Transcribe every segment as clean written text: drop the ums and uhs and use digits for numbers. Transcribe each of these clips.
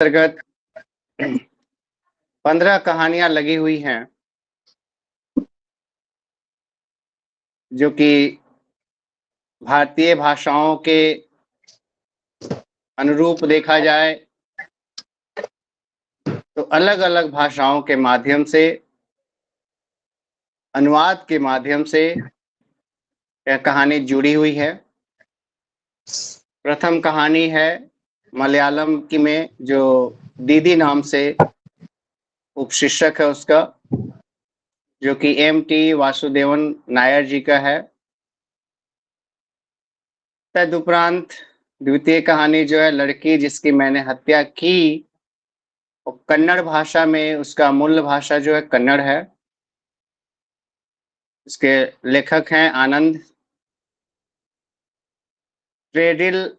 अंतर्गत 15 कहानियां लगी हुई हैं, जो कि भारतीय भाषाओं के अनुरूप देखा जाए तो अलग-अलग भाषाओं के माध्यम से, अनुवाद के माध्यम से यह कहानी जुड़ी हुई है। प्रथम कहानी है मलयालम की में जो दीदी नाम से उपशीर्षक है उसका, जो कि एम.टी. वासुदेवन नायर जी का है। तदुपरांत द्वितीय कहानी जो है लड़की जिसकी मैंने हत्या की, वो कन्नड़ भाषा में, उसका मूल भाषा जो है कन्नड़ है। इसके लेखक हैं आनंद। ट्रेडिल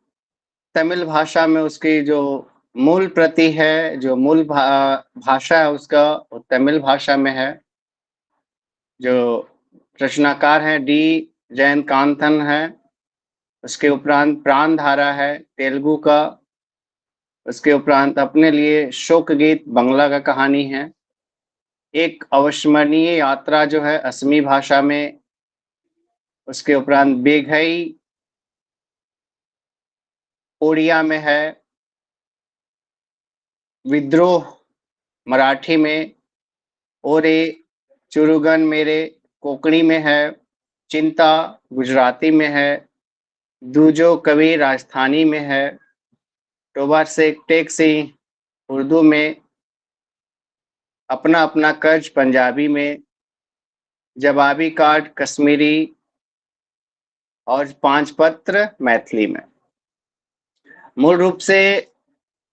तमिल भाषा में उसकी जो मूल प्रति है, जो मूल भाषा है उसका, वो तमिल भाषा में है। जो रचनाकार हैं डी जयंतकांतन है। उसके उपरांत प्राणधारा है तेलुगु का। उसके उपरांत अपने लिए शोक गीत बंगला का कहानी है। एक अविस्मरणीय यात्रा जो है असमी भाषा में। उसके उपरांत बेघई ओडिया में है। विद्रोह मराठी में। ओरे चुरुगन मेरे कोंकणी में है। चिंता गुजराती में है। दूजो कवि राजस्थानी में है। टोबा से टैक्सी उर्दू में। अपना अपना कर्ज पंजाबी में। जवाबी कार्ड कश्मीरी और 5 पत्र मैथिली में। मूल रूप से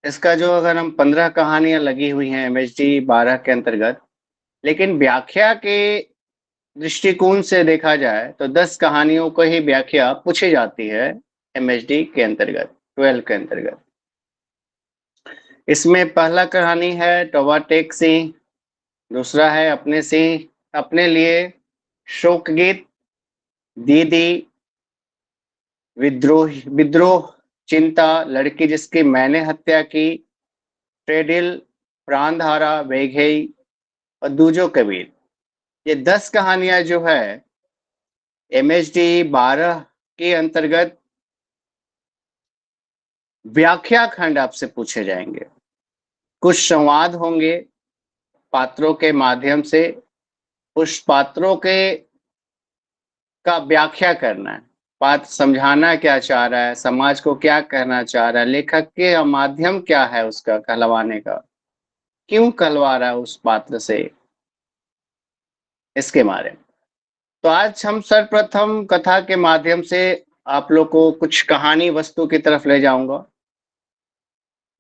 इसका जो अगर हम 15 कहानियां लगी हुई हैं एमएचडी 12 के अंतर्गत, लेकिन व्याख्या के दृष्टिकोण से देखा जाए तो 10 कहानियों को ही व्याख्या पूछी जाती है एमएचडी के अंतर्गत, 12 के अंतर्गत। इसमें पहला कहानी है टोबा टेक सिंह, दूसरा है अपने लिए शोक गीत, दीदी, विद्रोह, चिंता, लड़की जिसकी मैंने हत्या की, ट्रेडिल, प्राणधारा, वेघई और दूजो कबीर। ये 10 कहानियां जो है एमएचडी 12 के अंतर्गत व्याख्या खंड आपसे पूछे जाएंगे। कुछ संवाद होंगे पात्रों के माध्यम से। उस पात्रों के का व्याख्या करना है, पात्र समझाना क्या चाह रहा है, समाज को क्या कहना चाह रहा है, लेखक के माध्यम क्या है उसका कहलवाने का, क्यों कहलवा रहा है उस पात्र से, इसके बारे में। तो आज हम सर्वप्रथम कथा के माध्यम से आप लोग को कुछ कहानी वस्तु की तरफ ले जाऊंगा।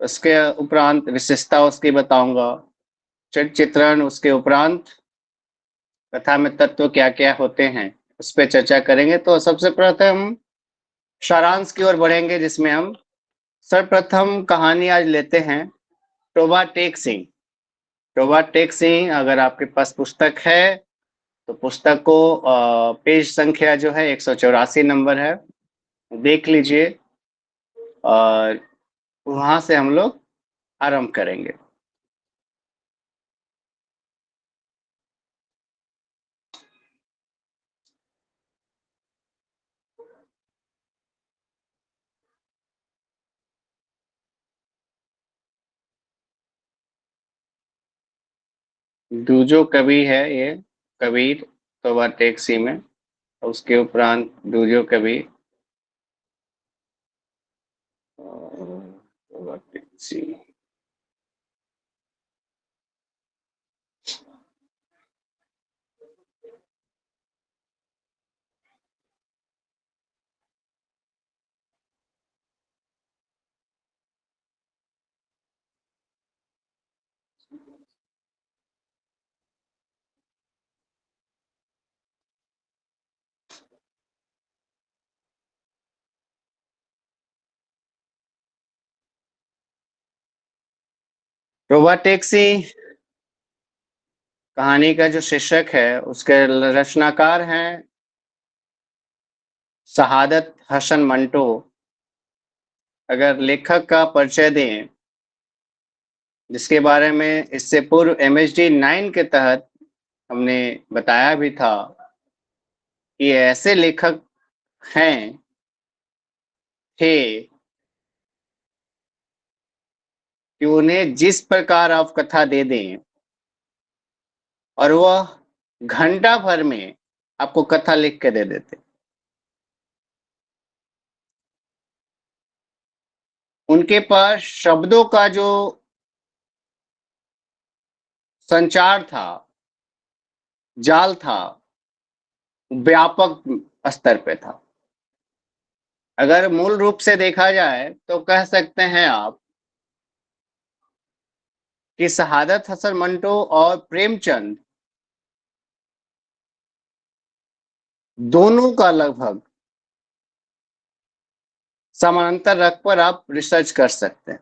उसके उपरांत विशेषता उसकी बताऊंगा, चरित्र चित्रण, उसके उपरांत कथा में तत्व क्या क्या होते हैं उस पर चर्चा करेंगे। तो सबसे प्रथम सारांश की ओर बढ़ेंगे, जिसमें हम सर्वप्रथम कहानी आज लेते हैं टोबा टेक सिंह। टोबा टेक सिंह, अगर आपके पास पुस्तक है तो पुस्तक को पेज संख्या जो है 184 नंबर है, देख लीजिए और वहां से हम लोग आरंभ करेंगे। दूजो कवि है ये, कबीर तोबा टेक सिंह में। उसके उपरांत दूजो कवि तोबा टेक सिंह। टोबा टेक सिंह कहानी का जो शीर्षक है, उसके रचनाकार हैं शहादत हसन मंटो। अगर लेखक का परिचय दें जिसके बारे में इससे पूर्व MHD 9 के तहत हमने बताया भी था कि ऐसे लेखक हैं, थे, कि उन्हें जिस प्रकार आप कथा दे दें और वह घंटा भर में आपको कथा लिख के दे देते। उनके पास शब्दों का जो संचार था, जाल था, व्यापक स्तर पे था। अगर मूल रूप से देखा जाए तो कह सकते हैं आप कि शहादत हसन मंटो और प्रेमचंद दोनों का लगभग समानांतर रख पर आप रिसर्च कर सकते हैं।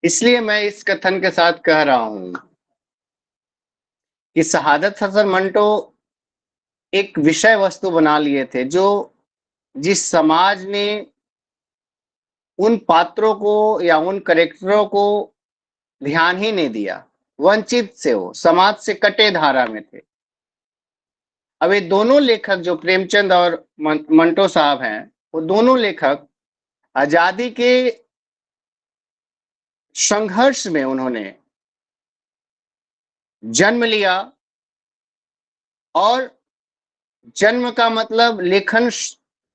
इसलिए मैं इस कथन के साथ कह रहा हूं कि शहादत हसन मंटो एक विषय वस्तु बना लिए थे जो जिस समाज ने उन पात्रों को या उन करेक्टरों को ध्यान ही नहीं दिया, वंचित से वो समाज से कटे धारा में थे। अब ये दोनों लेखक जो प्रेमचंद और मंटो साहब हैं, वो दोनों लेखक आजादी के संघर्ष में उन्होंने जन्म लिया और जन्म का मतलब लेखन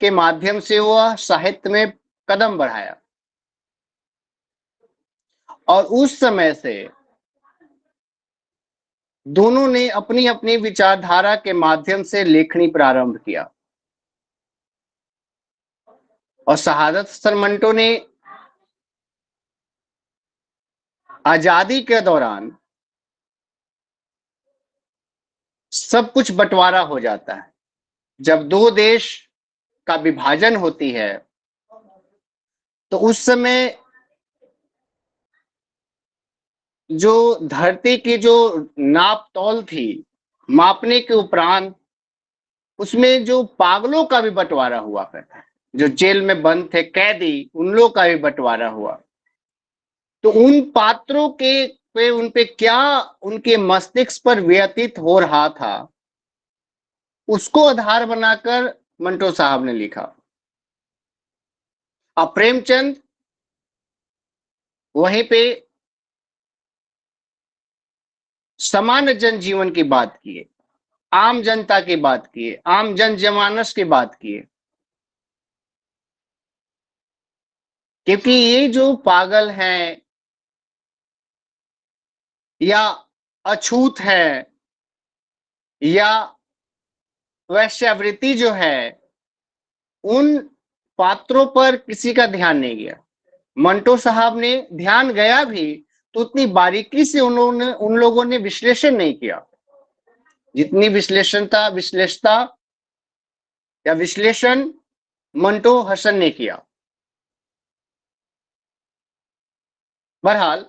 के माध्यम से वह साहित्य में कदम बढ़ाया और उस समय से दोनों ने अपनी अपनी विचारधारा के माध्यम से लेखनी प्रारंभ किया। और शहादत हसन मंटो ने आजादी के दौरान सब कुछ बंटवारा हो जाता है। जब दो देश का विभाजन होती है तो उस समय जो धरती की जो नाप तौल थी, मापने के उपरांत उसमें जो पागलों का भी बंटवारा हुआ करता है, जो जेल में बंद थे कैदी, उन लोग का भी बंटवारा हुआ। तो उन पात्रों के पे उन पे क्या उनके मस्तिष्क पर व्यतीत हो रहा था, उसको आधार बनाकर मंटो साहब ने लिखा। अब प्रेमचंद वहीं पे सामान्य जनजीवन की बात किए, आम जनता की बात किए, आम जनमानस की बात किए। क्योंकि ये जो पागल हैं या अछूत है या वैश्यावृत्ति जो है, उन पात्रों पर किसी का ध्यान नहीं गया। मंटो साहब ने ध्यान गया भी तो उतनी बारीकी से उन्होंने उन लोगों ने विश्लेषण नहीं किया जितनी विश्लेषता या विश्लेषण मंटो हसन ने किया। बहरहाल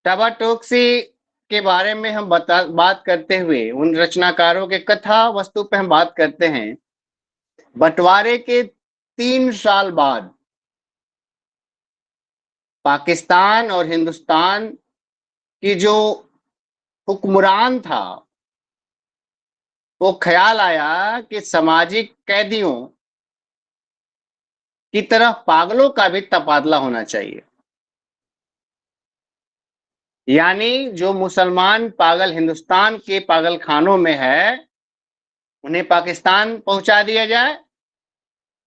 टाबाटोक्सी के बारे में हम बात करते हुए उन रचनाकारों के कथा वस्तु पे हम बात करते हैं। बंटवारे के 3 साल बाद पाकिस्तान और हिंदुस्तान की जो हुक्मरान था, वो ख्याल आया कि सामाजिक कैदियों की तरह पागलों का भी तबादला होना चाहिए। यानी जो मुसलमान पागल हिंदुस्तान के पागल खानों में है, उन्हें पाकिस्तान पहुंचा दिया जाए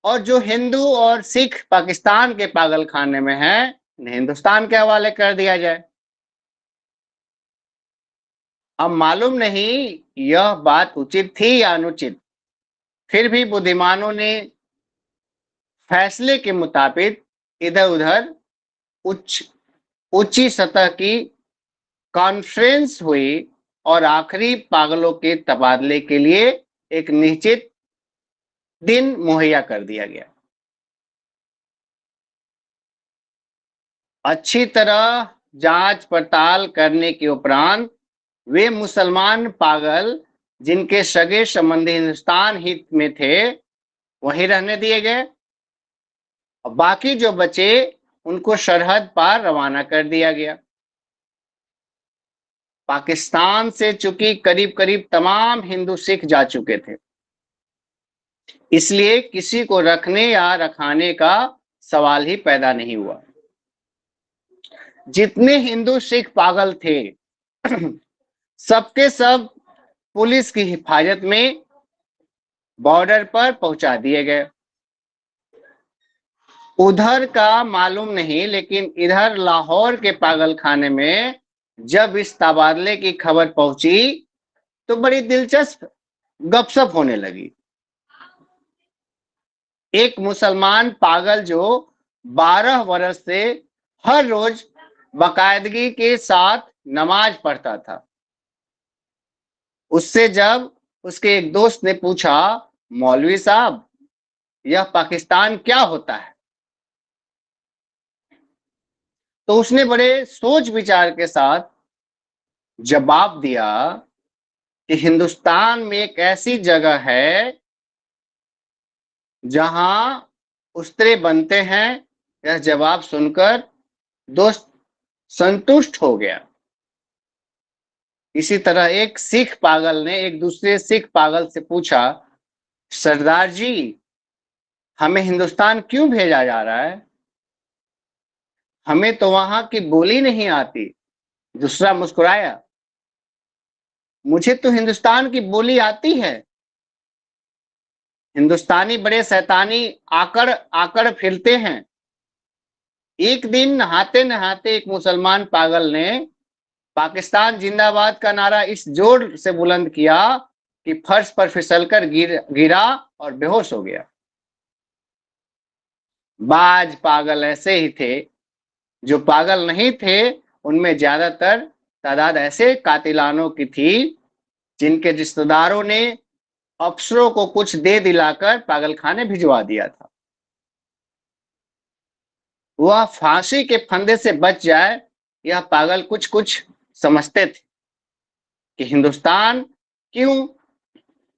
और जो हिंदू और सिख पाकिस्तान के पागल खाने में है, उन्हें हिंदुस्तान के हवाले कर दिया जाए। अब मालूम नहीं यह बात उचित थी या अनुचित, फिर भी बुद्धिमानों ने फैसले के मुताबिक इधर उधर उच्च ऊंची सतह की कॉन्फ्रेंस हुई और आखिरी पागलों के तबादले के लिए एक निश्चित दिन मुहैया कर दिया गया। अच्छी तरह जांच पड़ताल करने के उपरांत वे मुसलमान पागल जिनके सगे संबंधी हिंदुस्तान हित में थे, वहीं रहने दिए गए और बाकी जो बचे उनको सरहद पार रवाना कर दिया गया। पाकिस्तान से चूंकि करीब करीब तमाम हिंदू सिख जा चुके थे, इसलिए किसी को रखने या रखाने का सवाल ही पैदा नहीं हुआ। जितने हिंदू सिख पागल थे सबके सब पुलिस की हिफाजत में बॉर्डर पर पहुंचा दिए गए। उधर का मालूम नहीं, लेकिन इधर लाहौर के पागल खाने में जब इस तबादले की खबर पहुंची तो बड़ी दिलचस्प गपशप होने लगी। एक मुसलमान पागल जो 12 वर्ष से हर रोज बाकायदगी के साथ नमाज पढ़ता था, उससे जब उसके एक दोस्त ने पूछा, मौलवी साहब यह पाकिस्तान क्या होता है, तो उसने बड़े सोच विचार के साथ जवाब दिया कि हिंदुस्तान में एक ऐसी जगह है जहां उस्तरे बनते हैं। यह जवाब सुनकर दोस्त संतुष्ट हो गया। इसी तरह एक सिख पागल ने एक दूसरे सिख पागल से पूछा, सरदार जी हमें हिंदुस्तान क्यों भेजा जा रहा है, हमें तो वहां की बोली नहीं आती। दूसरा मुस्कुराया, मुझे तो हिंदुस्तान की बोली आती है। हिंदुस्तानी बड़े शैतानी आकड़ आकड़ फिरते हैं। एक दिन नहाते नहाते एक मुसलमान पागल ने पाकिस्तान जिंदाबाद का नारा इस जोर से बुलंद किया कि फर्श पर फिसलकर गिरा और बेहोश हो गया। बाज पागल ऐसे ही थे। जो पागल नहीं थे उनमें ज्यादातर तादाद ऐसे कातिलानों की थी जिनके रिश्तेदारों ने अफसरों को कुछ दे दिलाकर पागल खाने भिजवा दिया था। वह फांसी के फंदे से बच जाए, यह पागल कुछ कुछ समझते थे कि हिंदुस्तान क्यों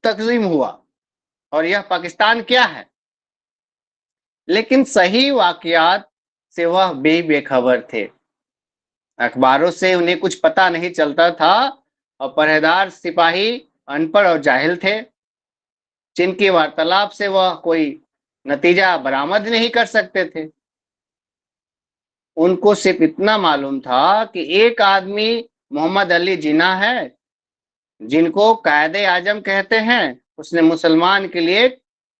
तकसीम हुआ और यह पाकिस्तान क्या है, लेकिन सही वाकयात से वह बेखबर थे। अखबारों से उन्हें कुछ पता नहीं चलता था और पहरेदार सिपाही अनपढ़ और जाहिल थे, जिनकी वार्तालाप से वह कोई नतीजा बरामद नहीं कर सकते थे। उनको सिर्फ इतना मालूम था कि एक आदमी मोहम्मद अली जिन्ना है, जिनको कायदे आजम कहते हैं, उसने मुसलमान के लिए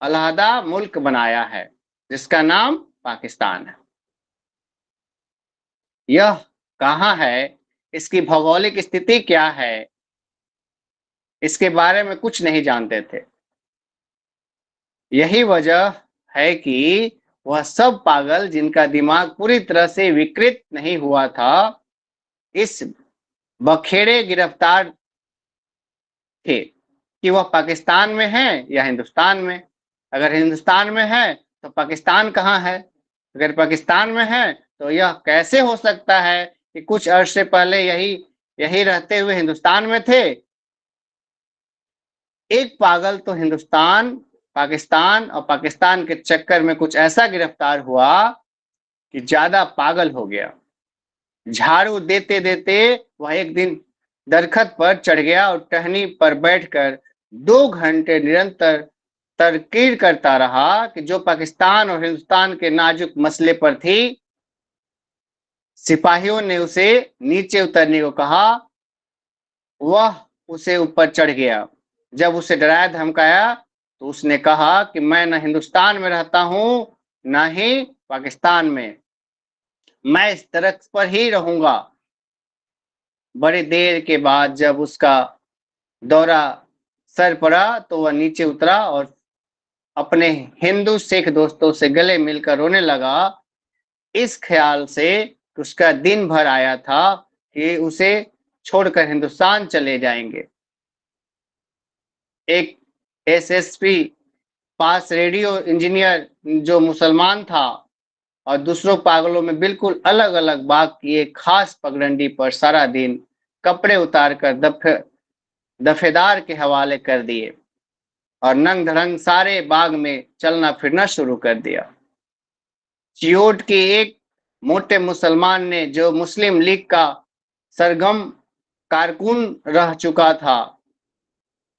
अलहदा मुल्क बनाया है जिसका नाम पाकिस्तान है। यह कहाँ है, इसकी भौगोलिक स्थिति क्या है, इसके बारे में कुछ नहीं जानते थे। यही वजह है कि वह सब पागल जिनका दिमाग पूरी तरह से विकृत नहीं हुआ था, इस बखेड़े गिरफ्तार थे कि वह पाकिस्तान में है या हिंदुस्तान में। अगर हिंदुस्तान में है तो पाकिस्तान कहाँ है, अगर पाकिस्तान में है तो यह कैसे हो सकता है कि कुछ अरसे पहले यही रहते हुए हिंदुस्तान में थे। एक पागल तो हिंदुस्तान, पाकिस्तान और पाकिस्तान के चक्कर में कुछ ऐसा गिरफ्तार हुआ कि ज्यादा पागल हो गया। झाड़ू देते देते वह एक दिन दरखत पर चढ़ गया और टहनी पर बैठकर 2 घंटे निरंतर तरकीर करता रहा कि जो पाकिस्तान और हिंदुस्तान के नाजुक मसले पर थी। सिपाहियों ने उसे नीचे उतरने को कहा, वह उसे ऊपर चढ़ गया। जब उसे डराया धमकाया तो उसने कहा कि मैं न हिंदुस्तान में रहता हूं न ही पाकिस्तान में, मैं इस दरख्त पर ही रहूंगा। बड़ी देर के बाद जब उसका दौरा सर पड़ा तो वह नीचे उतरा और अपने हिंदू सिख दोस्तों से गले मिलकर रोने लगा, इस ख्याल से कि उसका दिन भर आया था कि उसे छोड़कर हिंदुस्तान चले जाएंगे। एक एसएसपी पास रेडियो इंजीनियर जो मुसलमान था और दूसरों पागलों में बिल्कुल अलग अलग बाग की एक खास पगडंडी पर सारा दिन कपड़े उतार कर दफेदार के हवाले कर दिए और नंग धड़ंग सारे बाग में चलना फिरना शुरू कर दिया। चियोट के एक मोटे मुसलमान ने, जो मुस्लिम लीग का सरगर्म कारकुन रह चुका था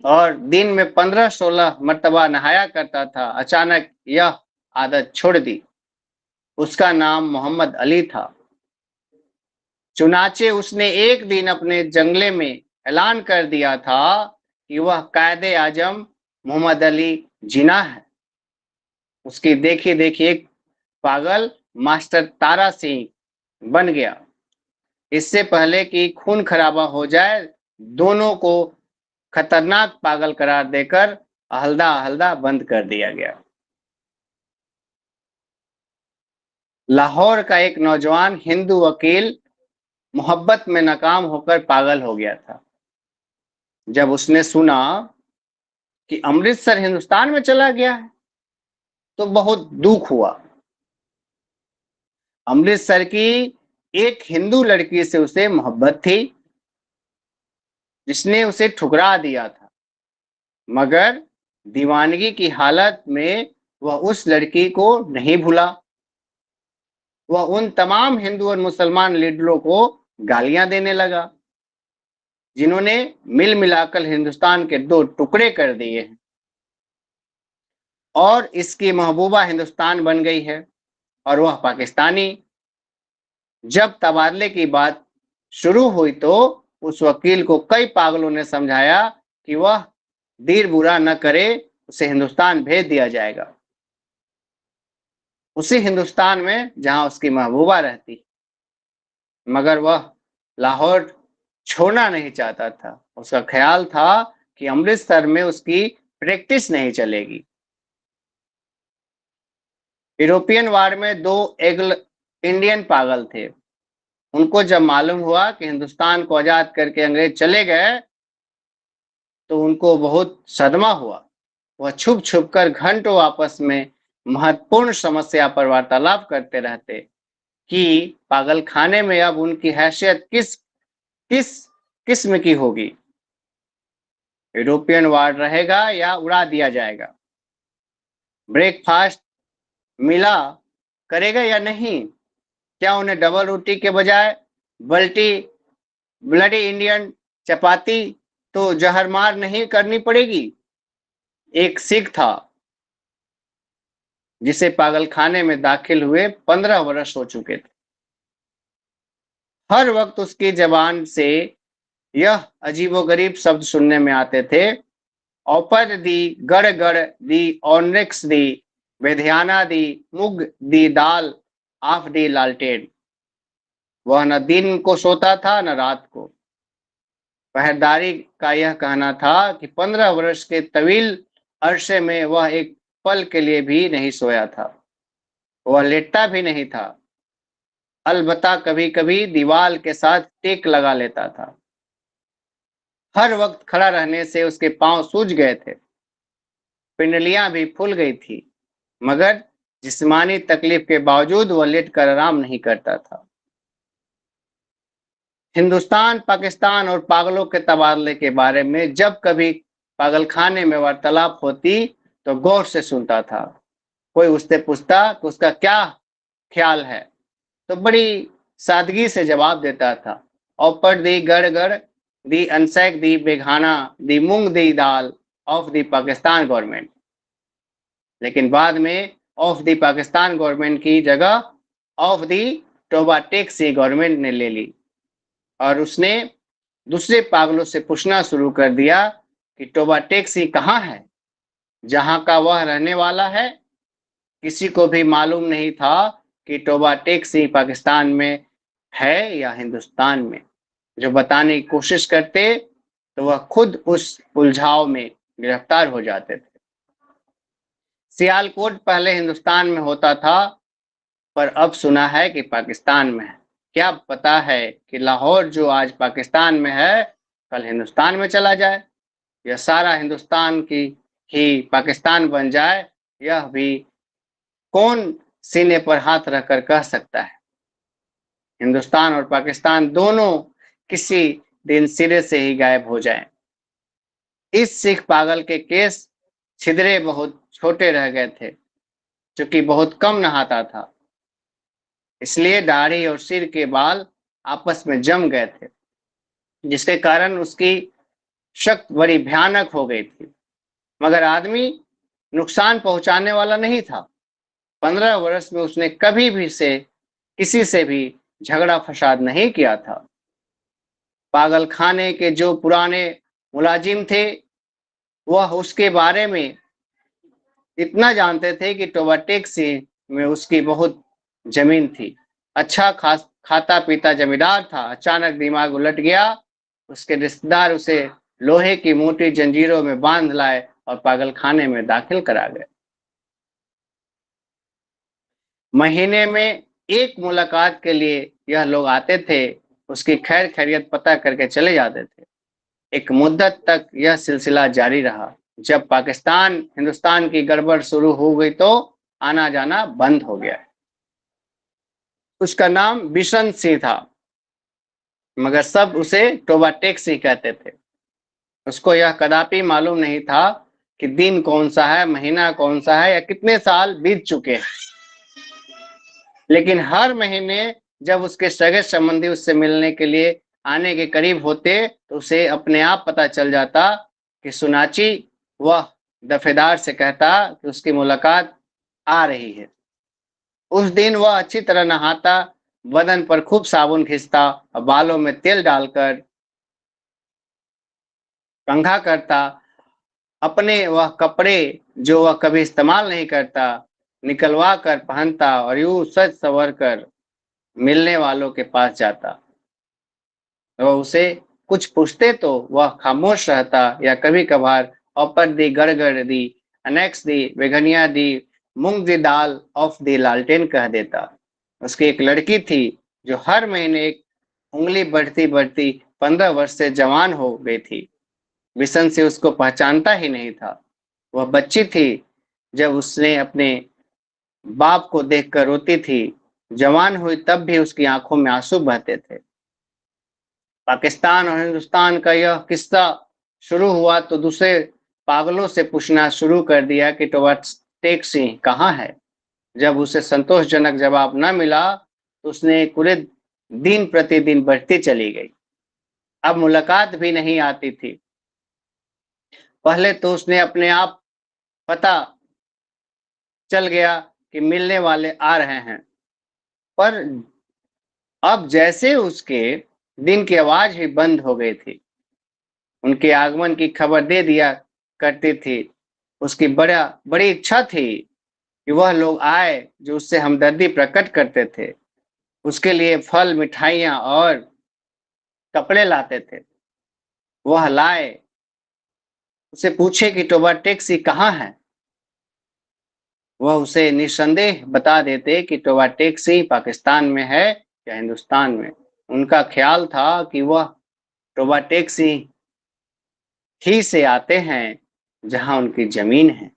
और दिन में 15-16 मर्तबा नहाया करता था, अचानक यह आदत छोड़ दी। उसका नाम मोहम्मद अली था। चुनाचे उसने एक दिन अपने जंगले में ऐलान कर दिया था कि वह कायदे आजम मोहम्मद अली जिन्ना है। उसकी देखी देखी एक पागल मास्टर तारा सिंह बन गया। इससे पहले कि खून खराबा हो जाए, दोनों को खतरनाक पागल करार देकर अहल्दा अहल्दा बंद कर दिया गया। लाहौर का एक नौजवान हिंदू वकील मोहब्बत में नाकाम होकर पागल हो गया था। जब उसने सुना कि अमृतसर हिंदुस्तान में चला गया है, तो बहुत दुख हुआ। अमृतसर की एक हिंदू लड़की से उसे मोहब्बत थी, जिसने उसे ठुकरा दिया था। मगर दीवानगी की हालत में वह उस लड़की को नहीं भूला। वह उन तमाम हिंदू और मुसलमान लीडरों को गालियां देने लगा, जिन्होंने मिल मिलाकर हिंदुस्तान के दो टुकड़े कर दिए हैं और इसकी महबूबा हिंदुस्तान बन गई है और वह पाकिस्तानी। जब तबादले की बात शुरू हुई तो उस वकील को कई पागलों ने समझाया कि वह दीर बुरा न करे, उसे हिंदुस्तान भेज दिया जाएगा, उसी हिंदुस्तान में जहां उसकी महबूबा रहती। मगर वह लाहौर छोड़ना नहीं चाहता था। उसका ख्याल था कि अमृतसर में उसकी प्रैक्टिस नहीं चलेगी। यूरोपियन वार में दो एंग्लो इंडियन पागल थे। उनको जब मालूम हुआ कि हिंदुस्तान को आजाद करके अंग्रेज चले गए, तो उनको बहुत सदमा हुआ। वह छुप छुप कर घंटों आपस में महत्वपूर्ण समस्या पर वार्तालाप करते रहते कि पागल खाने में अब उनकी हैसियत किस किस किस्म की होगी। यूरोपियन वार्ड रहेगा या उड़ा दिया जाएगा। ब्रेकफास्ट मिला करेगा या नहीं। क्या उन्हें डबल रोटी के बजाय बल्टी ब्लडी इंडियन चपाती तो जहरमार नहीं करनी पड़ेगी। एक सिख था, जिसे पागल खाने में दाखिल हुए 15 वर्ष हो चुके थे। हर वक्त उसकी जबान से यह अजीबोगरीब शब्द सुनने में आते थे: औपर दी गड़ गड़ दी ऑनरिक्स दी बेधियाना दी मुग दी दाल आफ दी लालटेन। वह न दिन को सोता था न रात को। पहरेदारी का यह कहना था कि 15 वर्ष के तवील अरसे में वह एक पल के लिए भी नहीं सोया था। वह लेटता भी नहीं था, अलबत्ता कभी कभी दीवार के साथ टेक लगा लेता था। हर वक्त खड़ा रहने से उसके पांव सूज गए थे, पिंडलियां भी फूल गई थी, मगर जिस्मानी तकलीफ के बावजूद वह लेटकर आराम नहीं करता था। हिंदुस्तान, पाकिस्तान और पागलों के तबादले के बारे में जब कभी पागलखाने में वार्तालाप होती, तो गौर से सुनता था। कोई उससे पूछता कि उसका क्या ख्याल है, तो बड़ी सादगी से जवाब देता था: ऑफर दी गड़ गड़ दी अनसैक दी बेघाना दी मूंग दी दाल ऑफ दी पाकिस्तान गवर्नमेंट। लेकिन बाद में ऑफ दी पाकिस्तान गवर्नमेंट की जगह of the Toba taxi government ने ले ली और उसने दूसरे पागलों से पूछना शुरू कर दिया कि टोबा टेक्सी कहाँ है, जहां का वह रहने वाला है। किसी को भी मालूम नहीं था कि टोबा टेक्सी पाकिस्तान में है या हिंदुस्तान में। जो बताने की कोशिश करते, तो वह खुद उस उलझाव में गिरफ्तार हो जाते थे। सियालकोट पहले हिंदुस्तान में होता था, पर अब सुना है कि पाकिस्तान में है। क्या पता है कि लाहौर जो आज पाकिस्तान में है, कल हिंदुस्तान में चला जाए, या सारा हिंदुस्तान की ही पाकिस्तान बन जाए। यह भी कौन सीने पर हाथ रखकर कह सकता है। हिंदुस्तान और पाकिस्तान दोनों किसी दिन सिरे से ही गायब हो जाएं। इस सिख पागल के केस छिद्रे बहुत छोटे रह गए थे, क्योंकि बहुत कम नहाता था। इसलिए दाढ़ी और सिर के बाल आपस में जम गए थे, जिसके कारण उसकी शक्ल बड़ी भयानक हो गई थी। मगर आदमी नुकसान पहुंचाने वाला नहीं था। 15 वर्ष में उसने कभी भी से किसी से भी झगड़ा फसाद नहीं किया था। पागल खाने के जो पुराने मुलाजिम थे, वह उसके बारे में इतना जानते थे कि टोबाटेक्सी में उसकी बहुत जमीन थी। अच्छा खाता पीता जमींदार था। अचानक दिमाग उलट गया। उसके रिश्तेदार उसे लोहे की मोटी जंजीरों में बांध लाए और पागल खाने में दाखिल करा गए। महीने में एक मुलाकात के लिए यह लोग आते थे, उसकी खैर खैरियत पता करके चले जाते थे। एक मुद्दत तक यह सिलसिला जारी रहा। जब पाकिस्तान हिंदुस्तान की गड़बड़ शुरू हो गई तो आना जाना बंद हो गया। उसका नाम बिशन सिंह था, मगर सब उसे टोबाटेक्सी कहते थे। उसको यह कदापि मालूम नहीं था कि दिन कौन सा है, महीना कौन सा है या कितने साल बीत चुके हैं। लेकिन हर महीने जब उसके सगे संबंधी उससे मिलने के लिए आने के करीब होते तो उसे अपने आप पता चल जाता कि सुनाची वह दफेदार से कहता कि उसकी मुलाकात आ रही है। उस दिन वह अच्छी तरह नहाता, बदन पर खूब साबुन घिसता और बालों में तेल डालकर कंघा करता। अपने वह कपड़े जो वह कभी इस्तेमाल नहीं करता निकलवा कर पहनता और यूं सज संवर कर मिलने वालों के पास जाता। वह उसे कुछ पूछते तो वह खामोश रहता या कभी कभार औपर दी गड़गड़ दी, अनेक्स दी बेगनिया दी, मूंग दी दाल ऑफ दी लालटेन कह देता। उसकी एक लड़की थी जो हर महीने एक उंगली बढ़ती बढ़ती 15 वर्ष से जवान हो गई थी। बिशन से उसको पहचानता ही नहीं था। वह बच्ची थी जब उसने अपने बाप को देखकर रोती थी। जवान हुई तब भी उसकी आंखों में आंसू बहते थे। पाकिस्तान और हिंदुस्तान का यह किस्सा शुरू हुआ तो दूसरे पागलों से पूछना शुरू कर दिया कि टोबाटेक सिंह कहाँ है। जब उसे संतोषजनक जवाब न मिला तो उसने पूरे दिन प्रतिदिन बढ़ती चली गई। अब मुलाकात भी नहीं आती थी। पहले तो उसने अपने आप पता चल गया कि मिलने वाले आ रहे हैं, पर अब जैसे उसके दिन की आवाज ही बंद हो गई थी। उनके आगमन की खबर दे दिया करती थी। उसकी बड़ी इच्छा थी कि वह लोग आए जो उससे हमदर्दी प्रकट करते थे, उसके लिए फल मिठाइयाँ और कपड़े लाते थे। वह लाए, उसे पूछे कि टोबाटेक्सी कहाँ है। वह उसे निस्संदेह बता देते कि टोबाटेक्सी पाकिस्तान में है या हिंदुस्तान में। उनका ख्याल था कि वह टोबाटेक्सी ही से आते हैं जहां उनकी जमीन है।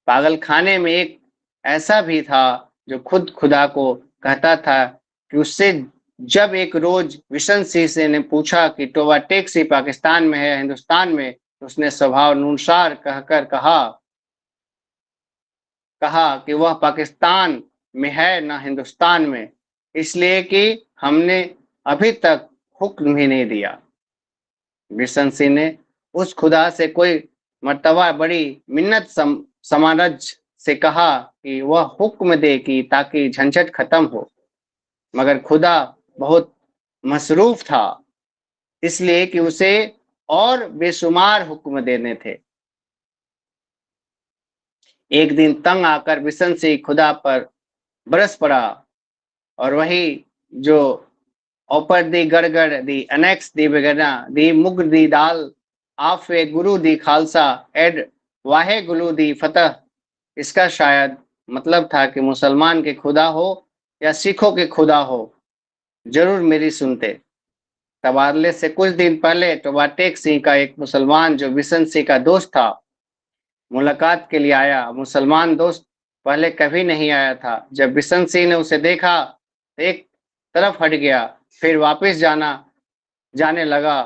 पागल खाने में एक ऐसा भी था जो खुद खुदा को कहता था कि उससे जब एक रोज विशन सिंह से ने पूछा कि टोबाटेक्सी पाकिस्तान में है या हिंदुस्तान में, तो उसने स्वभाव नुनसार कहकर कहा कि वह पाकिस्तान में है ना हिंदुस्तान में, इसलिए कि हमने अभी तक हुक्म ही नहीं दिया। बिशन सिंह ने उस खुदा से कोई मर्तबा बड़ी मिन्नत समारज से कहा कि वह हुक्म दे कि ताकि झंझट खत्म हो, मगर खुदा बहुत मसरूफ था, इसलिए कि उसे और बेशुमार हुक्म देने थे। एक दिन तंग आकर बिशन सिंह खुदा पर बरस पड़ा और वही जो ऊपर दी गड़गड़ दी अनेक्स दी बेगना दी मुग दी दाल आफे गुरु दी खालसा एड वाहे गुलू दी फतह, इसका शायद मतलब था कि मुसलमान के खुदा हो या सिखों के खुदा हो, जरूर मेरी सुनते। तबादले से कुछ दिन पहले टोबाटेक सिंह का एक मुसलमान जो बिशन सिंह का दोस्त था मुलाकात के लिए आया। मुसलमान दोस्त पहले कभी नहीं आया था। जब बिशन सिंह ने उसे देखा तो एक तरफ हट गया, फिर वापस जाने लगा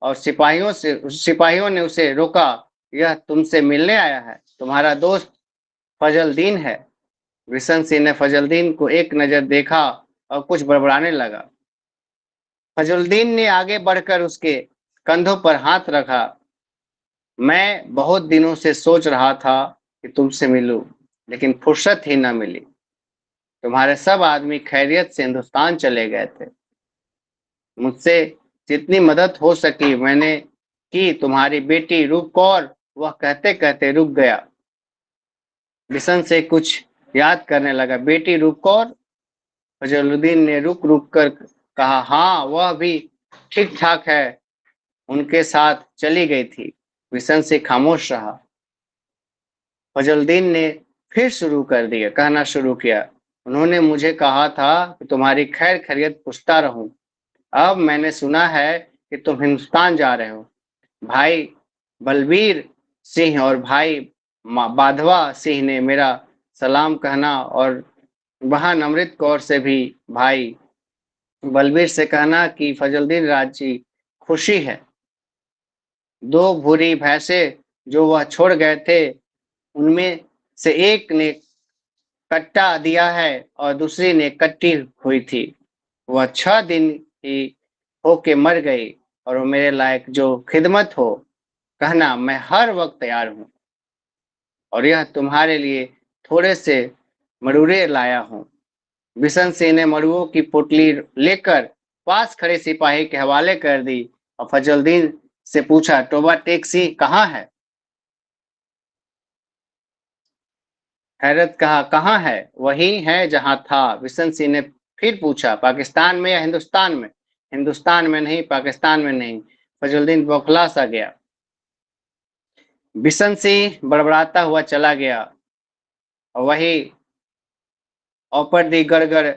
और सिपाहियों ने उसे रोका। यह तुमसे मिलने आया है, तुम्हारा दोस्त फजल दीन है। बिशन सिंह ने फजलुद्दीन को एक नजर देखा और कुछ बड़बड़ाने लगा। फजलुद्दीन ने आगे बढ़कर उसके कंधों पर हाथ रखा। मैं बहुत दिनों से सोच रहा था कि तुमसे मिलूं, लेकिन फुर्सत ही न मिली। तुम्हारे सब आदमी खैरियत से हिंदुस्तान चले गए थे। मुझसे जितनी मदद हो सकी मैंने की। तुम्हारी बेटी रुक कौर, वह कहते कहते रुक गया। बिशन से कुछ याद करने लगा। बेटी रुक कौर? फजलुद्दीन ने रुक रुक कर कहा, हाँ, वह भी ठीक ठाक है, उनके साथ चली गई थी। बिशन से खामोश रहा। फजलुद्दीन ने फिर शुरू कर दिया, कहना शुरू किया। उन्होंने मुझे कहा था कि तुम्हारी खैर खैरियत पूछता रहूं। अब मैंने सुना है कि तुम हिंदुस्तान जा रहे हो। भाई बलबीर सिंह और भाई बाधवा सिंह ने मेरा सलाम कहना, और बहन अमृत कौर से भी भाई बलबीर से कहना कि फजलुद्दीन राजी खुशी है। दो भूरी भैंसे जो वह छोड़ गए थे, उनमें से एक ने कट्टा दिया है और दूसरी ने कट्टी हुई थी। वह 6 दिन ही होके मर गई, और वो मेरे लायक जो खिदमत हो कहना, मैं हर वक्त तैयार हूँ। और यह तुम्हारे लिए थोड़े से मरूरे लाया हूँ। बिशन सिंह ने मरुओं की पोटली लेकर पास खड़े सिपाही के हवाले कर दी और फजलुद्दीन से पूछा, टोबा टेक सिंह कहाँ है? हैरत कहा, कहाँ है? वही है जहां था। बिशन सिंह ने फिर पूछा, पाकिस्तान में या हिंदुस्तान में? हिंदुस्तान में नहीं, पाकिस्तान में नहीं। फजलुद्दीन बौखला सा गया। बिशन सिंह बड़बड़ाता हुआ चला गया। और वही ऊपर दी गड़गड़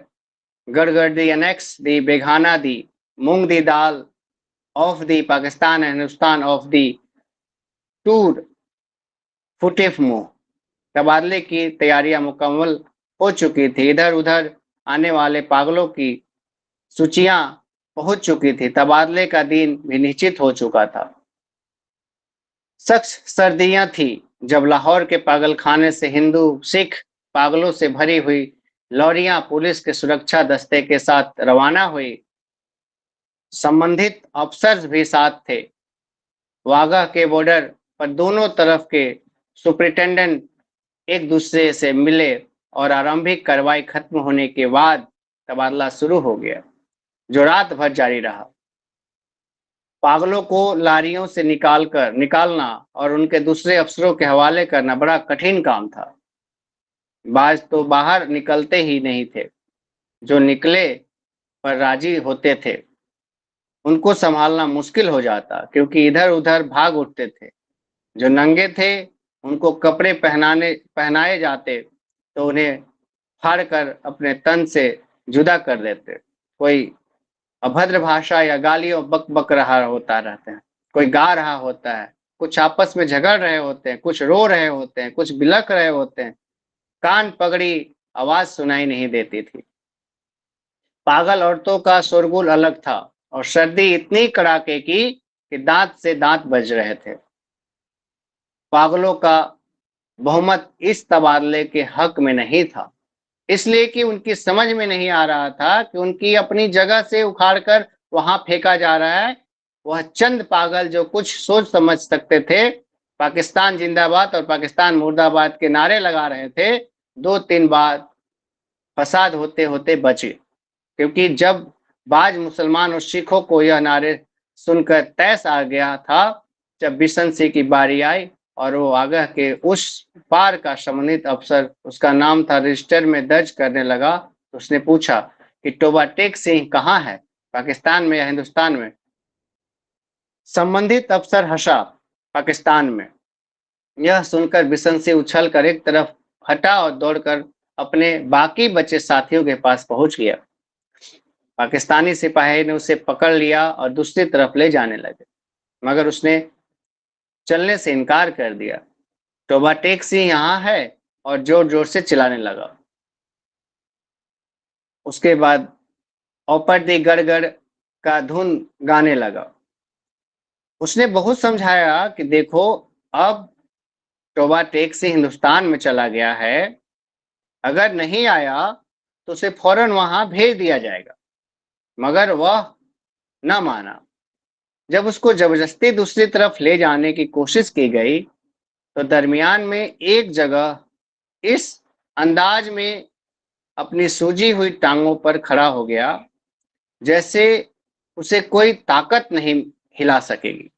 गड़गड़ दी अनेक्स दी बेगाना दी मूंग दी दाल of the Pakistan and Hindustan of the tour फुटिफ मुंह। तबादले की तैयारियां मुकम्मल हो चुकी थी। इधर उधर आने वाले पागलों की सूचियां पहुंच चुकी थी। तबादले का दिन भी निश्चित हो चुका था। सख्त सर्दियां थी जब लाहौर के पागलखाने से हिंदू सिख पागलों से भरी हुई लॉरियां पुलिस के सुरक्षा दस्ते के साथ रवाना हुई। संबंधित अफसर भी साथ थे। वाघा के बॉर्डर पर दोनों तरफ के सुपरिटेंडेंट एक दूसरे से मिले, और आरंभिक कार्रवाई खत्म होने के बाद तबादला शुरू हो गया, जो रात भर जारी रहा। पागलों को लारियों से निकालना और उनके दूसरे अफसरों के हवाले करना बड़ा कठिन काम था। बाज तो बाहर निकलते ही नहीं थे। जो निकले पर राजी होते थे, उनको संभालना मुश्किल हो जाता, क्योंकि इधर उधर भाग उठते थे। जो नंगे थे उनको कपड़े पहनाए जाते तो उन्हें फाड़ कर अपने तन से जुदा कर देते। कोई अभद्र भाषा या गालियों बक बक रहा होता रहता है, कोई गा रहा होता है, कुछ आपस में झगड़ रहे होते हैं, कुछ रो रहे होते हैं, कुछ बिलख रहे होते हैं। कान पकड़ी आवाज सुनाई नहीं देती थी। पागल औरतों का शोरगुल अलग था, और सर्दी इतनी कड़ाके की कि दांत से दांत बज रहे थे। पागलों का बहुमत इस तबादले के हक में नहीं था, इसलिए कि उनकी समझ में नहीं आ रहा था कि उनकी अपनी जगह से उखाड़कर वहां फेंका जा रहा है। वह चंद पागल जो कुछ सोच समझ सकते थे, पाकिस्तान जिंदाबाद और पाकिस्तान मुर्दाबाद के नारे लगा रहे थे। 2-3 बार फसाद होते होते बचे, क्योंकि जब बाज मुसलमान और सिखों को यह नारे सुनकर तैस आ गया था। जब बिशन सिंह की बारी आई और वो आगह के उस पार का संबंधित अफसर, उसका नाम था, रजिस्टर में दर्ज करने लगा, तो उसने पूछा कि टोबा टेक सिंह कहाँ है, पाकिस्तान में या हिंदुस्तान में? संबंधित अफसर हंसा, पाकिस्तान में। यह सुनकर बिशन सिंह उछल कर एक तरफ हटा और दौड़कर अपने बाकी बचे साथियों के पास पहुंच गया। पाकिस्तानी सिपाही ने उसे पकड़ लिया और दूसरी तरफ ले जाने लगे, मगर उसने चलने से इनकार कर दिया। टोबा टेक सिंह यहाँ है, और जोर जोर से चिल्लाने लगा। उसके बाद औपर दी गड़गड़ का धुन गाने लगा। उसने बहुत समझाया कि देखो, अब टोबा टेक सिंह हिंदुस्तान में चला गया है, अगर नहीं आया तो उसे फौरन वहां भेज दिया जाएगा, मगर वह न माना। जब उसको जबरदस्ती दूसरी तरफ ले जाने की कोशिश की गई तो दरमियान में एक जगह इस अंदाज में अपनी सूजी हुई टांगों पर खड़ा हो गया जैसे उसे कोई ताकत नहीं हिला सकेगी।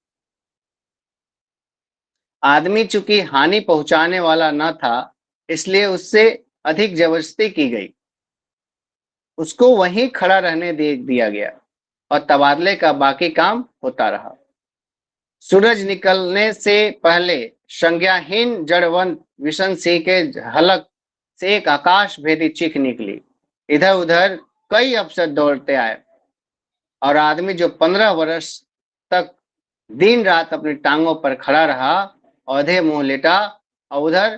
आदमी चूंकि हानि पहुंचाने वाला न था, इसलिए उससे अधिक जबरदस्ती की गई। उसको वहीं खड़ा रहने दे दिया गया और तबादले का बाकी काम होता रहा। सूरज निकलने से पहले संज्ञाहीन जड़वंत विशन सिंह के हलक से एक आकाश भेदी चीख निकली। इधर उधर कई अफसर दौड़ते आए और आदमी जो 15 वर्ष तक दिन रात अपनी टांगों पर खड़ा रहा, औधे मुंह लेटा, और उधर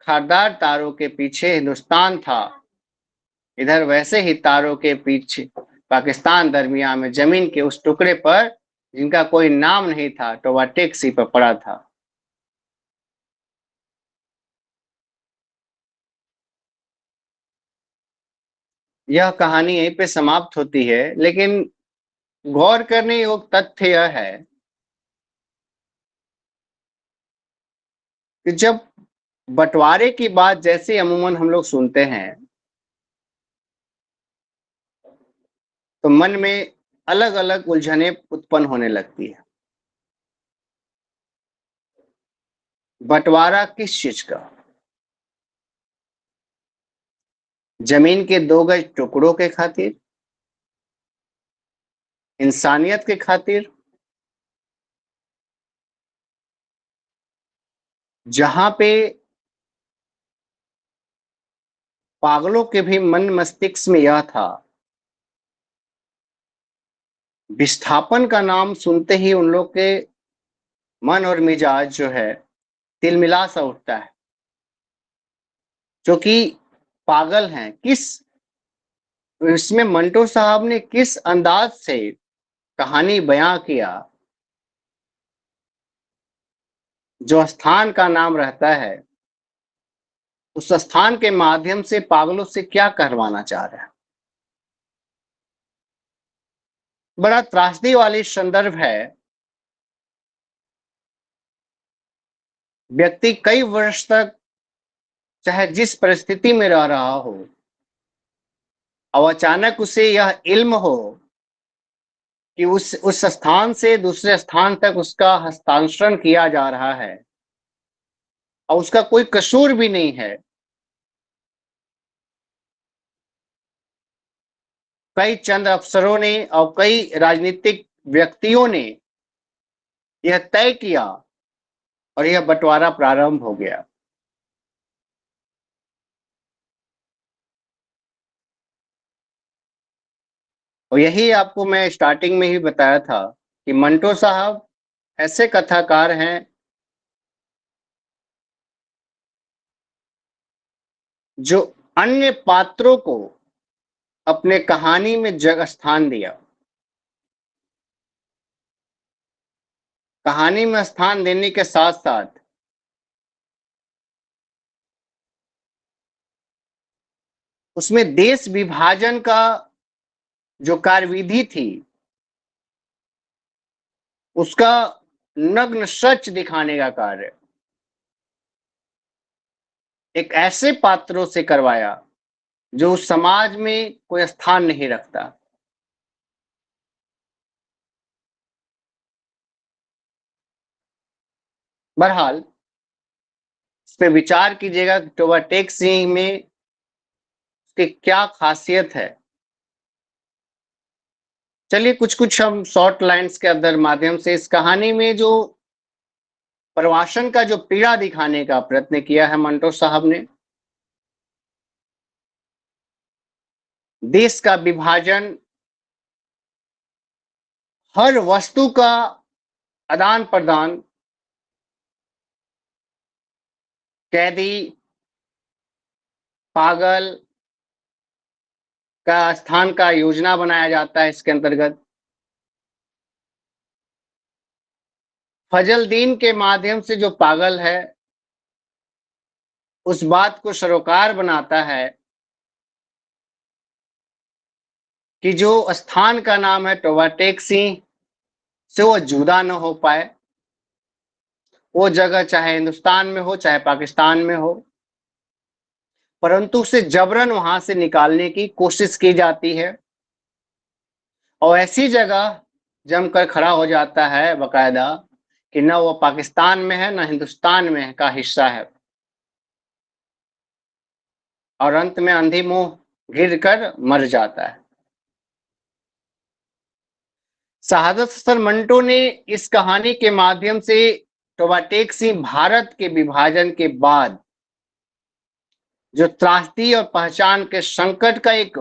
खारदार तारों के पीछे हिंदुस्तान था, इधर वैसे ही तारों के पीछे पाकिस्तान दरमियान में जमीन के उस टुकड़े पर जिनका कोई नाम नहीं था, टोबा टेक्सी पर पड़ा था। यह कहानी यहीं पे समाप्त होती है, लेकिन गौर करने योग्य तथ्य यह है कि जब बंटवारे की बात जैसे अमूमन हम लोग सुनते हैं तो मन में अलग अलग उलझने उत्पन्न होने लगती है। बंटवारा किस चीज का? जमीन के 2 गज टुकड़ों के खातिर, इंसानियत के खातिर, जहां पे पागलों के भी मन मस्तिष्क में यह था, विस्थापन का नाम सुनते ही उन लोग के मन और मिजाज जो है तिलमिला सा उठता है, जो कि पागल हैं। किस इसमें मंटो साहब ने किस अंदाज से कहानी बयां किया। जो स्थान का नाम रहता है, उस स्थान के माध्यम से पागलों से क्या कहलवाना चाह रहे हैं। बड़ा त्रासदी वाली संदर्भ है। व्यक्ति कई वर्ष तक चाहे जिस परिस्थिति में रह रहा हो, और अचानक उसे यह इल्म हो कि उस स्थान से दूसरे स्थान तक उसका हस्तांतरण किया जा रहा है और उसका कोई कसूर भी नहीं है। कई चंद अफसरों ने और कई राजनीतिक व्यक्तियों ने यह तय किया और यह बंटवारा प्रारंभ हो गया। और यही आपको मैं स्टार्टिंग में ही बताया था कि मंटो साहब ऐसे कथाकार हैं जो अन्य पात्रों को अपने कहानी में जगह स्थान दिया। कहानी में स्थान देने के साथ साथ उसमें देश विभाजन का जो कार्यविधि थी, उसका नग्न सच दिखाने का कार्य एक ऐसे पात्रों से करवाया जो उस समाज में कोई स्थान नहीं रखता। बहरहाल इस पे विचार कीजिएगा कि टोबा टेक सिंह में उसकी क्या खासियत है। चलिए कुछ कुछ हम शॉर्ट लाइंस के अंदर माध्यम से इस कहानी में जो प्रवासन का जो पीड़ा दिखाने का प्रयत्न किया है मंटो साहब ने, देश का विभाजन, हर वस्तु का आदान प्रदान, कैदी, पागल का स्थान का योजना बनाया जाता है इसके अंतर्गत। फजल दीन के माध्यम से जो पागल है उस बात को सरोकार बनाता है कि जो स्थान का नाम है टोबाटेक्सी से वो जुदा न हो पाए। वो जगह चाहे हिंदुस्तान में हो, चाहे पाकिस्तान में हो, परंतु उसे जबरन वहां से निकालने की कोशिश की जाती है और ऐसी जगह जमकर खड़ा हो जाता है बकायदा कि न वो पाकिस्तान में है, न हिंदुस्तान में का हिस्सा है, और अंत में अंधी मुंह गिर कर मर जाता है। शहादत हसन मंटो ने इस कहानी के माध्यम से टोबाटेक्सी भारत के विभाजन के बाद जो त्रासदी और पहचान के संकट का एक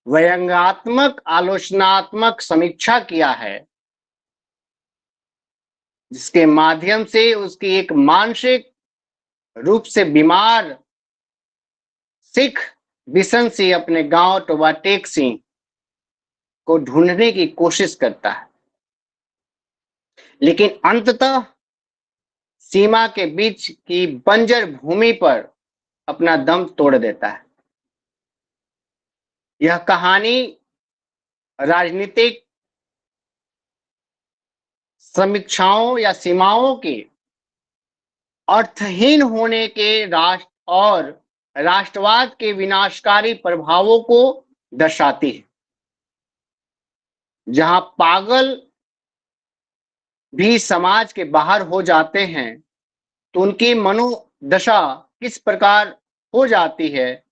व्यंग्यात्मक आलोचनात्मक समीक्षा किया है, जिसके माध्यम से उसकी एक मानसिक रूप से बीमार सिख बिशन सिंह अपने गांव टोबाटेक्सी को ढूंढने की कोशिश करता है, लेकिन अंततः सीमा के बीच की बंजर भूमि पर अपना दम तोड़ देता है। यह कहानी राजनीतिक समीक्षाओं या सीमाओं के अर्थहीन होने के राष्ट्र और राष्ट्रवाद के विनाशकारी प्रभावों को दर्शाती है, जहां पागल भी समाज के बाहर हो जाते हैं तो उनकी मनोदशा किस प्रकार हो जाती है,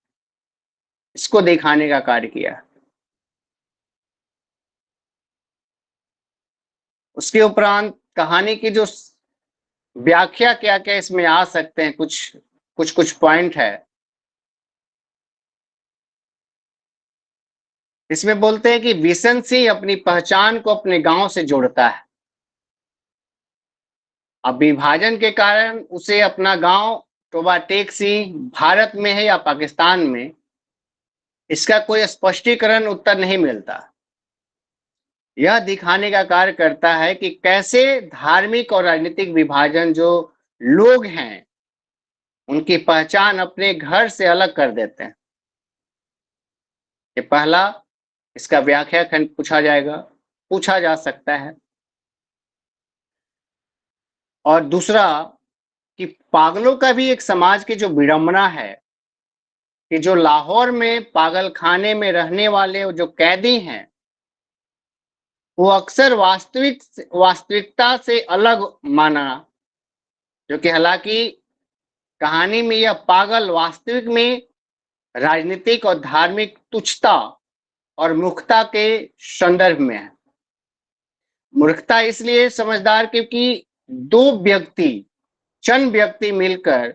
इसको दिखाने का कार्य किया। उसके उपरांत कहानी की जो व्याख्या क्या क्या इसमें आ सकते हैं, कुछ पॉइंट है। इसमें बोलते हैं कि बिशन सिंह अपनी पहचान को अपने गांव से जोड़ता है। अब विभाजन के कारण उसे अपना गांव टोबाटेक्सी भारत में है या पाकिस्तान में, इसका कोई स्पष्टीकरण उत्तर नहीं मिलता। यह दिखाने का कार्य करता है कि कैसे धार्मिक और राजनीतिक विभाजन जो लोग हैं उनकी पहचान अपने घर से अलग कर देते हैं। ये पहला, इसका व्याख्या खंड पूछा जा सकता है। और दूसरा कि पागलों का भी एक समाज की जो विडंबना है कि जो लाहौर में पागल खाने में रहने वाले जो कैदी हैं वो अक्सर वास्तविकता से अलग माना, जो कि हालांकि कहानी में यह पागल वास्तविक में राजनीतिक और धार्मिक तुच्छता और मूर्खता के संदर्भ में है। मूर्खता इसलिए समझदार क्योंकि चंद व्यक्ति मिलकर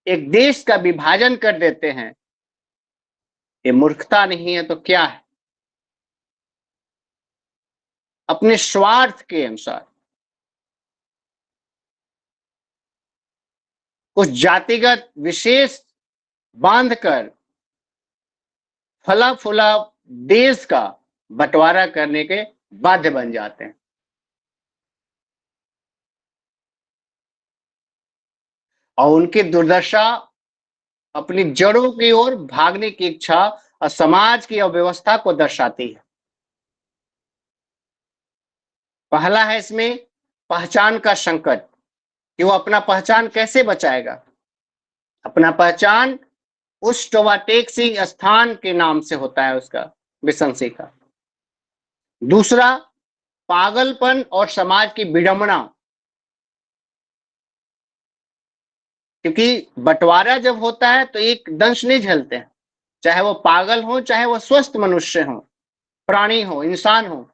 एक देश का विभाजन कर देते हैं। ये मूर्खता नहीं है तो क्या है? अपने स्वार्थ के अनुसार कुछ जातिगत विशेष बांधकर फला फूला देश का बंटवारा करने के बाध्य बन जाते हैं। और उनकी दुर्दशा अपनी जड़ों की ओर भागने की इच्छा और समाज की अव्यवस्था को दर्शाती है। पहला है इसमें पहचान का संकट कि वो अपना पहचान कैसे बचाएगा। अपना पहचान उस टोबाटेक्सी स्थान के नाम से होता है, उसका बिशन सिंह का। दूसरा, पागलपन और समाज की विडंबना, क्योंकि बंटवारा जब होता है तो एक दंश नहीं झेलते हैं, चाहे वो पागल हो चाहे वो स्वस्थ मनुष्य हो, प्राणी हो, इंसान हो।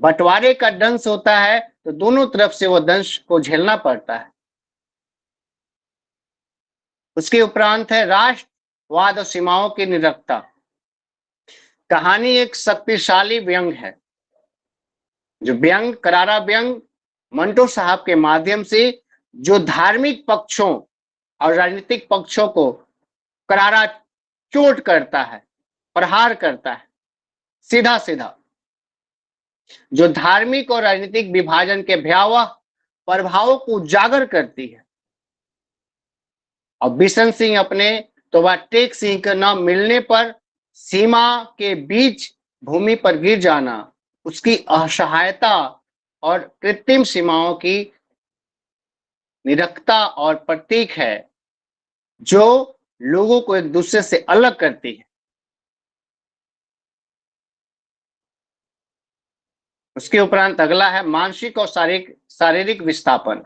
बंटवारे का दंश होता है तो दोनों तरफ से वो दंश को झेलना पड़ता है। उसके उपरांत है राष्ट्रवाद और सीमाओं की निरखता। कहानी एक शक्तिशाली व्यंग है, जो व्यंग, करारा व्यंग मंटो साहब के माध्यम से जो धार्मिक पक्षों और राजनीतिक पक्षों को करारा चोट करता है, प्रहार करता है सीधा सीधा, जो धार्मिक और राजनीतिक विभाजन के भयावह प्रभावों को उजागर करती है। और बिशन सिंह अपने तोबा टेक सिंह के न मिलने पर सीमा के बीच भूमि पर गिर जाना उसकी असहायता और कृत्रिम सीमाओं की निरखता और प्रतीक है जो लोगों को एक दूसरे से अलग करती है। उसके उपरांत अगला है मानसिक और शारीरिक विस्थापन।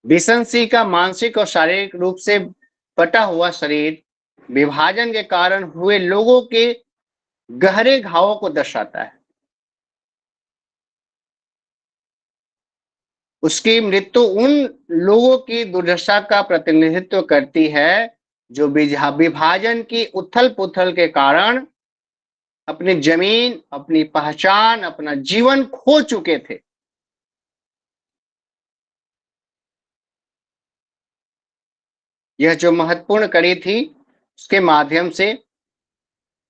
बिशन सिंह का मानसिक और शारीरिक रूप से बटा हुआ शरीर विभाजन के कारण हुए लोगों के गहरे घावों को दर्शाता है। उसकी मृत्यु उन लोगों की दुर्दशा का प्रतिनिधित्व करती है जो विभाजन की उथल-पुथल के कारण अपनी जमीन, अपनी पहचान, अपना जीवन खो चुके थे। यह जो महत्वपूर्ण कड़ी थी, उसके माध्यम से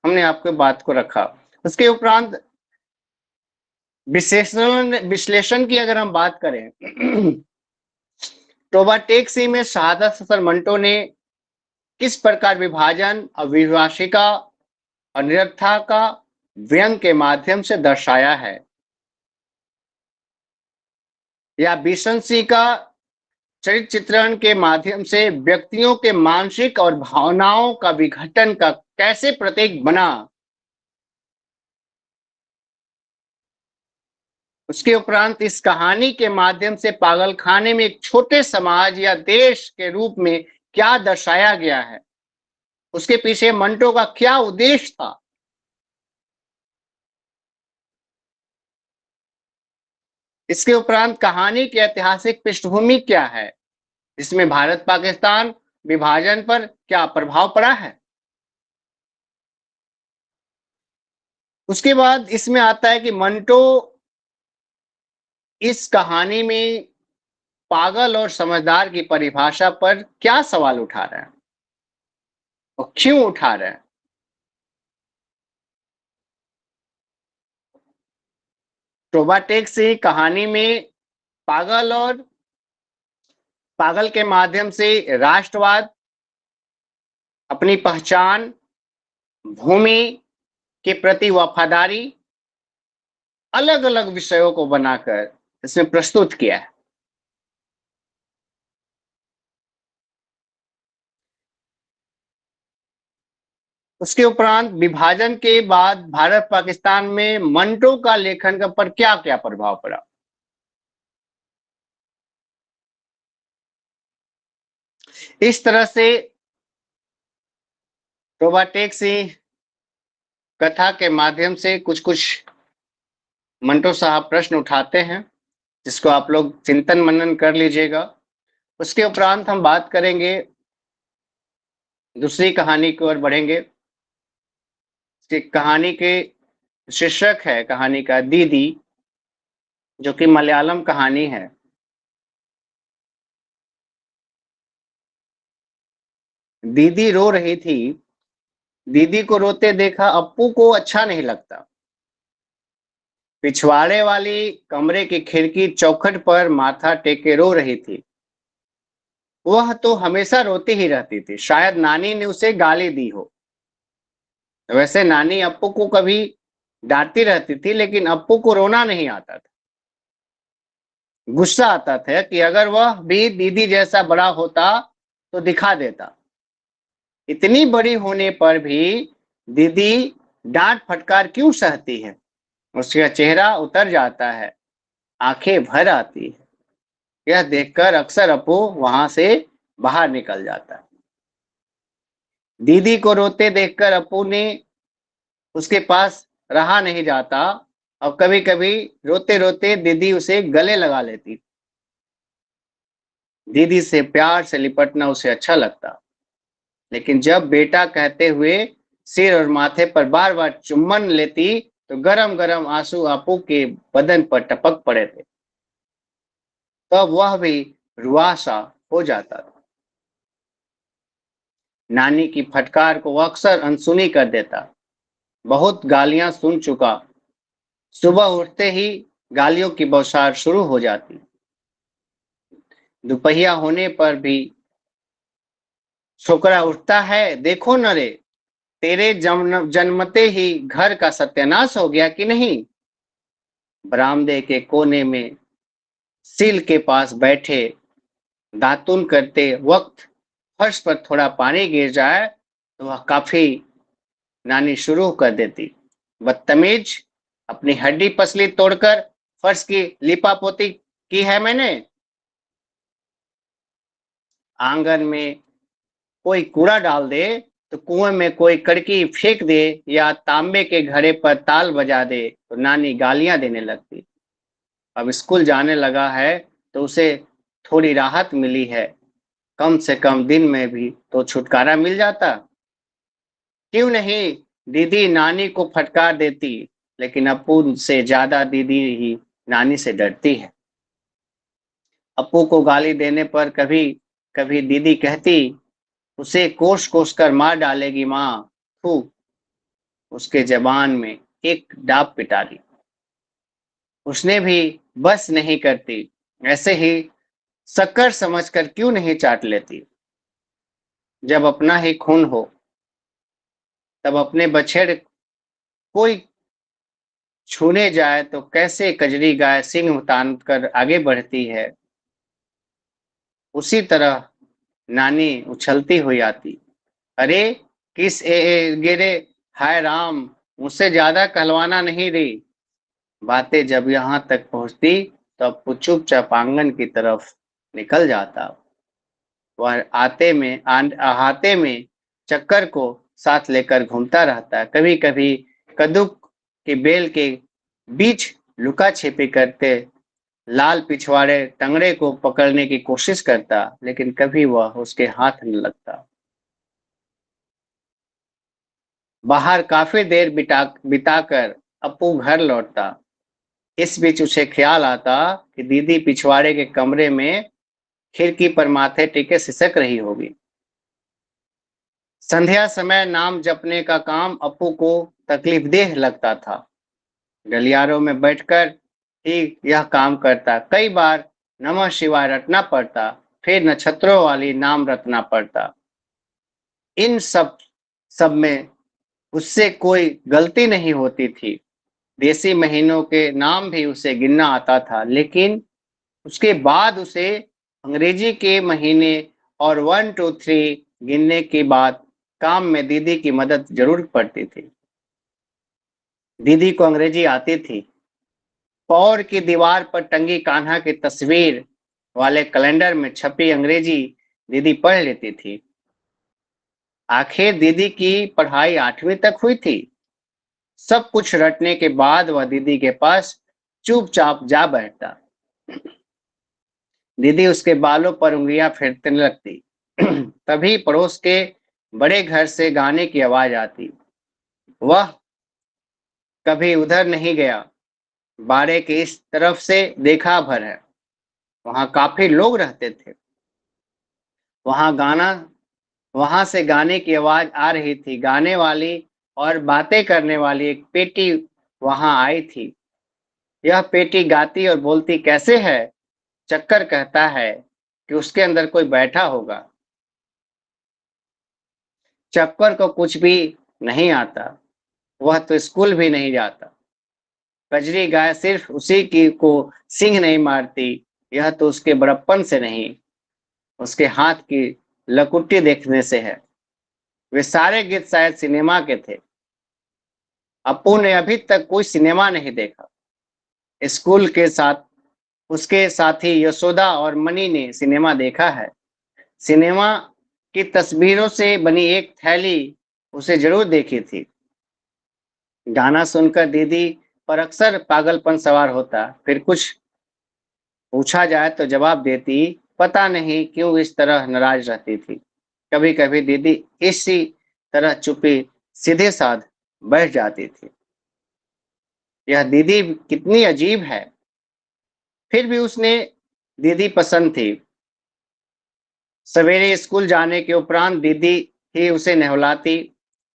हमने आपको बात को रखा। उसके उपरांत विश्लेषण की अगर हम बात करें तोबा टेक सिंह में शहादत हसन मंटो ने किस प्रकार विभाजन, अभिभाषिका और निरर्थता का व्यंग के माध्यम से दर्शाया है, या बिशन सिंह का चरित्र चित्रण के माध्यम से व्यक्तियों के मानसिक और भावनाओं का विघटन का कैसे प्रतीक बना। उसके उपरांत इस कहानी के माध्यम से पागलखाने में एक छोटे समाज या देश के रूप में क्या दर्शाया गया है, उसके पीछे मंटो का क्या उद्देश्य था। इसके उपरांत कहानी की ऐतिहासिक पृष्ठभूमि क्या है, इसमें भारत पाकिस्तान विभाजन पर क्या प्रभाव पड़ा है। उसके बाद इसमें आता है कि मंटो इस कहानी में पागल और समझदार की परिभाषा पर क्या सवाल उठा रहे हैं और क्यों उठा रहे हैं। तोबा टेक से कहानी में पागल के माध्यम से राष्ट्रवाद, अपनी पहचान, भूमि के प्रति वफादारी, अलग-अलग विषयों को बनाकर इसमें प्रस्तुत किया है। उसके उपरांत विभाजन के बाद भारत पाकिस्तान में मंटो का लेखन का पर क्या-क्या प्रभाव पड़ा। इस तरह से तोबा टेक सिंह कथा के माध्यम से कुछ-कुछ मंटो साहब प्रश्न उठाते हैं, जिसको आप लोग चिंतन मनन कर लीजिएगा। उसके उपरांत हम बात करेंगे, दूसरी कहानी की ओर बढ़ेंगे। कहानी के शीर्षक है कहानी का दीदी, जो कि मलयालम कहानी है। दीदी रो रही थी। दीदी को रोते देखा अप्पू को अच्छा नहीं लगता। पिछवाड़े वाली कमरे की खिड़की चौखट पर माथा टेके रो रही थी। वह तो हमेशा रोती ही रहती थी, शायद नानी ने उसे गाली दी हो। वैसे नानी अप्पू को कभी डांटती रहती थी, लेकिन अप्पू को रोना नहीं आता था। गुस्सा आता था कि अगर वह भी दीदी जैसा बड़ा होता तो दिखा देता। इतनी बड़ी होने पर भी दीदी डांट फटकार क्यों सहती है। उसका चेहरा उतर जाता है, आंखें भर आती है। यह देखकर अक्सर अप्पू वहां से बाहर निकल जाता है। दीदी को रोते देखकर अप्पू ने उसके पास रहा नहीं जाता और कभी-कभी रोते-रोते दीदी उसे गले लगा लेती। दीदी से प्यार से लिपटना उसे अच्छा लगता, लेकिन जब बेटा कहते हुए सिर और माथे पर बार-बार चुम्बन लेती तो गरम-गरम आंसू अप्पू के बदन पर टपक पड़े थे। तब वह भी रुआसा हो जाता था। नानी की फटकार को अक्सर अनसुनी कर देता। बहुत गालियां सुन चुका। सुबह उठते ही गालियों की बौछार शुरू हो जाती। दुपहिया होने पर भी छोकरा उठता है, देखो न रे, तेरे जन्मते ही घर का सत्यानाश हो गया कि नहीं। बरामदे के कोने में सील के पास बैठे दातुन करते वक्त फर्श पर थोड़ा पानी गिर जाए तो वह काफी नानी शुरू कर देती। बदतमीज, अपनी हड्डी पसली तोड़कर फर्श की लिपापोती की है मैंने। आंगन में कोई कूड़ा डाल दे तो कुएं में कोई कड़की फेंक दे या तांबे के घड़े पर ताल बजा दे तो नानी गालियां देने लगती। अब स्कूल जाने लगा है तो उसे थोड़ी राहत मिली है, कम से कम दिन में भी तो छुटकारा मिल जाता। क्यों नहीं, दीदी नानी को फटकार देती, लेकिन अप्पू से ज्यादा दीदी ही नानी से डरती है। अप्पू को गाली देने पर कभी कभी दीदी कहती, उसे कोस कोस कर मार डालेगी माँ, थू। उसके जबान में एक डाब पिटा दी। उसने भी बस नहीं करती, ऐसे ही शक्कर समझकर क्यों नहीं चाट लेती। जब अपना ही खून हो तब अपने बछेड़ कोई छूने जाए तो कैसे कजरी गाय सिंह तान कर आगे बढ़ती है, उसी तरह नानी उछलती हुई आती। अरे किस गिरे, हाय राम, मुझसे ज्यादा कहलवाना नहीं रही। बातें जब यहाँ तक पहुंचती तो अप्पू चुपचाप आंगन की तरफ निकल जाता। वह अहाते में चक्कर को साथ लेकर घूमता रहता। कभी कभी कद्दू के बेल के बीच लुका छिपी करते लाल पिछवाड़े टंगड़े को पकड़ने की कोशिश करता, लेकिन कभी वह उसके हाथ न लगता। बाहर काफी देर बिताकर अप्पू घर लौटता। इस बीच उसे ख्याल आता कि दीदी पिछवाड़े के कमरे में खिड़की पर माथे टिके सिसक रही होगी। संध्या समय नाम जपने का काम अप्पू को तकलीफदेह लगता था। गलियारों में बैठकर ही यह काम करता। कई बार नमः शिवाय रटना पड़ता, फिर नक्षत्रों वाली नाम रटना पड़ता। इन सब में उससे कोई गलती नहीं होती थी। देसी महीनों के नाम भी उसे गिनना आता था, लेकिन उसके बाद उसे अंग्रेजी के महीने और 1 2 3 गिनने के बाद काम में दीदी की मदद जरूर पड़ती थी। दीदी को अंग्रेजी आती थी। पौर की दीवार पर टंगी कान्हा की तस्वीर वाले कैलेंडर में छपी अंग्रेजी दीदी पढ़ लेती थी। आखिर दीदी की पढ़ाई 8वीं तक हुई थी। सब कुछ रटने के बाद वह दीदी के पास चुपचाप जा बैठता। दीदी उसके बालों पर उंगलियां फेरने लगती। तभी पड़ोस के बड़े घर से गाने की आवाज आती। वह कभी उधर नहीं गया। बाड़े के इस तरफ से देखा भर है, वहां काफी लोग रहते थे। वहां से गाने की आवाज आ रही थी। गाने वाली और बातें करने वाली एक पेटी वहां आई थी। यह पेटी गाती और बोलती कैसे है। चक्कर कहता है कि उसके अंदर कोई बैठा होगा। चक्कर को कुछ भी नहीं आता, वह तो स्कूल भी नहीं जाता। कजरी गाय सिर्फ उसी की को सिंह नहीं मारती, यह तो उसके बड़प्पन से नहीं, उसके हाथ की लकुट्टी देखने से है। वे सारे गीत शायद सिनेमा के थे। अप्पू ने अभी तक कोई सिनेमा नहीं देखा। स्कूल के साथ उसके साथी यशोदा और मनी ने सिनेमा देखा है। सिनेमा की तस्वीरों से बनी एक थैली उसे जरूर देखी थी। गाना सुनकर दीदी पर अक्सर पागलपन सवार होता। फिर कुछ पूछा जाए तो जवाब देती। पता नहीं क्यों इस तरह नाराज रहती थी। कभी कभी दीदी इसी तरह चुप्पी सीधे साध बैठ जाती थी। यह दीदी कितनी अजीब है। फिर भी उसने दीदी पसंद थी। सवेरे स्कूल जाने के उपरांत दीदी ही उसे नहलाती।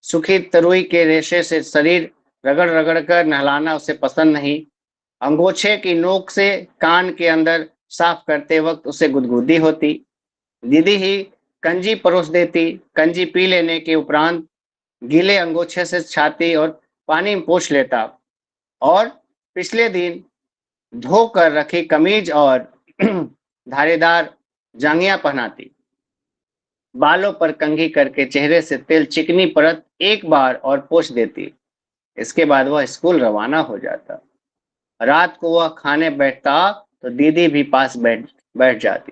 सूखी तरुई के रेशे से शरीर रगड़ रगड़ कर नहलाना उसे पसंद नहीं। अंगोछे की नोक से कान के अंदर साफ करते वक्त उसे गुदगुदी होती। दीदी ही कंजी परोस देती। कंजी पी लेने के उपरांत गीले अंगोछे से छाती और पानी में पोंछ लेता और पिछले दिन धोकर रखी कमीज और धारीदार जांघिया पहनाती। बालों पर कंघी करके चेहरे से तेल चिकनी परत एक बार और पोंछ देती। इसके बाद वह स्कूल रवाना हो जाता। रात को वह खाने बैठता तो दीदी भी पास बैठ बैठ जाती।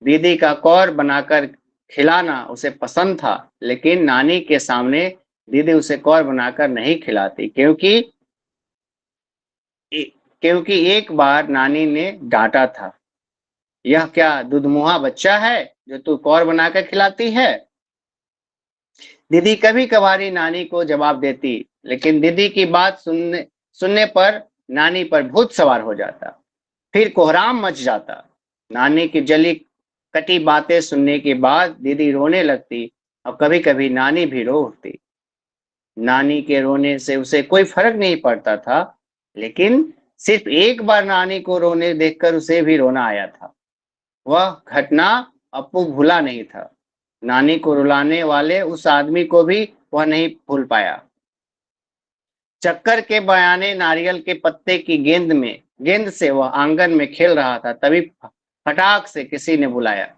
दीदी का कौर बनाकर खिलाना उसे पसंद था, लेकिन नानी के सामने दीदी उसे कौर बनाकर नहीं खिलाती, क्योंकि एक बार नानी ने डांटा था, यह क्या दुधमुहा बच्चा है जो तू कौर बनाकर खिलाती है। दीदी कभी कभारी नानी को जवाब देती, लेकिन दीदी की बात सुनने सुनने पर नानी पर भूत सवार हो जाता। फिर कोहराम मच जाता। नानी की जली कटी बातें सुनने के बाद दीदी रोने लगती और कभी कभी नानी भी रो उठती। नानी के रोने से उसे कोई फर्क नहीं पड़ता था, लेकिन सिर्फ एक बार नानी को रोने देखकर उसे भी रोना आया था। वह घटना अप्पू भूला नहीं था। नानी को रुलाने वाले उस आदमी को भी वह नहीं भूल पाया। चक्कर के बयाने नारियल के पत्ते की गेंद से वह आंगन में खेल रहा था, तभी फटाक से किसी ने बुलाया,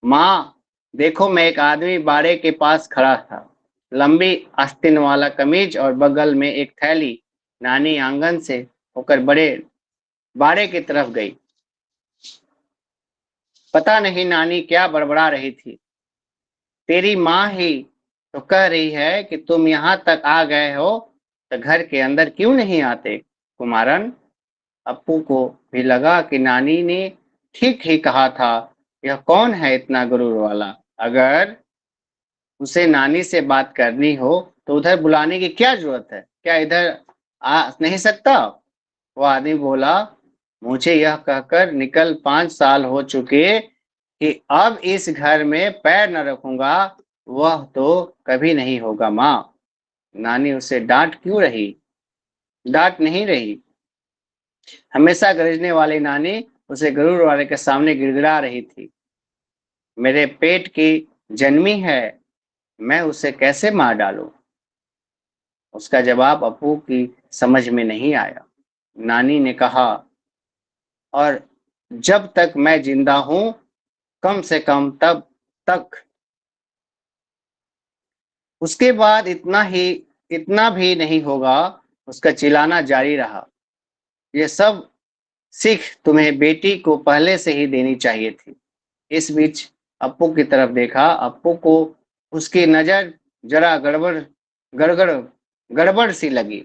माँ देखो, मैं एक आदमी बाड़े के पास खड़ा था, लंबी आस्तीन वाला कमीज और बगल में एक थैली। नानी आंगन से होकर बड़े बाड़े की तरफ गई। पता नहीं नानी क्या बड़बड़ा रही थी। तेरी माँ ही तो कह रही है कि तुम यहाँ तक आ गए हो तो घर के अंदर क्यों नहीं आते। कुमारन, अप्पू को भी लगा कि नानी ने ठीक ही कहा था। यह कौन है इतना गुरूर वाला। अगर उसे नानी से बात करनी हो तो उधर बुलाने की क्या जरूरत है, क्या इधर आ नहीं सकता। वो आदमी बोला, मुझे यह कहकर निकल 5 साल हो चुके कि अब इस घर में पैर न रखूंगा। वह तो कभी नहीं होगा माँ। नानी उसे डांट नहीं रही। हमेशा गरजने वाली नानी उसे गरुड़ वाले के सामने गिड़गिड़ा रही थी। मेरे पेट की जन्मी है, मैं उसे कैसे मार डालूं। उसका जवाब अप्पू की समझ में नहीं आया। नानी ने कहा, और जब तक मैं जिंदा हूं, कम से कम तब तक। उसके बाद इतना भी नहीं होगा। उसका चिल्लाना जारी रहा, ये सब सीख तुम्हें बेटी को पहले से ही देनी चाहिए थी। इस बीच अप्पू की तरफ देखा। अप्पू को उसकी नजर जरा गड़बड़ गड़बड़ सी लगी।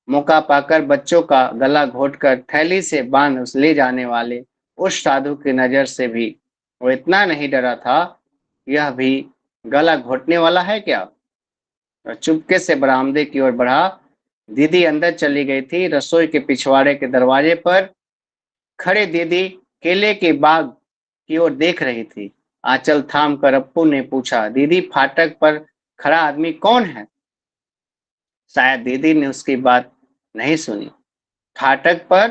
मौका पाकर बच्चों का गला घोटकर थैली से बांध उस ले जाने वाले उस साधु की नजर से भी वो इतना नहीं डरा था। यह भी गला घोटने वाला है क्या। और चुपके से बरामदे की ओर बढ़ा। दीदी अंदर चली गई थी। रसोई के पिछवाड़े के दरवाजे पर खड़े दीदी केले के बाग की ओर देख रही थी। आंचल थाम कर अप्पू ने पूछा, दीदी फाटक पर खड़ा आदमी कौन है। शायद दीदी ने उसकी बात नहीं सुनी। फाटक पर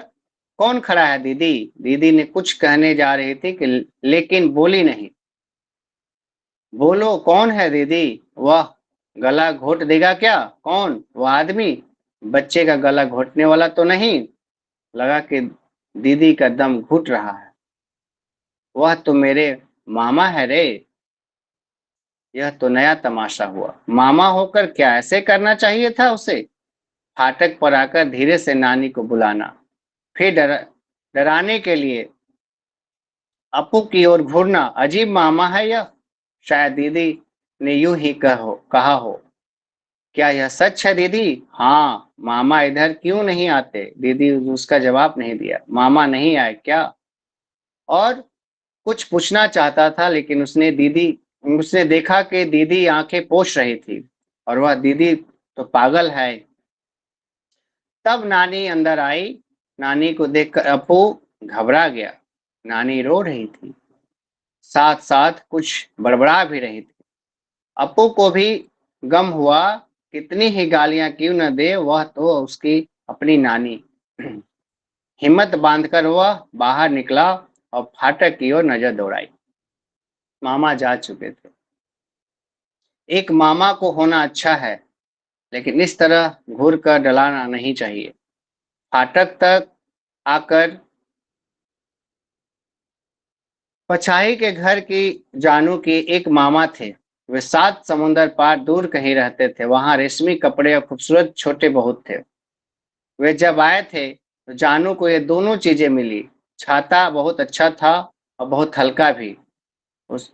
कौन खड़ा है दीदी। दीदी ने कुछ कहने जा रही थी कि लेकिन बोली नहीं। बोलो कौन है दीदी। वह गला घोट देगा क्या। कौन वह आदमी। बच्चे का गला घोटने वाला तो नहीं। लगा कि दीदी का दम घुट रहा है। वह तो मेरे मामा है रे। यह तो नया तमाशा हुआ। मामा होकर क्या ऐसे करना चाहिए था उसे। फाटक पर आकर धीरे से नानी को बुलाना, फिर डराने के लिए अप्पू की ओर घूरना। अजीब मामा है यह। शायद दीदी ने यूं ही कहा हो। क्या यह सच है दीदी। हाँ, मामा इधर क्यों नहीं आते। दीदी उसका जवाब नहीं दिया। मामा नहीं आए क्या। और कुछ पूछना चाहता था, लेकिन उसने देखा कि दीदी आंखें पोंछ रही थी और वह दीदी तो पागल है। तब नानी अंदर आई। नानी को देखकर अप्पू घबरा गया। नानी रो रही थी, साथ साथ कुछ बड़बड़ा भी रही थी। अप्पू को भी गम हुआ। कितनी ही गालियां क्यों न दे, वह तो उसकी अपनी नानी हिम्मत बांधकर वह बाहर निकला और फाटक की ओर नजर दौड़ाई। मामा जा चुके थे। एक मामा को होना अच्छा है, लेकिन इस तरह घूर कर डलाना नहीं चाहिए। फाटक तक आकर पछाई के घर की जानू की एक मामा थे। वे 7 समुंदर पार दूर कहीं रहते थे। वहां रेशमी कपड़े और खूबसूरत छोटे बहुत थे। वे जब आए थे तो जानू को ये दोनों चीजें मिली। छाता बहुत अच्छा था और बहुत हल्का भी। उस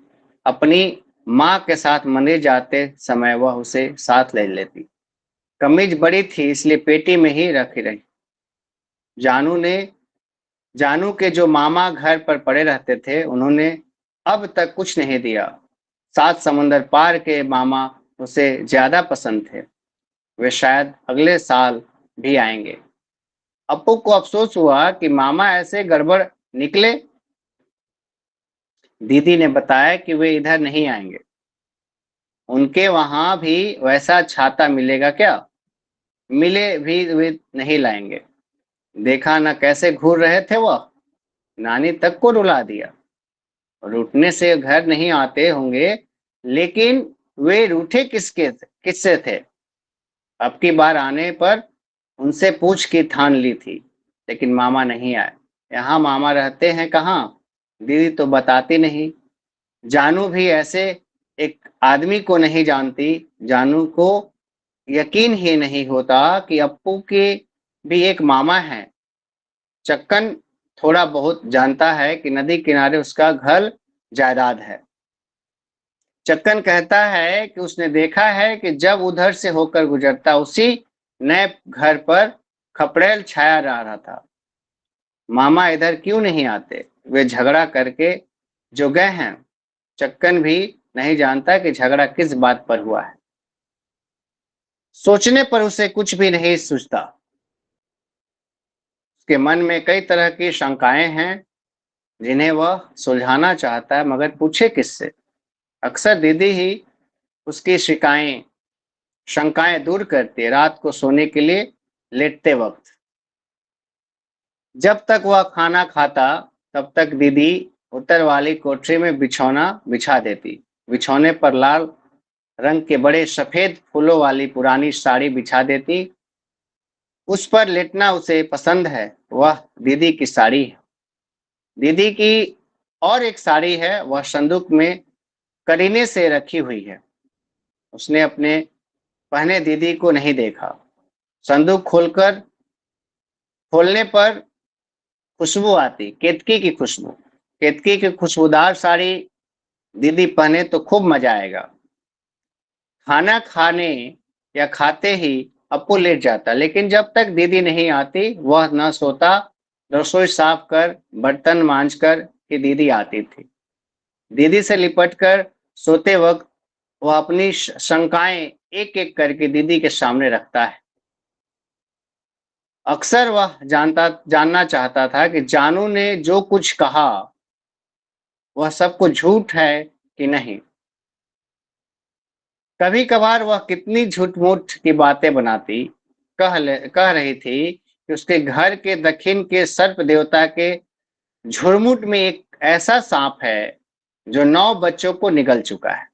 अपनी माँ के साथ मंदिर जाते समय वह उसे साथ ले लेती। कमीज बड़ी थी इसलिए पेटी में ही रखी रही। जानू ने जानू के जो मामा घर पर पड़े रहते थे उन्होंने अब तक कुछ नहीं दिया। 7 समुंदर पार के मामा उसे ज्यादा पसंद थे। वे शायद अगले साल भी आएंगे। अप्पू को अफसोस हुआ कि मामा ऐसे गड़बड़ निकले। दीदी ने बताया कि वे इधर नहीं आएंगे। उनके वहां भी वैसा छाता मिलेगा क्या? मिले भी वे नहीं लाएंगे। देखा न कैसे घूर रहे थे वह। नानी तक को रुला दिया। रूठने से घर नहीं आते होंगे, लेकिन वे रूठे किससे थे? अब की बार आने पर उनसे पूछ के ठान ली थी, लेकिन मामा नहीं आए। यहाँ मामा रहते हैं कहाँ? दीदी तो बताती नहीं। जानू भी ऐसे एक आदमी को नहीं जानती। जानू को यकीन ही नहीं होता कि अप्पू के भी एक मामा है। चक्कन थोड़ा बहुत जानता है कि नदी किनारे उसका घर जायदाद है। चक्कन कहता है कि उसने देखा है कि जब उधर से होकर गुजरता उसी नए घर पर खपड़ेल छाया रह रहा था। मामा इधर क्यों नहीं आते? वे झगड़ा करके जो गए हैं। चक्कन भी नहीं जानता कि झगड़ा किस बात पर हुआ है। सोचने पर उसे कुछ भी नहीं सूझता। उसके मन में कई तरह की शंकाएं हैं जिन्हें वह सुलझाना चाहता है, मगर पूछे किससे? अक्सर दीदी ही उसकी शंकाएं दूर करती है। रात को सोने के लिए लेटते वक्त जब तक वह खाना खाता तब तक दीदी उत्तर वाली कोठरी में बिछौना बिछा देती। बिछौने पर लाल रंग के बड़े सफेद फूलों वाली पुरानी साड़ी बिछा देती। उस पर लेटना उसे पसंद है। वह दीदी की साड़ी है। दीदी की और एक साड़ी है, वह संदूक में करीने से रखी हुई है। उसने अपने पहने दीदी को नहीं देखा। संदूक खोलने पर खुशबू आती, केतकी की खुशबू। केतकी की खुशबूदार साड़ी दीदी पहने तो खूब मजा आएगा। खाना खाने या खाते ही अप्पू लेट जाता, लेकिन जब तक दीदी नहीं आती वह न सोता। रसोई साफ कर बर्तन मांज कर ही दीदी आती थी। दीदी से लिपट कर सोते वक्त वह अपनी शंकाएं एक एक करके दीदी के सामने रखता है। अक्सर वह जानना चाहता था कि जानू ने जो कुछ कहा वह सब कुछ झूठ है कि नहीं। कभी कभार वह कितनी झूठ मूठ की बातें बनाती। कह रही थी कि उसके घर के दक्षिण के सर्प देवता के झुरमुट में एक ऐसा सांप है जो 9 बच्चों को निगल चुका है।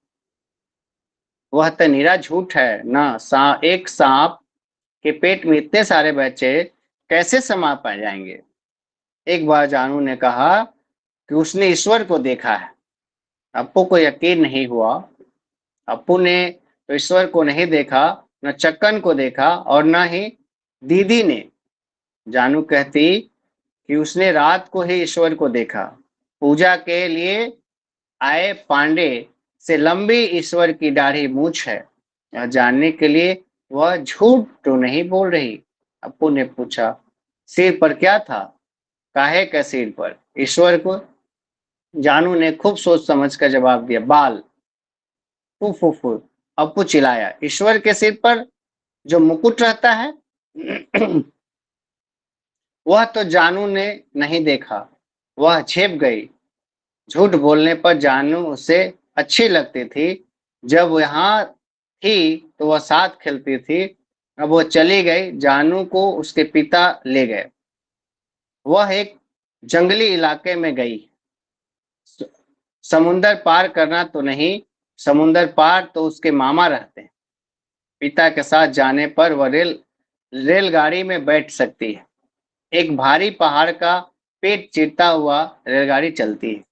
वह तो निरा झूठ है ना। एक सांप के पेट में इतने सारे बच्चे कैसे समा पा जाएंगे? एक बार जानू ने कहा कि उसने ईश्वर को देखा है। अप्पू को यकीन नहीं हुआ। अप्पू ने तो ईश्वर को नहीं देखा, न चक्कन को देखा और न ही दीदी ने। जानू कहती कि उसने रात को ही ईश्वर को देखा। पूजा के लिए आए पांडे से लंबी ईश्वर की दाढ़ी मूछ है। यह जानने के लिए वह झूठ तो नहीं बोल रही। अप्पू ने पूछा, सिर पर क्या था? काहे का सिर पर? ईश्वर को। जानू ने खूब सोच समझ कर जवाब दिया, बाल। फू फू फू। अप्पू चिल्लाया, ईश्वर के सिर पर जो मुकुट रहता है? वह तो जानू ने नहीं देखा। वह झेप गई। झूठ बोलने पर जानू उसे अच्छी लगती थी। जब वो यहाँ थी तो वह साथ खेलती थी। अब वो चली गई। जानू को उसके पिता ले गए। वह एक जंगली इलाके में गई। समुंदर पार करना तो नहीं, समुंदर पार तो उसके मामा रहते हैं। पिता के साथ जाने पर वह रेलगाड़ी में बैठ सकती है। एक भारी पहाड़ का पेट चीरता हुआ रेलगाड़ी चलती है।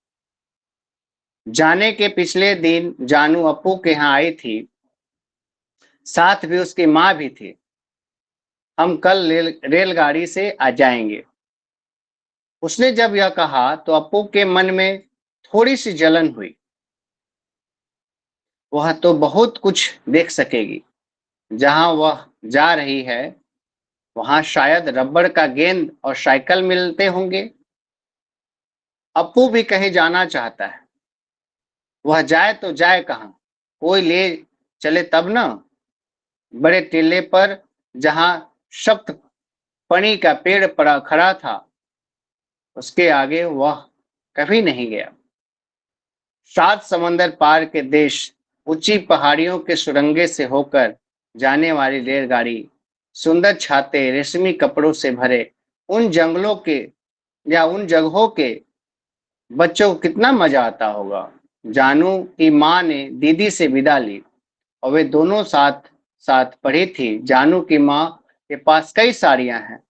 जाने के पिछले दिन जानू अप्पू के यहाँ आई थी, साथ भी उसकी माँ भी थी। हम कल रेलगाड़ी से आ जाएंगे। उसने जब यह कहा तो अप्पू के मन में थोड़ी सी जलन हुई। वह तो बहुत कुछ देख सकेगी। जहां वह जा रही है वहां शायद रबड़ का गेंद और साइकिल मिलते होंगे। अप्पू भी कहीं जाना चाहता है। वह जाए तो जाए कहाँ, कोई ले चले तब न। बड़े टीले पर जहां सप्त पणी का पेड़ पड़ा खड़ा था, उसके आगे वह कभी नहीं गया। 7 समंदर पार के देश, ऊंची पहाड़ियों के सुरंगे से होकर जाने वाली रेलगाड़ी, सुंदर छाते रेशमी कपड़ों से भरे उन जंगलों के या उन जगहों के बच्चों को कितना मजा आता होगा। जानू की माँ ने दीदी से विदा ली और वे दोनों साथ साथ पढ़ी थी। जानू की माँ के पास कई साड़ियां हैं।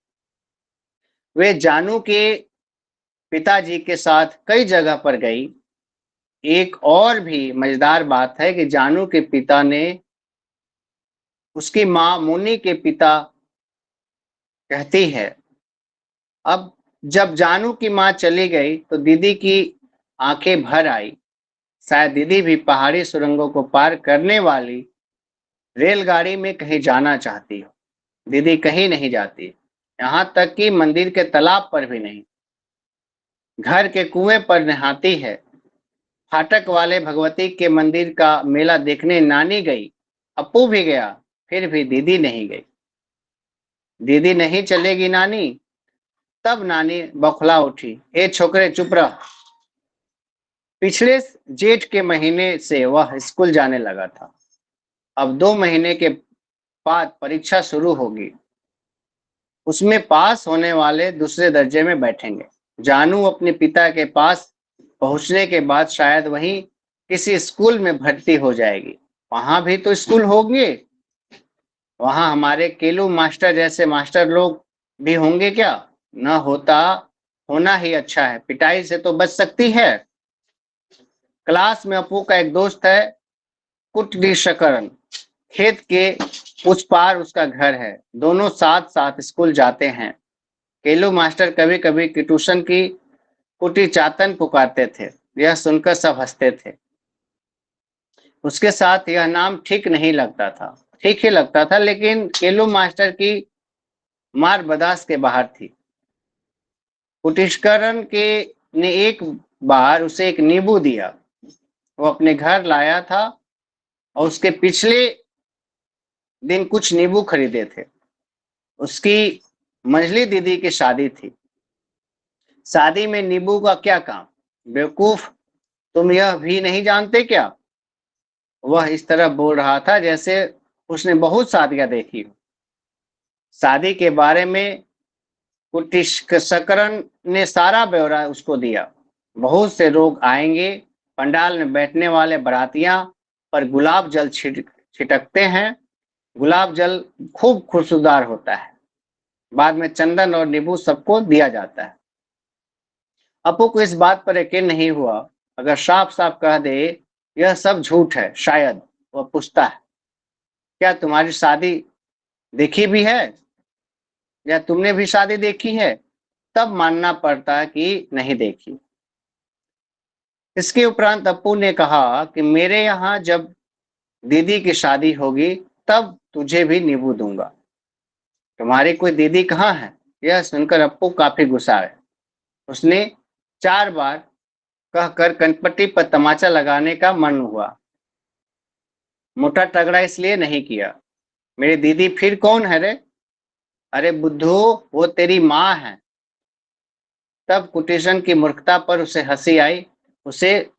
वे जानू के पिताजी के साथ कई जगह पर गई। एक और भी मजेदार बात है कि जानू के पिता ने उसकी माँ मुन्नी के पिता कहती है। अब जब जानू की माँ चली गई तो दीदी की आंखें भर आई। शायद दीदी भी पहाड़ी सुरंगों को पार करने वाली रेलगाड़ी में कहीं जाना चाहती हो। दीदी कहीं नहीं जाती, यहाँ तक कि मंदिर के तालाब पर भी नहीं। घर के कुएं पर नहाती है। फाटक वाले भगवती के मंदिर का मेला देखने नानी गई, अप्पू भी गया, फिर भी दीदी नहीं गई। दीदी नहीं चलेगी नानी। तब नानी बौखला उठी, ए छोकरे चुप रह। पिछले जेठ के महीने से वह स्कूल जाने लगा था। अब 2 महीने के बाद परीक्षा शुरू होगी। उसमें पास होने वाले दूसरे दर्जे में बैठेंगे। जानू अपने पिता के पास पहुंचने के बाद शायद वहीं किसी स्कूल में भर्ती हो जाएगी। वहां भी तो स्कूल होंगे। वहां हमारे केलू मास्टर जैसे मास्टर लोग भी होंगे क्या? न होता होना ही अच्छा है, पिटाई से तो बच सकती है। क्लास में अप्पू का एक दोस्त है, कुटनीशकरण। खेत के उस पार उसका घर है। दोनों साथ साथ स्कूल जाते हैं। केलू मास्टर कभी कभी ट्यूशन की कुटी चातन पुकारते थे। यह सुनकर सब हंसते थे। उसके साथ यह नाम ठीक नहीं लगता था, ठीक ही लगता था, लेकिन केलू मास्टर की मार बर्दाश्त के बाहर थी। कुटिष्करण के ने एक बार उसे एक नींबू दिया। वो अपने घर लाया था और उसके पिछले दिन कुछ नींबू खरीदे थे। उसकी मंझली दीदी की शादी थी। शादी में नींबू का क्या काम? बेवकूफ, तुम यह भी नहीं जानते क्या? वह इस तरह बोल रहा था जैसे उसने बहुत शादियां देखी हो। शादी के बारे में कुटिष्करण ने सारा ब्यौरा उसको दिया। बहुत से लोग आएंगे, पंडाल में बैठने वाले बारातियां पर गुलाब जल छिटकते हैं। गुलाब जल खूब खुशबूदार होता है। बाद में चंदन और नींबू सबको दिया जाता है। अप्पू को इस बात पर यकीन नहीं हुआ। अगर साफ साफ कह दे यह सब झूठ है, शायद। वह पूछता है, क्या तुम्हारी शादी देखी भी है, या तुमने भी शादी देखी है? तब मानना पड़ता कि नहीं देखी। इसके उपरांत अप्पू ने कहा कि मेरे यहाँ जब दीदी की शादी होगी तब तुझे भी नींबू दूंगा। तुम्हारी कोई दीदी कहाँ है? यह सुनकर अप्पू काफी गुस्सा है। उसने 4 बार कहकर कनपट्टी पर तमाचा लगाने का मन हुआ। मोटा तगड़ा इसलिए नहीं किया। मेरी दीदी फिर कौन है रे? अरे बुद्धू, वो तेरी माँ है। तब कुटिशन की मूर्खता पर उसे हंसी आई। उसे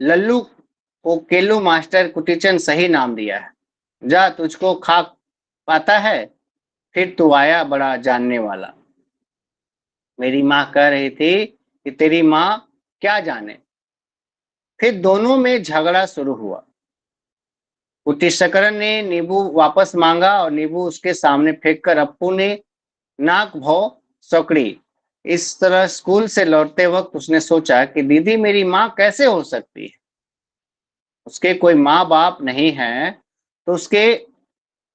लल्लू को केलू मास्टर कुटिचन सही नाम दिया है। जा, तुझको खाक पाता है, फिर तू आया बड़ा जानने वाला। मेरी माँ कह रही थी कि तेरी माँ क्या जाने। फिर दोनों में झगड़ा शुरू हुआ। कुटीशकरण ने नींबू वापस मांगा और नींबू उसके सामने फेंक कर अप्पू ने नाक भौं सौकड़ी। इस तरह स्कूल से लौटते वक्त उसने सोचा कि दीदी मेरी माँ कैसे हो सकती है। उसके कोई माँ बाप नहीं है तो उसके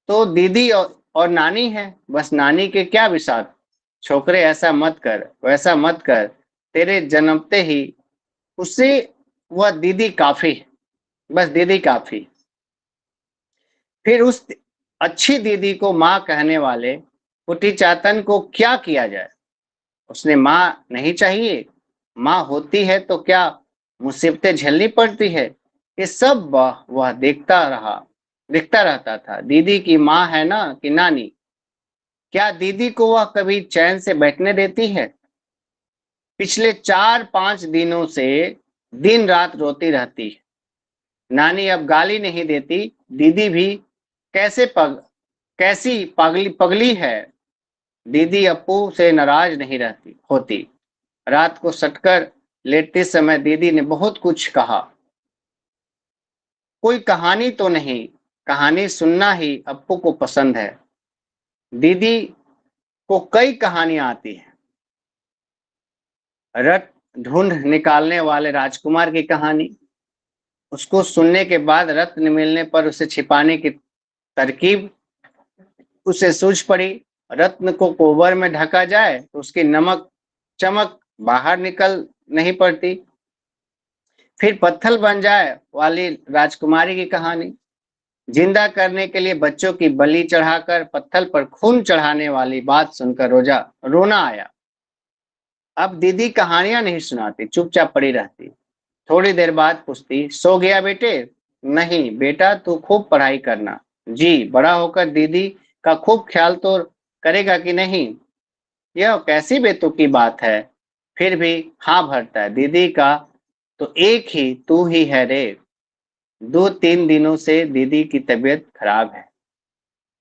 तो दीदी और नानी है। बस नानी के क्या विसात। छोकरे ऐसा मत कर, वैसा मत कर, तेरे जन्मते ही उससे वह दीदी काफी, बस दीदी काफी। फिर उस अच्छी दीदी को माँ कहने वाले कुटी चातन को क्या किया जाए। उसने माँ नहीं चाहिए, माँ होती है तो क्या मुसीबतें झेलनी पड़ती है। ये सब वह देखता रहता था। दीदी की माँ है ना कि नानी, क्या दीदी को वह कभी चैन से बैठने देती है। पिछले 4-5 दिनों से दिन रात रोती रहती है। नानी अब गाली नहीं देती। दीदी भी कैसी पगली पगली है। दीदी अप्पू से नाराज नहीं रहती होती। रात को सटकर लेटते समय दीदी ने बहुत कुछ कहा। कोई कहानी तो नहीं, कहानी सुनना ही अप्पू को पसंद है। दीदी को कई कहानियां आती हैं। रत्न ढूंढ निकालने वाले राजकुमार की कहानी। उसको सुनने के बाद रत्न मिलने पर उसे छिपाने की तरकीब उसे सूझ पड़ी। रत्न को कोबर में ढका जाए तो उसकी नमक चमक बाहर निकल नहीं पड़ती। फिर पत्थर बन जाए वाली राजकुमारी की कहानी। जिंदा करने के लिए बच्चों की बलि चढ़ाकर पत्थर पर खून चढ़ाने वाली बात सुनकर रोना आया। अब दीदी कहानियां नहीं सुनाती, चुपचाप पड़ी रहती। थोड़ी देर बाद पूछती, सो गया बेटे। नहीं बेटा, तू खूब पढ़ाई करना। जी, बड़ा होकर दीदी का खूब ख्याल तो करेगा कि नहीं। यह कैसी बेतुकी बात है। फिर भी हाँ भरता है। दीदी का तो एक ही तू ही है रे। 2-3 दिनों से दीदी की तबीयत खराब है।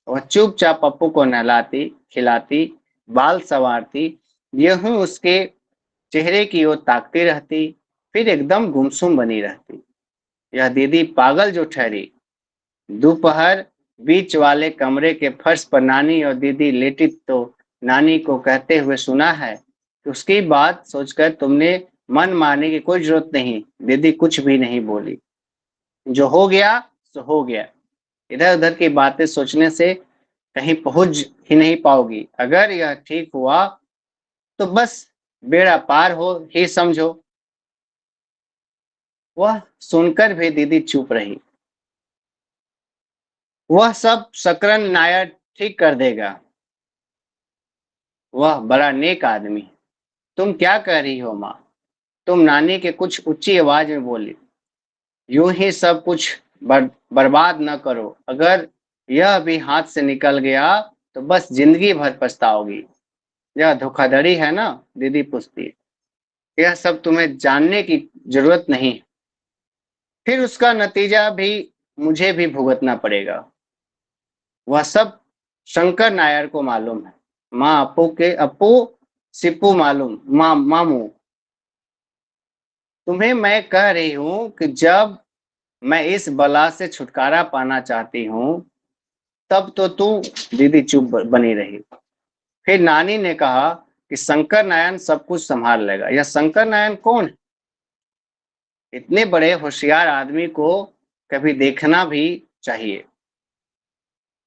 वह चुपचाप पप्पू को नहलाती खिलाती बाल संवारती। यूं उसके चेहरे की ओर ताकती रहती, फिर एकदम गुमसुम बनी रहती। यह दीदी पागल जो ठहरी। दोपहर बीच वाले कमरे के फर्श पर नानी और दीदी लेटी तो नानी को कहते हुए सुना है कि उसकी बात सोचकर तुमने मन मारने की कोई जरूरत नहीं। दीदी कुछ भी नहीं बोली। जो हो गया सो हो गया। इधर उधर की बातें सोचने से कहीं पहुंच ही नहीं पाओगी। अगर यह ठीक हुआ तो बस बेड़ा पार हो ही समझो। वह सुनकर भी दीदी चुप रही। वह सब सकरन नायर ठीक कर देगा। वह बड़ा नेक आदमी है। तुम क्या कह रही हो माँ। तुम नानी के कुछ ऊंची आवाज में बोली। यूं ही सब कुछ बर्बाद न करो। अगर यह भी हाथ से निकल गया तो बस जिंदगी भर पछताओगी। यह धोखाधड़ी है ना, दीदी पूछती। यह सब तुम्हें जानने की जरूरत नहीं। फिर उसका नतीजा भी मुझे भी भुगतना पड़ेगा। वह सब शंकर नायर को मालूम है। माँ अप्पू सिप्पू मालूम मामू। तुम्हें मैं कह रही हूं कि जब मैं इस बला से छुटकारा पाना चाहती हूँ तब तो तू। दीदी चुप बनी रही। फिर नानी ने कहा कि शंकर नारायण सब कुछ संभाल लेगा। यह शंकर नारायण कौन है। इतने बड़े होशियार आदमी को कभी देखना भी चाहिए।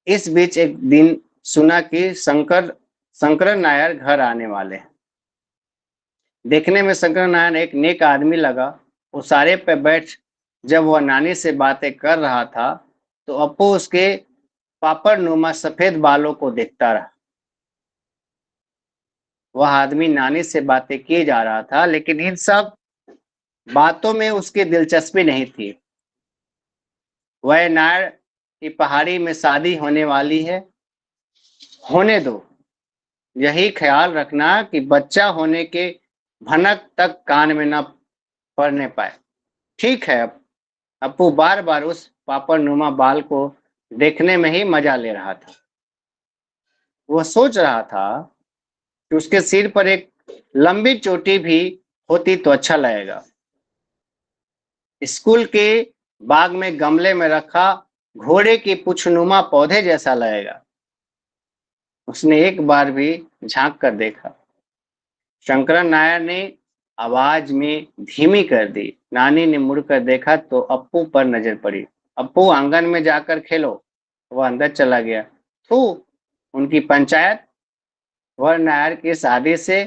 इस बीच एक दिन सुना कि शंकर नायर घर आने वाले हैं। देखने में शंकर नारायण एक नेक आदमी लगा। उसारे पे बैठ जब वह नानी से बातें कर रहा था तो अप्पू उसके पापड़ नुमा सफेद बालों को देखता रहा। वह आदमी नानी से बातें किए जा रहा था, लेकिन इन सब बातों में उसकी दिलचस्पी नहीं थी। वह नायर की पहाड़ी में शादी होने वाली है। होने दो। यही ख्याल रखना कि बच्चा होने के भनक तक कान में न पड़ने पाए। ठीक है। अप्पू बार बार उस पापड़ नुमा बाल को देखने में ही मजा ले रहा था। वह सोच रहा था कि उसके सिर पर एक लंबी चोटी भी होती तो अच्छा लगेगा। स्कूल के बाग में गमले में रखा घोड़े की पूछनुमा पौधे जैसा लगेगा। उसने एक बार भी झांक कर देखा। शंकरन नायर ने आवाज में धीमी कर दी। नानी ने मुड़कर देखा तो अप्पू पर नजर पड़ी। अप्पू, आंगन में जाकर खेलो। वह अंदर चला गया। थू, उनकी पंचायत, वह नायर की शादी से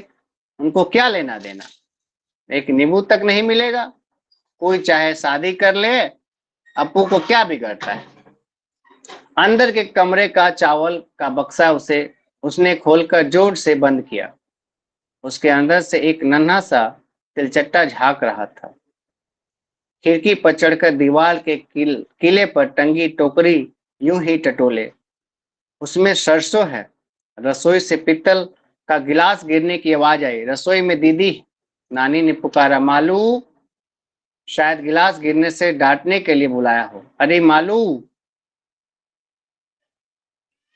उनको क्या लेना देना? एक नींबू तक नहीं मिलेगा। कोई चाहे शादी कर ले, अप्पू को क्या बिगड़ता है? अंदर के कमरे का चावल का बक्सा उसने खोलकर जोर से बंद किया। उसके अंदर से एक नन्हा सा तिलचट्टा झांक रहा था। खिड़की पर चढ़कर दीवार के किले पर टंगी टोकरी यूं ही टटोले। उसमें सरसों है। रसोई से पीतल का गिलास गिरने की आवाज आई। रसोई में दीदी, नानी ने पुकारा। मालू, शायद गिलास गिरने से डांटने के लिए बुलाया हो। अरे मालू!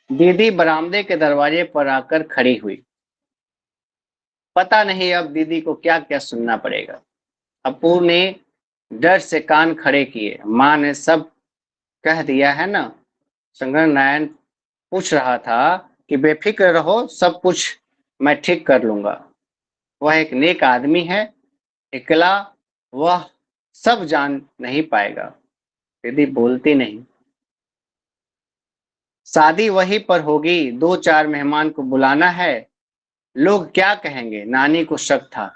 दीदी बरामदे के दरवाजे पर आकर खड़ी हुई। पता नहीं अब दीदी को क्या क्या सुनना पड़ेगा। अप्पू ने डर से कान खड़े किए। माँ ने सब कह दिया है ना? शंकर नारायण पूछ रहा था कि बेफिक्र रहो, सब कुछ मैं ठीक कर लूंगा। वह एक नेक आदमी है। अकेला वह सब जान नहीं पाएगा। दीदी बोलती नहीं। शादी वहीं पर होगी। दो चार मेहमान को बुलाना है। लोग क्या कहेंगे? नानी को शक था।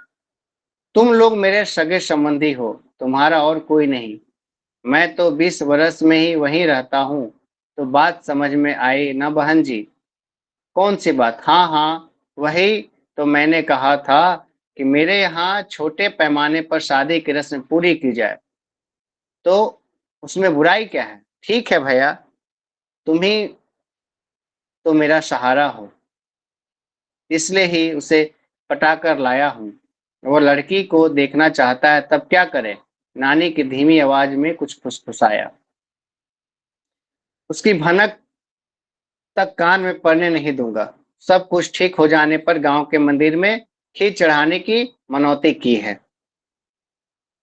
तुम लोग मेरे सगे संबंधी हो, तुम्हारा और कोई नहीं। मैं तो 20 वर्ष में ही वहीं रहता हूँ। तो बात समझ में आई ना बहन जी? कौन सी बात? हाँ हाँ, वही तो मैंने कहा था कि मेरे यहाँ छोटे पैमाने पर शादी की रस्म पूरी की जाए। तो उसमें बुराई क्या है? ठीक है भैया, तुम ही तो मेरा सहारा हो, इसलिए ही उसे पटाकर लाया हूँ। वो लड़की को देखना चाहता है, तब क्या करे? नानी की धीमी आवाज में कुछ फुसफुसाया। उसकी भनक तक कान में पड़ने नहीं दूंगा। सब कुछ ठीक हो जाने पर गांव के मंदिर में खीर चढ़ाने की मनौती की है।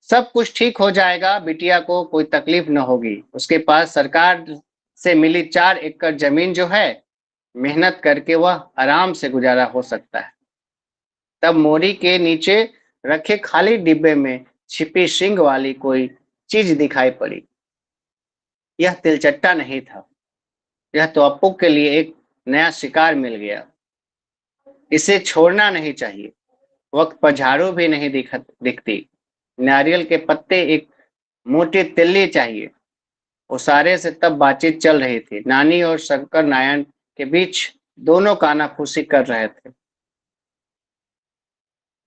सब कुछ ठीक हो जाएगा। बिटिया को कोई तकलीफ न होगी। उसके पास सरकार से मिली 4 एकड़ जमीन जो है, मेहनत करके वह आराम से गुजारा हो सकता है। तब मोरी के नीचे रखे खाली डिब्बे में छिपी सींग वाली कोई चीज दिखाई पड़ी। यह तिलचट्टा नहीं था। यह तो अप्पू के लिए एक नया शिकार मिल गया। इसे छोड़ना नहीं चाहिए। वक्त पर झाड़ू भी नहीं दिखती। नारियल के पत्ते, एक मोटी तिल्ली चाहिए। उसारे से तब बातचीत चल रही थी। नानी और शंकर नारायण के बीच दोनों कानाफूसी कर रहे थे।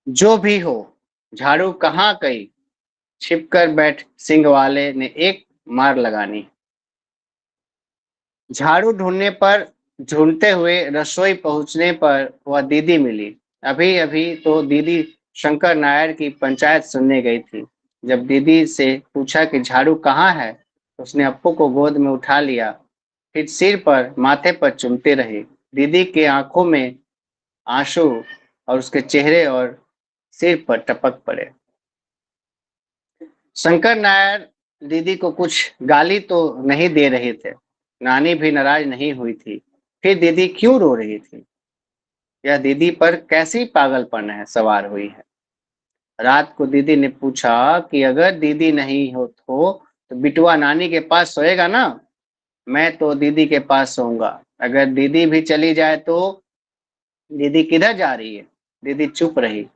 जो भी हो, झाड़ू कहाँ गई? छिपकर बैठ सिंह वाले ने एक मार लगानी। झाड़ू ढूंढते हुए रसोई पहुंचने पर वह दीदी मिली। अभी अभी तो दीदी शंकर नायर की पंचायत सुनने गई थी। जब दीदी से पूछा कि झाड़ू कहाँ है, तो उसने अप्पू को गोद में उठा लिया। फिर सिर पर माथे पर चूमते रहे। दीदी के आंखों में आंसू और उसके चेहरे और सिर पर टपक पड़े। शंकर नायर दीदी को कुछ गाली तो नहीं दे रहे थे। नानी भी नाराज नहीं हुई थी। फिर दीदी क्यों रो रही थी? यह दीदी पर कैसी पागलपन है सवार हुई है? रात को दीदी ने पूछा कि अगर दीदी नहीं तो बिटुआ नानी के पास सोएगा ना? मैं तो दीदी के पास सोऊंगा। अगर दीदी भी चली जाए तो? दीदी किधर जा रही है? दीदी चुप रही।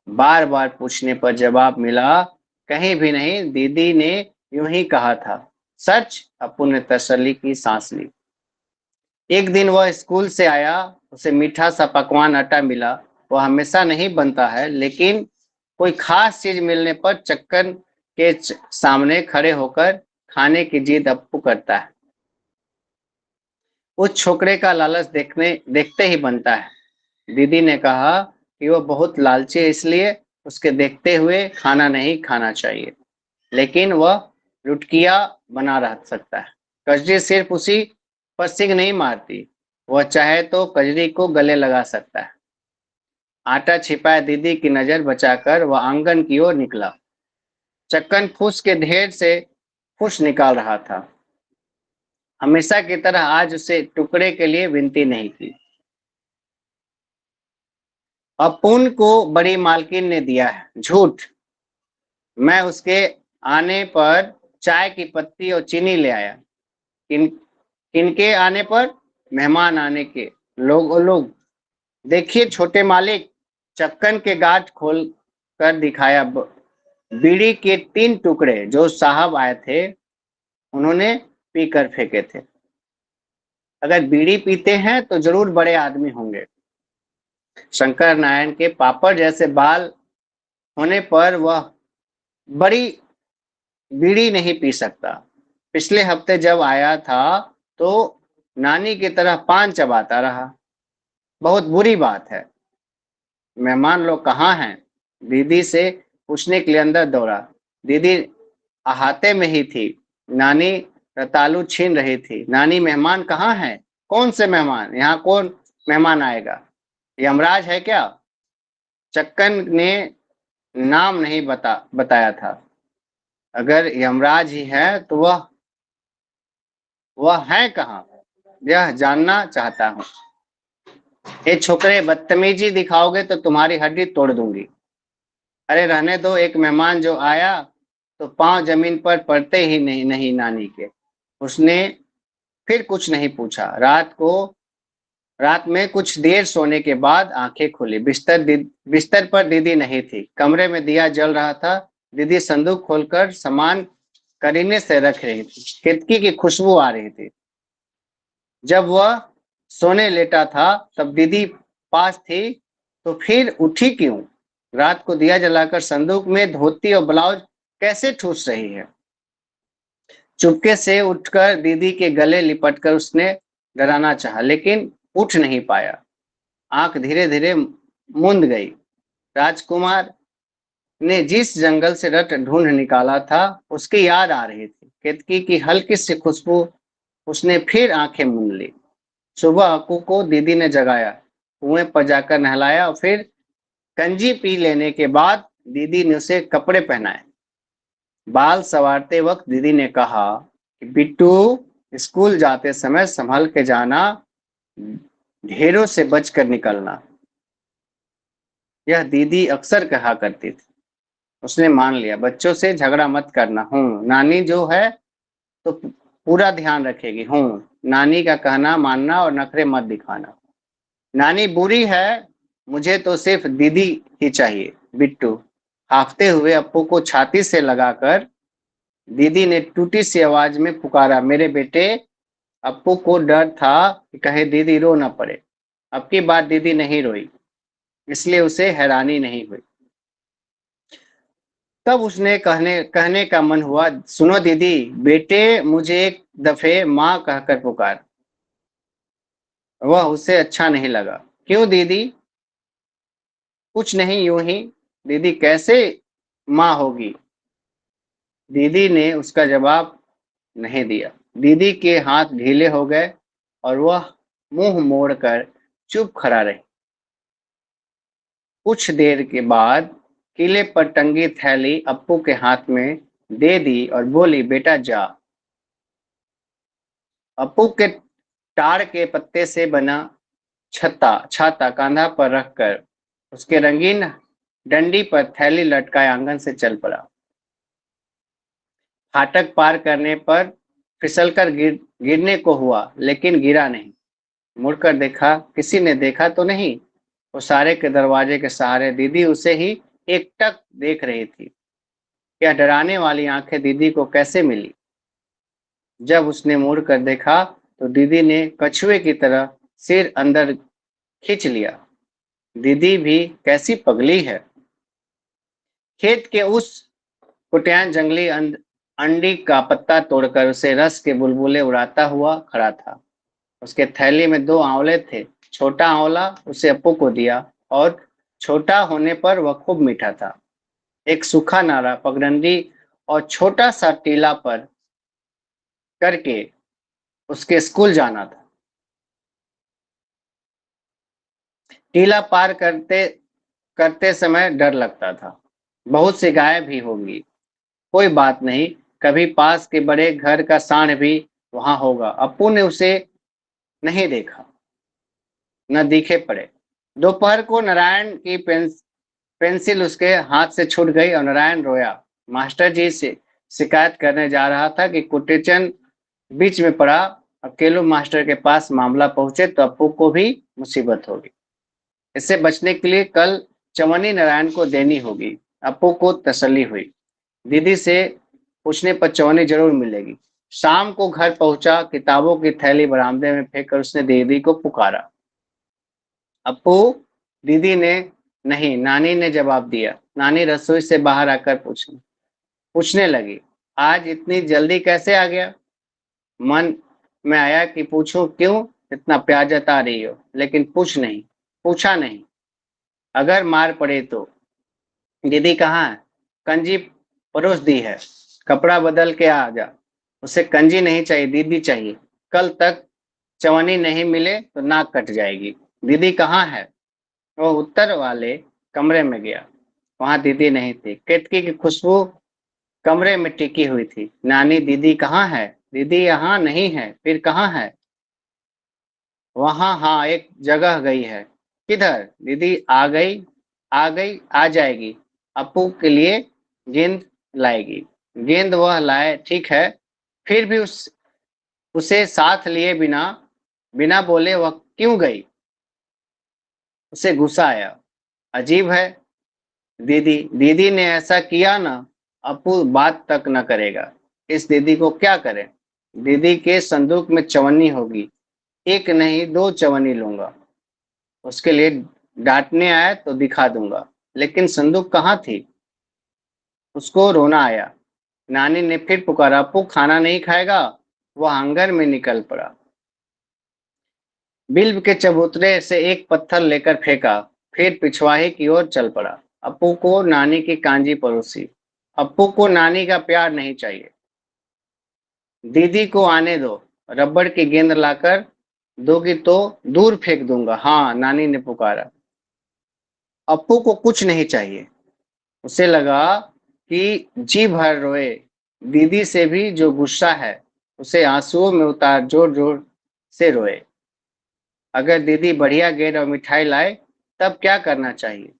बार बार पूछने पर जवाब मिला, कहीं भी नहीं। दीदी ने यूं ही कहा था। सच? अप्पू ने तसल्ली की सांस ली। एक दिन वह स्कूल से आया। उसे मीठा सा पकवान आटा मिला। वह हमेशा नहीं बनता है, लेकिन कोई खास चीज मिलने पर चक्कर के सामने खड़े होकर खाने की जिद अप्पू करता है। उस छोकरे का लालच देखते ही बनता है। दीदी ने कहा कि वह बहुत लालची है, इसलिए उसके देखते हुए खाना नहीं खाना चाहिए। लेकिन वह लुटकिया बना रह सकता है। कजरी सिर्फ उसी पर सींग नहीं मारती। वह चाहे तो कजरी को गले लगा सकता है। आटा छिपाए दीदी की नजर बचाकर वह आंगन की ओर निकला। चक्कन फूस के ढेर से फूस निकाल रहा था। हमेशा की तरह आज उसे टुकड़े के लिए विनती नहीं की। अपुन को बड़ी मालकिन ने दिया है। झूठ। मैं उसके आने पर चाय की पत्ती और चीनी ले आया। किन किनके आने पर? मेहमान आने के। लोग देखिए छोटे मालिक, चक्कन के गांठ खोल कर दिखाया। बीड़ी के 3 टुकड़े जो साहब आए थे उन्होंने पी कर फेंके थे। अगर बीड़ी पीते हैं तो जरूर बड़े आदमी होंगे। शंकर नारायण के पापड़ जैसे बाल होने पर वह बड़ी बीड़ी नहीं पी सकता। पिछले हफ्ते जब आया था तो नानी की तरह पान चबाता रहा। बहुत बुरी बात है। मेहमान लोग कहाँ हैं? दीदी से पूछने के लिए अंदर दौड़ा। दीदी अहाते में ही थी। नानी रतालू छीन रही थी। नानी, मेहमान कहाँ हैं? कौन से मेहमान? यहाँ कौन मेहमान आएगा? यमराज है क्या? चक्कन ने नाम नहीं बताया था। अगर यमराज ही है तो वह है कहाँ? यह जानना चाहता हूँ। ये छोकरे, बदतमीजी दिखाओगे तो तुम्हारी हड्डी तोड़ दूंगी। अरे रहने दो, एक मेहमान जो आया तो पांव जमीन पर पड़ते ही नहीं नानी के। उसने फिर कुछ नहीं पूछा। रात में कुछ देर सोने के बाद आंखें खुली। बिस्तर पर दीदी नहीं थी। कमरे में दिया जल रहा था। दीदी संदूक खोलकर सामान करीने से रख रही थी। केतकी की खुशबू आ रही थी। जब वह सोने लेटा था तब दीदी पास थी, तो फिर उठी क्यों? रात को दिया जलाकर संदूक में धोती और ब्लाउज कैसे ठूस रही है? चुपके से उठकर दीदी के गले लिपटकर उसने डराना चाहा, लेकिन उठ नहीं पाया। आंख धीरे धीरे मूंद गई। राजकुमार ने जिस जंगल से रट ढूंढ निकाला था उसकी याद आ रही थी। केतकी की हल्की सी खुशबू। उसने फिर आंखें मूंद ली। सुबह अक्कू को दीदी ने जगाया, कुएं पर जाकर नहलाया और फिर कंजी पी लेने के बाद दीदी ने उसे कपड़े पहनाए। बाल संवारते वक्त दीदी ने कहा कि बिट्टू, स्कूल जाते समय संभल के जाना, ढेरों से बचकर निकलना। यह दीदी अक्सर कहा करती थी। उसने मान लिया। बच्चों से झगड़ा मत करना। हूँ नानी जो है तो पूरा ध्यान रखेगी। हूँ नानी का कहना मानना और नखरे मत दिखाना। नानी बुरी है, मुझे तो सिर्फ दीदी ही चाहिए। बिट्टू हाफते हुए अप्पू को छाती से लगाकर दीदी ने टूटी सी आवाज में पुकारा, मेरे बेटे। अप्पू को डर था कि कहे दीदी रो न पड़े। अब की बार दीदी नहीं रोई, इसलिए उसे हैरानी नहीं हुई। तब उसने कहने का मन हुआ, सुनो दीदी, बेटे मुझे एक दफे माँ कहकर पुकार। वह उसे अच्छा नहीं लगा। क्यों दीदी? कुछ नहीं, यूं ही। दीदी कैसे माँ होगी? दीदी ने उसका जवाब नहीं दिया। दीदी के हाथ ढीले हो गए और वह मुंह मोड़कर चुप खड़ा रही। कुछ देर के बाद किले पर टंगी थैली अप्पू के हाथ में दे दी और बोली, बेटा जा। अप्पू के ताड़ के पत्ते से बना छाता कांधा पर रखकर उसके रंगीन डंडी पर थैली लटकाए आंगन से चल पड़ा। फाटक पार करने पर फिसलकर गिरने को हुआ, लेकिन गिरा नहीं। मुड़कर देखा, किसी ने देखा तो नहीं। उसारे के दरवाजे के सहारे दीदी उसे ही एकटक देख रही थी। यह डराने वाली आंखें दीदी को कैसे मिली? जब उसने मुड़कर देखा तो दीदी ने कछुए की तरह सिर अंदर खींच लिया। दीदी भी कैसी पगली है। खेत के उस कुटियान जंगली अंडी का पत्ता तोड़कर उसे रस के बुलबुले उड़ाता हुआ खड़ा था। उसके थैली में 2 आंवले थे। छोटा आंवला उसे अप्पू को दिया और छोटा होने पर वह खूब मीठा था। एक सूखा नारा पगडंडी और छोटा सा टीला पर करके उसके स्कूल जाना था। टीला पार करते करते समय डर लगता था। बहुत सी गायें भी होंगी। कोई बात नहीं, कभी पास के बड़े घर का सांड भी वहां होगा। अप्पू ने उसे नहीं देखा, न दिखे पड़े। दोपहर को नारायण की पेंसिल उसके हाथ से छूट गई और नारायण रोया। मास्टर जी से शिकायत करने जा रहा था कि कुटेचन बीच में पड़ा। अकेलो मास्टर के पास मामला पहुंचे तो अप्पू को भी मुसीबत होगी। इससे बचने के लिए कल चवन्नी नारायण को देनी होगी। अप्पू को तसल्ली हुई। दीदी से पूछने पर चवन्नी जरूर मिलेगी। शाम को घर पहुंचा, किताबों की थैली बरामदे में फेंक कर उसने दीदी को पुकारा। अप्पू, दीदी ने नहीं, नानी ने जवाब दिया। नानी रसोई से बाहर आकर पूछने लगी, आज इतनी जल्दी कैसे आ गया? मन में आया कि पूछूं क्यों इतना प्यार जता रही हो, लेकिन पूछा नहीं। अगर मार पड़े तो। दीदी कहाँ है? कंजी परोस दी है, कपड़ा बदल के आ जा। उसे कंजी नहीं चाहिए, दीदी चाहिए। कल तक चवन्नी नहीं मिले तो नाक कट जाएगी। दीदी कहाँ है? वो उत्तर वाले कमरे में गया। वहां दीदी नहीं थी। केतकी की खुशबू कमरे में टिकी हुई थी। नानी, दीदी कहाँ है? दीदी यहाँ नहीं है, फिर कहाँ है? वहां, हाँ, एक जगह गई है। किधर? दीदी आ गई, आ जाएगी। अप्पू के लिए गेंद लाएगी। गेंद वह लाए, ठीक है। फिर भी उसे साथ लिए बिना बिना बोले वह क्यों गई? उसे गुस्सा आया। अजीब है, दीदी दीदी ने ऐसा किया ना, अप्पू बात तक न करेगा। इस दीदी को क्या करे? दीदी के संदूक में चवन्नी होगी। एक नहीं, दो चवन्नी लूंगा। उसके लिए डांटने आया तो दिखा दूंगा। लेकिन संदूक कहाँ थी? उसको रोना आया। नानी ने फिर पुकारा, अप्पू खाना नहीं खाएगा? वह आंगन में निकल पड़ा। बिल्व के चबूतरे से एक पत्थर लेकर फेंका, फिर पिछवाही की ओर चल पड़ा। अप्पू को नानी की कांजी परोसी। अप्पू को नानी का प्यार नहीं चाहिए। दीदी को आने दो, रबड़ की गेंद लाकर दोगी तो दूर फेंक दूंगा। हाँ, नानी ने पुकारा। अप्पू को कुछ नहीं चाहिए। उसे लगा कि जी भर रोए। दीदी से भी जो गुस्सा है उसे आंसुओं में उतार जोर जोर से रोए। अगर दीदी बढ़िया गेंद और मिठाई लाए तब क्या करना चाहिए?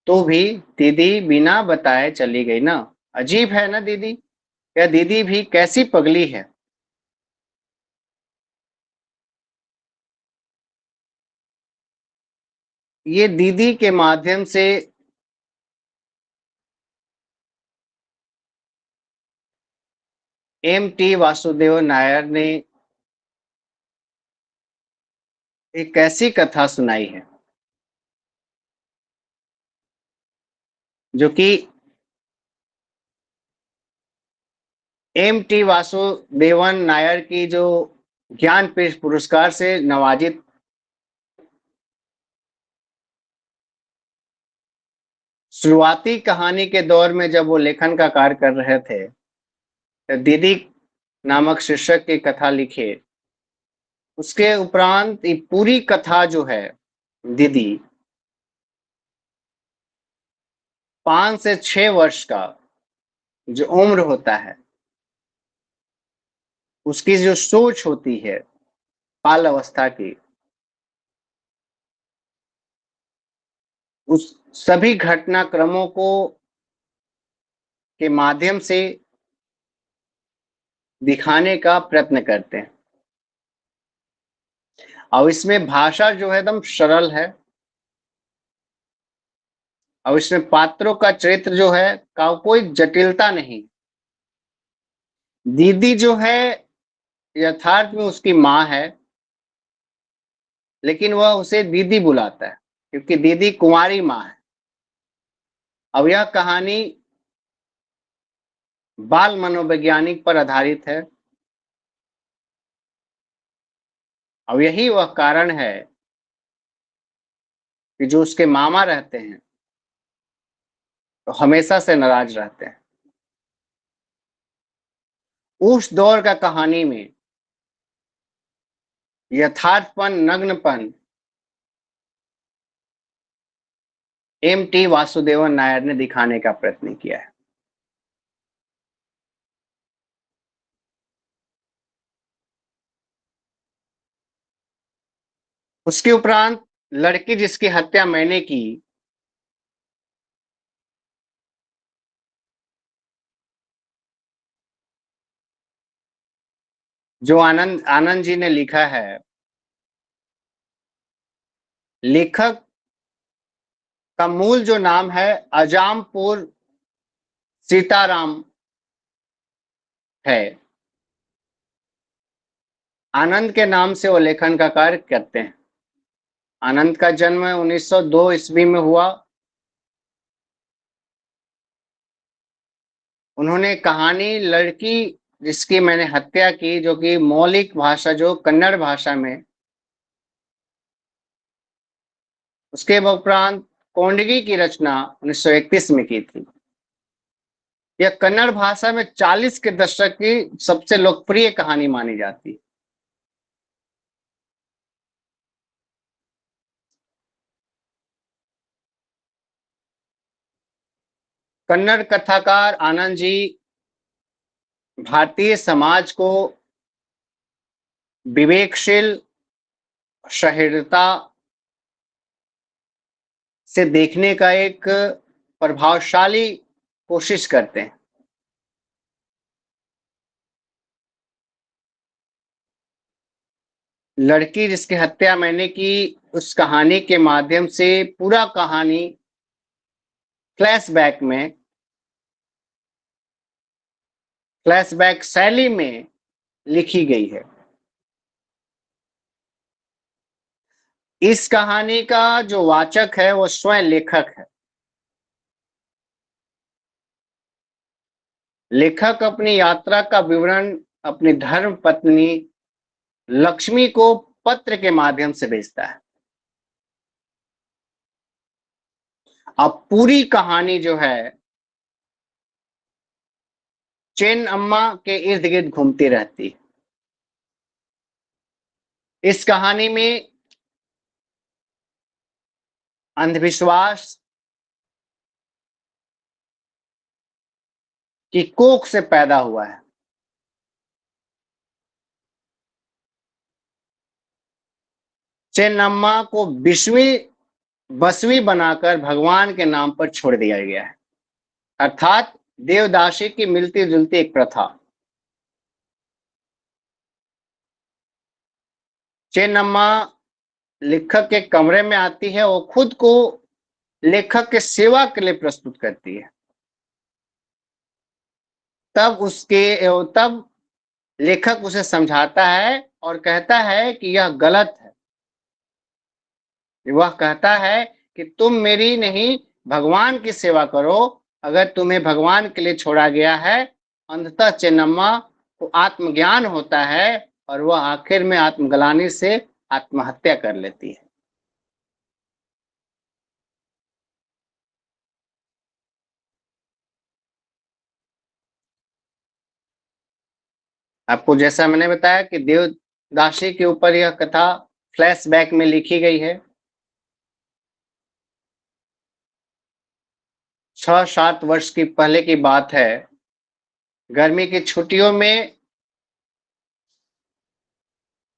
तो भी दीदी बिना बताए चली गई ना। अजीब है ना दीदी, या दीदी भी कैसी पगली है। ये दीदी के माध्यम से M.T. वासुदेव नायर ने एक ऐसी कथा सुनाई है जो कि M.T. वासुदेवन नायर की जो ज्ञानपीठ पुरस्कार से नवाजित। शुरुआती कहानी के दौर में जब वो लेखन का कार्य कर रहे थे तो दीदी नामक शीर्षक की कथा लिखे। उसके उपरांत ये पूरी कथा जो है, दीदी, 5 से 6 वर्ष का जो उम्र होता है, उसकी जो सोच होती है बाल अवस्था की, उस सभी घटनाक्रमों को के माध्यम से दिखाने का प्रयत्न करते हैं। और इसमें भाषा जो है एकदम सरल है। और इसमें पात्रों का चरित्र जो है का कोई जटिलता नहीं। दीदी जो है यथार्थ में उसकी माँ है, लेकिन वह उसे दीदी बुलाता है क्योंकि दीदी कुंवारी माँ है। अब यह कहानी बाल मनोवैज्ञानिक पर आधारित है। अब यही वह कारण है कि जो उसके मामा रहते हैं तो हमेशा से नाराज रहते हैं। उस दौर का कहानी में यथार्थपन, नग्नपन एम.टी. वासुदेवन नायर ने दिखाने का प्रयत्न किया है। उसके उपरांत लड़की जिसकी हत्या मैंने की, जो आनंद आनंद जी ने लिखा है। लेखक का मूल जो नाम है अजामपुर सीताराम है। आनंद के नाम से वो लेखन का कार्य करते हैं। आनंद का जन्म 1902 ईस्वी में हुआ। उन्होंने कहानी लड़की जिसकी मैंने हत्या की, जो कि मौलिक भाषा जो कन्नड़ भाषा में, उसके उपरांत कोंडगी की रचना 1931 में की थी। यह कन्नड़ भाषा में 40 के दशक की सबसे लोकप्रिय कहानी मानी जाती है। कन्नड़ कथाकार आनंद जी भारतीय समाज को विवेकशील सहृदयता से देखने का एक प्रभावशाली कोशिश करते हैं। लड़की जिसकी हत्या मैंने की, उस कहानी के माध्यम से पूरा कहानी फ्लैशबैक में, फ्लैशबैक शैली में लिखी गई है। इस कहानी का जो वाचक है वो स्वयं लेखक है। लेखक अपनी यात्रा का विवरण अपनी धर्म पत्नी लक्ष्मी को पत्र के माध्यम से भेजता है। अब पूरी कहानी जो है चेन अम्मा के इर्द गिर्द घूमती रहती है। इस कहानी में अंधविश्वास की कोख से पैदा हुआ है। चेन्नम्मा को बसवी बनाकर भगवान के नाम पर छोड़ दिया गया है, अर्थात देवदासी की मिलती जुलती एक प्रथा। चेन्नम्मा लेखक के कमरे में आती है, वो खुद को लेखक के सेवा के लिए प्रस्तुत करती है। तब लेखक उसे समझाता है और कहता है कि यह गलत है। वह कहता है कि तुम मेरी नहीं भगवान की सेवा करो। अगर तुम्हें भगवान के लिए छोड़ा गया है, अंततः चेन्नम्मा को आत्मज्ञान होता है और वह आखिर में आत्मग्लानि से आत्महत्या कर लेती है। आपको जैसा मैंने बताया कि देवदासी के ऊपर यह कथा फ्लैशबैक में लिखी गई है। 6-7 वर्ष की पहले की बात है। गर्मी की छुट्टियों में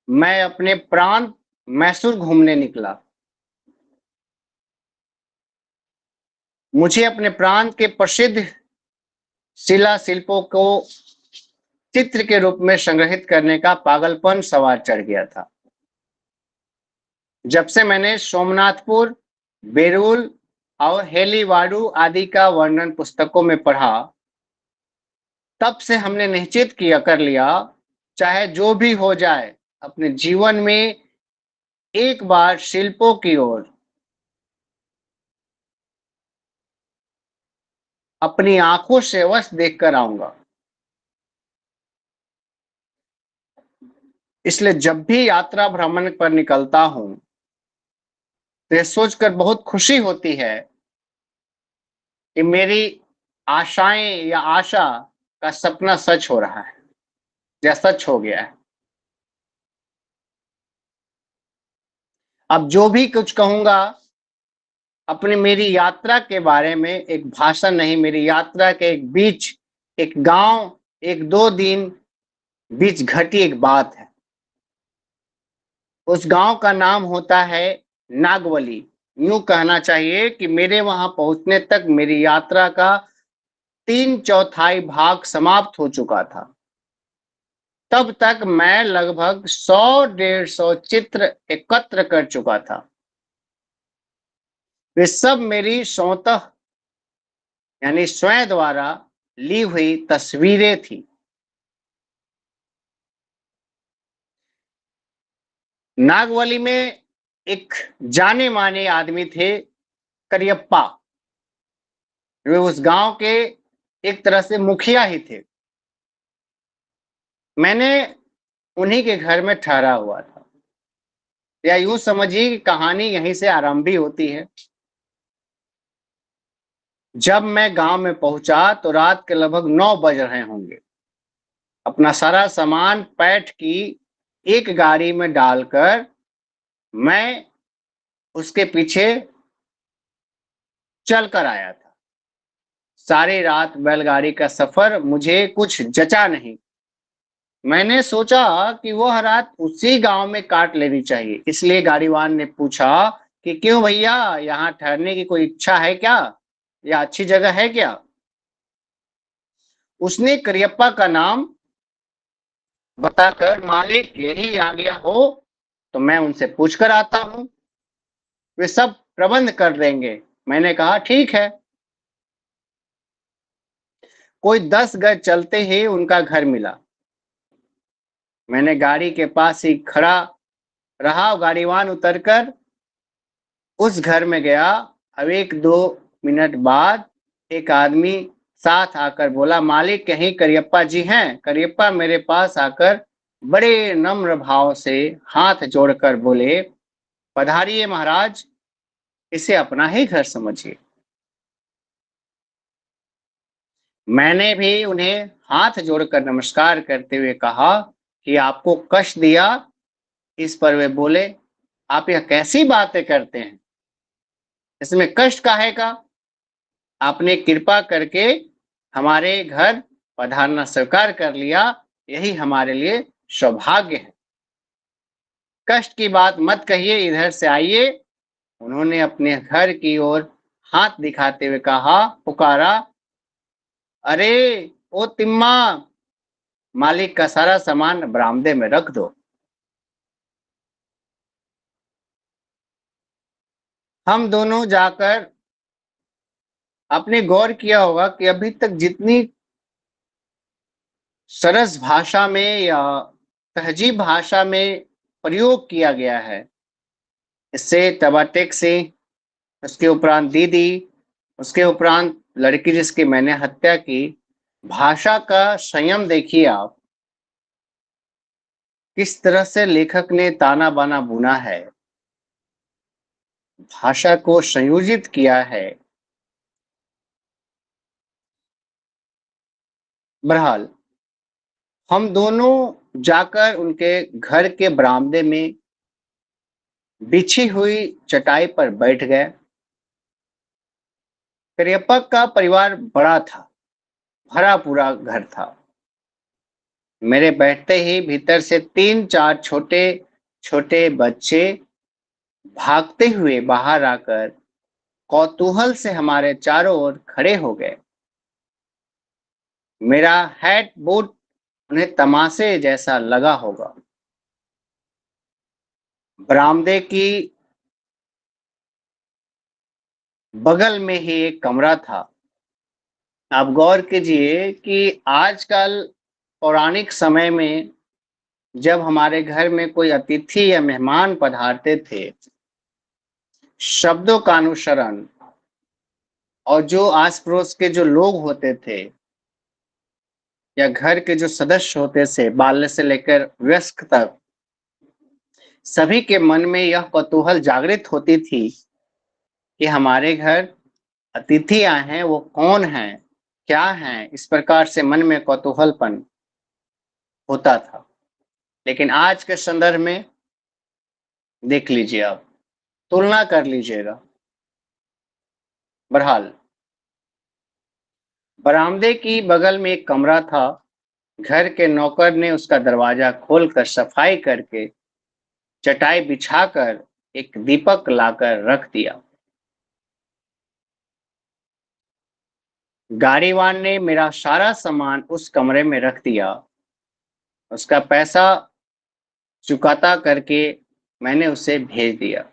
मैं अपने प्रांत मैसूर घूमने निकला। मुझे अपने प्रांत के प्रसिद्ध शिला शिल्पों को चित्र के रूप में संग्रहित करने का पागलपन सवार चढ़ गया था। जब से मैंने सोमनाथपुर, बेरुल और हेलीवाडू आदि का वर्णन पुस्तकों में पढ़ा, तब से हमने निश्चित किया कर लिया, चाहे जो भी हो जाए, अपने जीवन में एक बार शिल्पों की ओर अपनी आंखों से अवश्य देखकर आऊंगा। इसलिए जब भी यात्रा भ्रमण पर निकलता हूं, तो यह सोचकर बहुत खुशी होती है कि मेरी आशाएं या आशा का सपना सच हो रहा है या सच हो गया है। अब जो भी कुछ कहूंगा अपनी मेरी यात्रा के बारे में एक भाषण नहीं, मेरी यात्रा के एक बीच, एक गाँव, 1-2 दिन बीच घटी एक बात है। उस गाँव का नाम होता है नागवली। यूँ कहना चाहिए कि मेरे वहाँ पहुँचने तक मेरी यात्रा का 3/4 भाग समाप्त हो चुका था। तब तक मैं लगभग 100-150 चित्र एकत्र कर चुका था। वे सब मेरी स्वतः यानी स्वयं द्वारा ली हुई तस्वीरें थी। नागवली में एक जाने-माने आदमी थे, करियप्पा। वे उस गाँव के एक तरह से मुखिया ही थे। मैंने उन्हीं के घर में ठहरा हुआ था। या यूँ समझिए कि कहानी यहीं से आरंभ भी होती है। जब मैं गाँव में पहुँचा तो रात के लगभग 9 बज रहे होंगे। अपना सारा सामान पैठ की एक गाड़ी में डालकर मैं उसके पीछे चल कर आया था। सारी रात बैलगाड़ी का सफ़र मुझे कुछ जचा नहीं। मैंने सोचा कि वह रात उसी गाँव में काट लेनी चाहिए। इसलिए गाड़ीवान ने पूछा कि क्यों भैया, यहाँ ठहरने की कोई इच्छा है क्या? या अच्छी जगह है क्या? उसने करियप्पा का नाम बताकर, मालिक यही आ गया हो तो मैं उनसे पूछ कर आता हूँ, वे सब प्रबंध कर देंगे। मैंने कहा ठीक है। कोई 10 गज चलते ही उनका घर मिला। मैंने गाड़ी के पास ही खड़ा रहा, गाड़ीवान उतरकर उस घर में गया। अब 1-2 मिनट बाद एक आदमी साथ आकर बोला, मालिक यहीं करियप्पा जी हैं? करियप्पा मेरे पास आकर बड़े नम्र भाव से हाथ जोड़कर बोले, पधारिए महाराज, इसे अपना ही घर समझिए। मैंने भी उन्हें हाथ जोड़कर नमस्कार करते हुए कहा कि आपको कष्ट दिया। इस पर वे बोले, आप यह कैसी बातें करते हैं? इसमें कष्ट काहे का? आपने कृपा करके हमारे घर पधारना स्वीकार कर लिया, यही हमारे लिए सौभाग्य है। कष्ट की बात मत कहिए, इधर से आइए। उन्होंने अपने घर की ओर हाथ दिखाते हुए कहा, पुकारा, अरे ओ तिम्मा, मालिक का सारा सामान बरामदे में रख दो। हम दोनों जाकर आपने गौर किया होगा कि अभी तक जितनी सरस भाषा में या तहजीब भाषा में प्रयोग किया गया है, इससे टबाटेक से, उसके उपरांत दीदी, उसके उपरांत लड़की जिसकी मैंने हत्या की, भाषा का संयम देखिए आप। किस तरह से लेखक ने ताना-बाना बुना है, भाषा को संयोजित किया है। बहरहाल हम दोनों जाकर उनके घर के बरामदे में बिछी हुई चटाई पर बैठ गए। करियप्पा का परिवार बड़ा था, भरा पूरा घर था। मेरे बैठते ही भीतर से 3-4 छोटे-छोटे बच्चे भागते हुए बाहर आकर कौतूहल से हमारे चारों ओर खड़े हो गए। मेरा हैट बूट उन्हें तमाशे जैसा लगा होगा। बरामदे की बगल में ही एक कमरा था। आप गौर कीजिए कि आजकल पौराणिक समय में जब हमारे घर में कोई अतिथि या मेहमान पधारते थे, शब्दों का अनुसरण और जो आस-पड़ोस के जो लोग होते थे या घर के जो सदस्य होते थे, बाल्य से लेकर वयस्क तक, सभी के मन में यह कौतूहल जागृत होती थी कि हमारे घर अतिथि आए हैं, वो कौन हैं? क्या हैं? इस प्रकार से मन में कौतूहलपन होता था। लेकिन आज के संदर्भ में देख लीजिए आप, तुलना कर लीजिएगा। बहरहाल, बरामदे की बगल में एक कमरा था। घर के नौकर ने उसका दरवाजा खोलकर सफाई करके चटाई बिछाकर एक दीपक लाकर रख दिया। गाड़ीवान ने मेरा सारा सामान उस कमरे में रख दिया। उसका पैसा चुकाता करके मैंने उसे भेज दिया।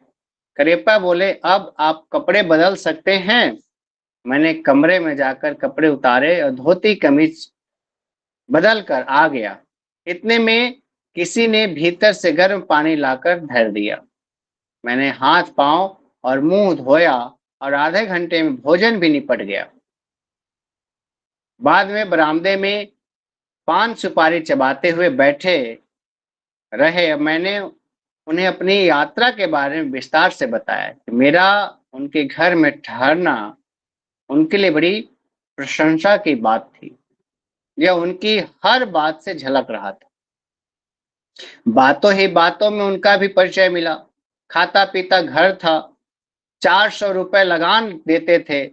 करियप्पा बोले, अब आप कपड़े बदल सकते हैं। मैंने कमरे में जाकर कपड़े उतारे और धोती कमीज बदल कर आ गया। इतने में किसी ने भीतर से गर्म पानी लाकर धर दिया। मैंने हाथ पांव और मुंह धोया और आधे घंटे में भोजन भी निपट गया। बाद में बरामदे में पान सुपारी चबाते हुए बैठे रहे। मैंने उन्हें अपनी यात्रा के बारे में विस्तार से बताया कि मेरा उनके घर में ठहरना उनके लिए बड़ी प्रशंसा की बात थी। यह उनकी हर बात से झलक रहा था। बातों ही बातों में उनका भी परिचय मिला। खाता पीता घर था। 400 रुपए लगान देते थे।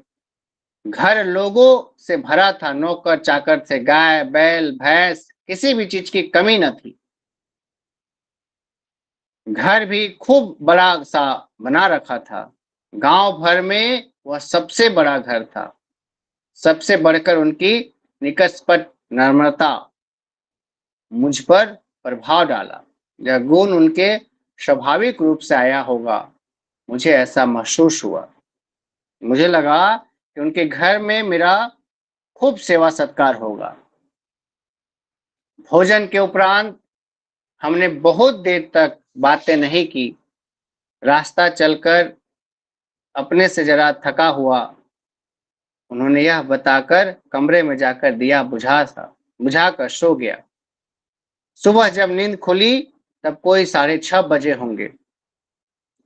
घर लोगों से भरा था। नौकर चाकर थे। गाय बैल भैंस किसी भी चीज की कमी न थी। घर भी खूब बड़ा सा बना रखा था। गांव भर में वह सबसे बड़ा घर था। सबसे बढ़कर उनकी निकटस्पट नम्रता मुझ पर प्रभाव डाला। यह गुण उनके स्वाभाविक रूप से आया होगा। मुझे ऐसा महसूस हुआ। मुझे लगा कि उनके घर में मेरा खूब सेवा सत्कार होगा। भोजन के उपरांत हमने बहुत देर तक बातें नहीं की। रास्ता चलकर अपने से जरा थका हुआ उन्होंने यह बताकर कमरे में जाकर दिया बुझाकर सो गया। सुबह जब नींद खुली तब कोई 6:30 बजे होंगे।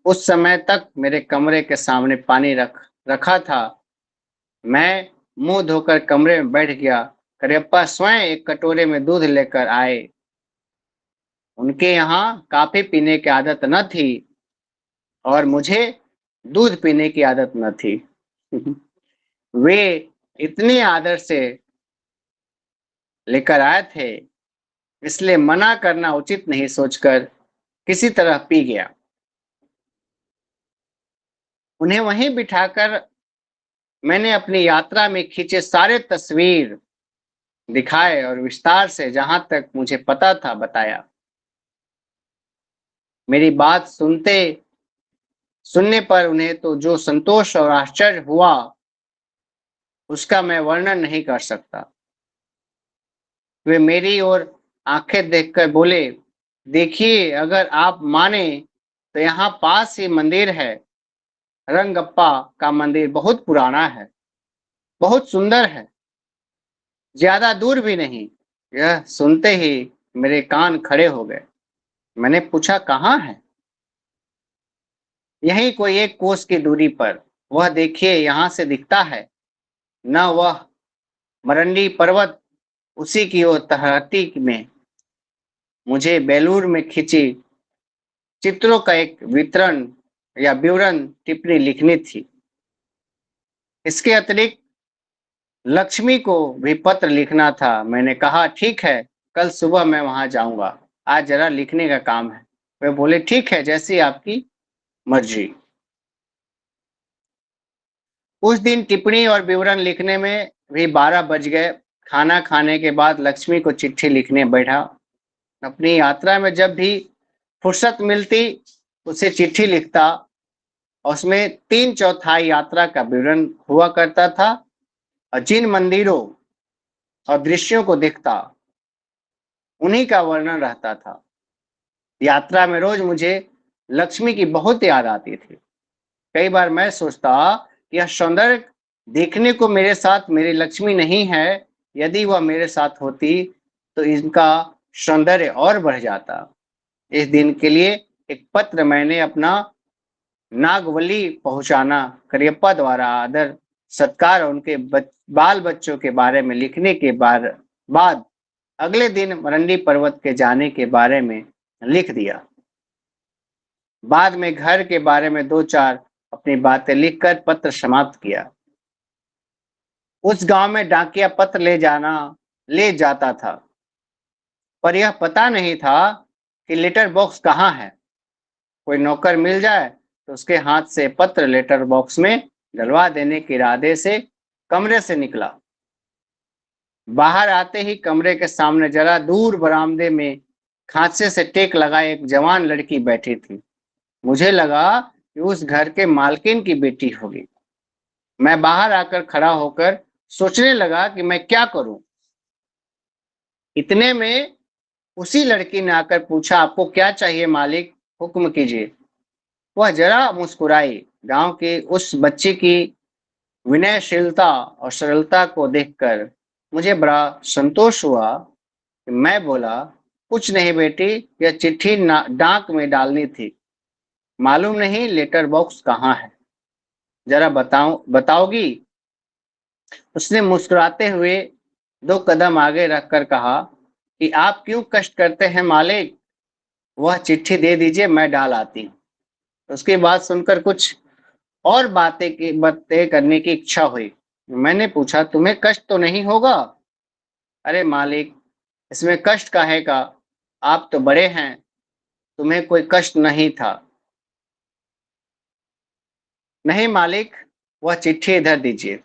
उस समय तक मेरे कमरे के सामने पानी रखा था। मैं मुंह धोकर कमरे में बैठ गया। करियप्पा स्वयं एक कटोरे में दूध लेकर आए। उनके यहाँ कॉफी पीने की आदत न थी और मुझे दूध पीने की आदत न थी। वे इतने आदर से लेकर आए थे, इसलिए मना करना उचित नहीं सोचकर किसी तरह पी गया। उन्हें वहीं बिठाकर मैंने अपनी यात्रा में खींचे सारे तस्वीर दिखाए और विस्तार से जहां तक मुझे पता था बताया। मेरी बात सुनने पर उन्हें तो जो संतोष और आश्चर्य हुआ उसका मैं वर्णन नहीं कर सकता। वे मेरी ओर आंखें देखकर बोले, देखिए, अगर आप माने तो यहाँ पास ही मंदिर है। रंगप्पा का मंदिर बहुत पुराना है, बहुत सुंदर है, ज्यादा दूर भी नहीं। यह सुनते ही मेरे कान खड़े हो गए। मैंने पूछा, कहाँ है? यही कोई 1 कोस की दूरी पर। वह देखिए, यहाँ से दिखता है न वह मरंडी पर्वत उसी की ओर तहती में। मुझे बेलूर में खींची चित्रों का एक विवरण टिप्पणी लिखनी थी। इसके अतिरिक्त लक्ष्मी को भी पत्र लिखना था। मैंने कहा, ठीक है, कल सुबह मैं वहां जाऊंगा। आज जरा लिखने का काम है। वे बोले, ठीक है, जैसी आपकी मर्जी। उस दिन टिप्पणी और विवरण लिखने में भी 12 बज गए। खाना खाने के बाद लक्ष्मी को चिट्ठी लिखने बैठा। अपनी यात्रा में जब भी फुर्सत मिलती उसे चिट्ठी लिखता। उसमें 3/4 यात्रा का विवरण हुआ करता था और जिन मंदिरों और दृश्यों को देखता उन्हीं का वर्णन रहता था। यात्रा में रोज मुझे लक्ष्मी की बहुत याद आती थी। कई बार मैं सोचता कि यह सौंदर्य देखने को मेरे साथ मेरी लक्ष्मी नहीं है। यदि वह मेरे साथ होती तो इनका सौंदर्य और बढ़ जाता। इस दिन के लिए एक पत्र मैंने अपना नागवली पहुंचाना करियप्पा द्वारा आदर सत्कार और उनके बाल बच्चों के बारे में लिखने के बाद अगले दिन मरंडी पर्वत के जाने के बारे में लिख दिया। बाद में घर के बारे में 2-4 अपनी बातें लिखकर पत्र समाप्त किया। उस गांव में डाकिया पत्र ले जाता था, पर यह पता नहीं था कि लेटर बॉक्स कहाँ है। कोई नौकर मिल जाए तो उसके हाथ से पत्र लेटर बॉक्स में डलवा देने के इरादे से कमरे से निकला। बाहर आते ही कमरे के सामने जरा दूर बरामदे में खांचे से टेक लगाए एक जवान लड़की बैठी थी। मुझे लगा कि उस घर के मालकिन की बेटी होगी। मैं बाहर आकर खड़ा होकर सोचने लगा कि मैं क्या करूं। इतने में उसी लड़की ने आकर पूछा, आपको क्या चाहिए मालिक, हुक्म कीजिए। वह जरा मुस्कुराई। गांव की उस बच्ची की विनयशीलता और सरलता को देखकर मुझे बड़ा संतोष हुआ। मैं बोला, कुछ नहीं बेटी, यह चिट्ठी डाक में डालनी थी। मालूम नहीं लेटर बॉक्स कहाँ है, जरा बताओगी? उसने मुस्कुराते हुए 2 कदम आगे रखकर कहा कि आप क्यों कष्ट करते हैं मालिक, वह चिट्ठी दे दीजिए, मैं डाल आती हूँ। उसकी बात सुनकर कुछ और बातें करने की इच्छा हुई। मैंने पूछा, तुम्हें कष्ट तो नहीं होगा? अरे मालिक, इसमें कष्ट काहे का, आप तो बड़े हैं, तुम्हें कोई कष्ट नहीं था। नहीं मालिक, वह चिट्ठी इधर दीजिए।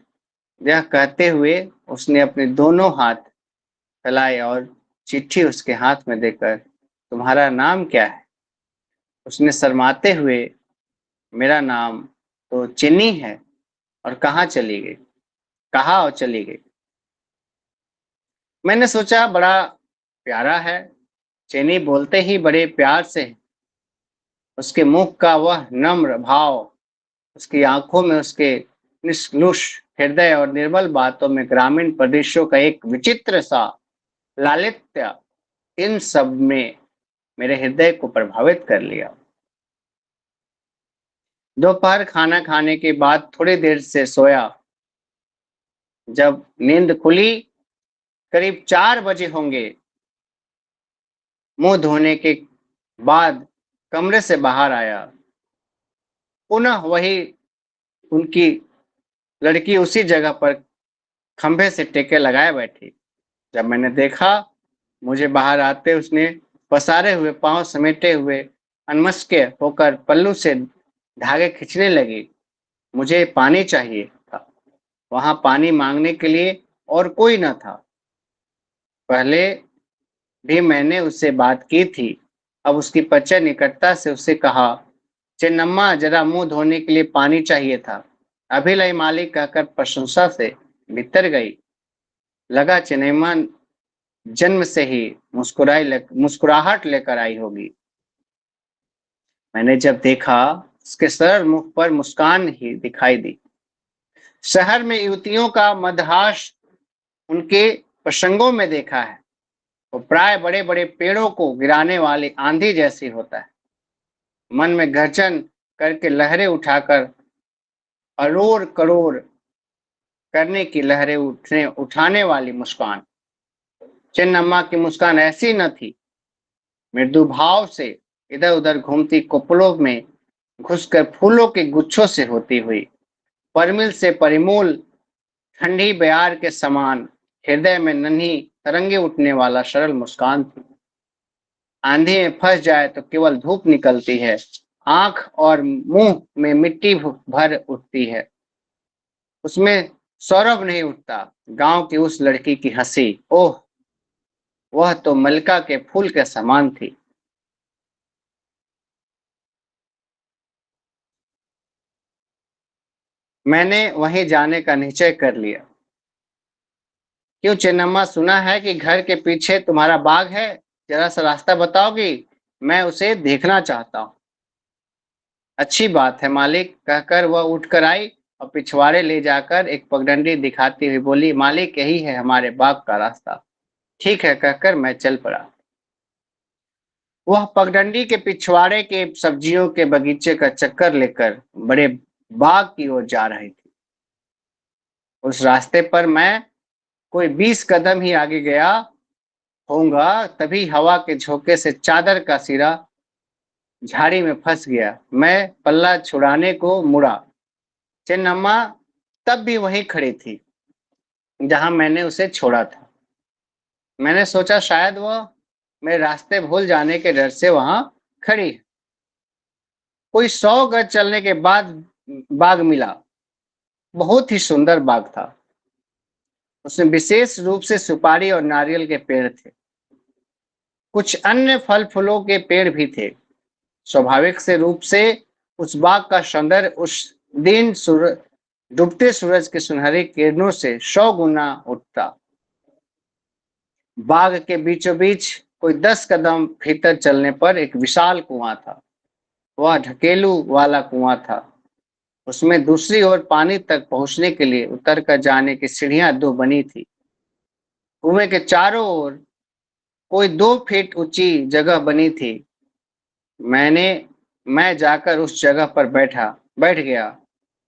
यह कहते हुए उसने अपने दोनों हाथ फैलाए और चिट्ठी उसके हाथ में देकर, तुम्हारा नाम क्या है? उसने शर्माते हुए, मेरा नाम तो चिन्नी है। और कहाँ चली गई? कहा और चली गई? मैंने सोचा बड़ा प्यारा है, चेनी बोलते ही बड़े प्यार से है। उसके मुख का वह नम्र भाव, उसकी आंखों में उसके निष्कलुष हृदय और निर्मल बातों में ग्रामीण प्रदेशों का एक विचित्र सा लालित्य, इन सब में मेरे हृदय को प्रभावित कर लिया। दोपहर खाना खाने के बाद थोड़ी देर से सोया। जब नींद खुली, करीब 4 बजे होंगे। मुंह धोने के बाद कमरे से बाहर आया। पुनः वही उनकी लड़की उसी जगह पर खंभे से टेके लगाए बैठी। जब मैंने देखा, मुझे बाहर आते उसने पसारे हुए पांव समेटे हुए अनमस्के होकर पल्लू से धागे खींचने लगी। मुझे पानी चाहिए था। वहां पानी मांगने के लिए और कोई न था। पहले भी मैंने उससे बात की थी। अब उसकी पच्चा निकटता से उससे कहा, चेन्नम्मा, जरा मुंह धोने के लिए पानी चाहिए था। अभी लाई मालिक कहकर प्रशंसा से भीतर गई। लगा चेन्नम्मा जन्म से ही मुस्कुराहट लेकर आई होगी। मैंने जब देखा, उसके सरल मुख पर मुस्कान ही दिखाई दी। शहर में युवतियों का मदहास उनके प्रसंगों में देखा है। वो प्राय बड़े बड़े पेड़ों को गिराने वाली आंधी जैसी होता है। मन में गर्जन करके लहरें उठाकर अरोर करोर करने की लहरें उठाने वाली मुस्कान। चिन्नम्मा की मुस्कान ऐसी न थी। मृदु भाव से इधर उधर घूमती कपड़ों में घुसकर फूलों के गुच्छों से होती हुई, परिमल से परिमूल ठंडी बयार के समान हृदय में नन्ही तरंगे उठने वाला सरल मुस्कान थी। आंधी में फंस जाए तो केवल धूप निकलती है, आंख और मुंह में मिट्टी भर उठती है, उसमें सौरभ नहीं उठता। गांव की उस लड़की की हंसी, ओह, वह तो मलका के फूल के समान थी। मैंने वहीं जाने का निश्चय कर लिया। क्यों चेन्नम्मा, सुना है कि घर के पीछे तुम्हारा बाग है, जरा सा रास्ता बताओगी? मैं उसे देखना चाहता हूँ। अच्छी बात है मालिक, कहकर वह उठकर आई और पिछवाड़े ले जाकर एक पगडंडी दिखाती हुई बोली, मालिक, यही है हमारे बाग का रास्ता। ठीक है, कहकर मैं चल पड़ा। वह पगडंडी के पिछवाड़े के सब्जियों के बगीचे का चक्कर लेकर बड़े बाग की ओर जा रही थी। उस रास्ते पर मैं कोई 20 कदम ही आगे गया होऊंगा, तभी हवा के झोंके से चादर का सिरा झाड़ी में फंस गया। मैं पल्ला छुड़ाने को मुड़ा। चेन्नम्मा तब भी वहीं खड़ी थी। जहाँ मैंने उसे छोड़ा था। मैंने सोचा शायद वह मेरे रास्ते भूल जाने के डर से वहाँ खड़ी है। कोई 100 गज चलने के बाद बाग मिला। बहुत ही सुंदर बाग था। उसमें विशेष रूप से सुपारी और नारियल के पेड़ थे। कुछ अन्य फल फूलों के पेड़ भी थे। स्वाभाविक से रूप से उस बाग का सौंदर्य उस दिन डूबते सूरज के सुनहरी किरणों से 100 गुना उठता। बाग के बीचों बीच कोई 10 कदम भीतर चलने पर एक विशाल कुआं था। वह ढकेलू वाला कुआं था। उसमें दूसरी ओर पानी तक पहुंचने के लिए उतर कर जाने की सीढ़ियां 2 बनी थी। कुएं के चारों ओर कोई 2 फीट ऊंची जगह बनी थी। मैंने मैं जाकर उस जगह पर बैठ गया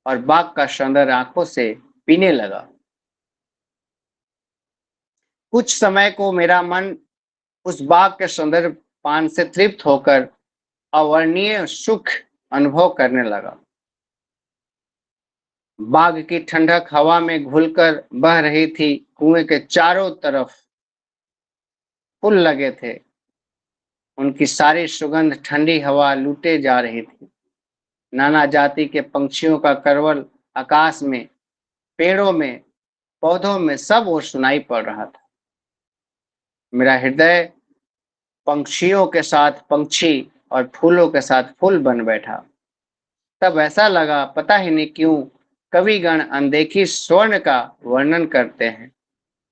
और बाग का सौंदर्य आंखों से पीने लगा। कुछ समय को मेरा मन उस बाग के सौंदर्य पान से तृप्त होकर अवर्णनीय सुख अनुभव करने लगा। बाग की ठंडक हवा में घुलकर बह रही थी। कुएं के चारों तरफ फूल लगे थे। उनकी सारी सुगंध ठंडी हवा लूटे जा रही थी। नाना जाति के पंछियों का करवल आकाश में, पेड़ों में, पौधों में सब ओर सुनाई पड़ रहा था। मेरा हृदय पंछियों के साथ पंछी और फूलों के साथ फूल बन बैठा। तब ऐसा लगा, पता ही नहीं क्यों, कविगण अनदेखी स्वर्ण का वर्णन करते हैं।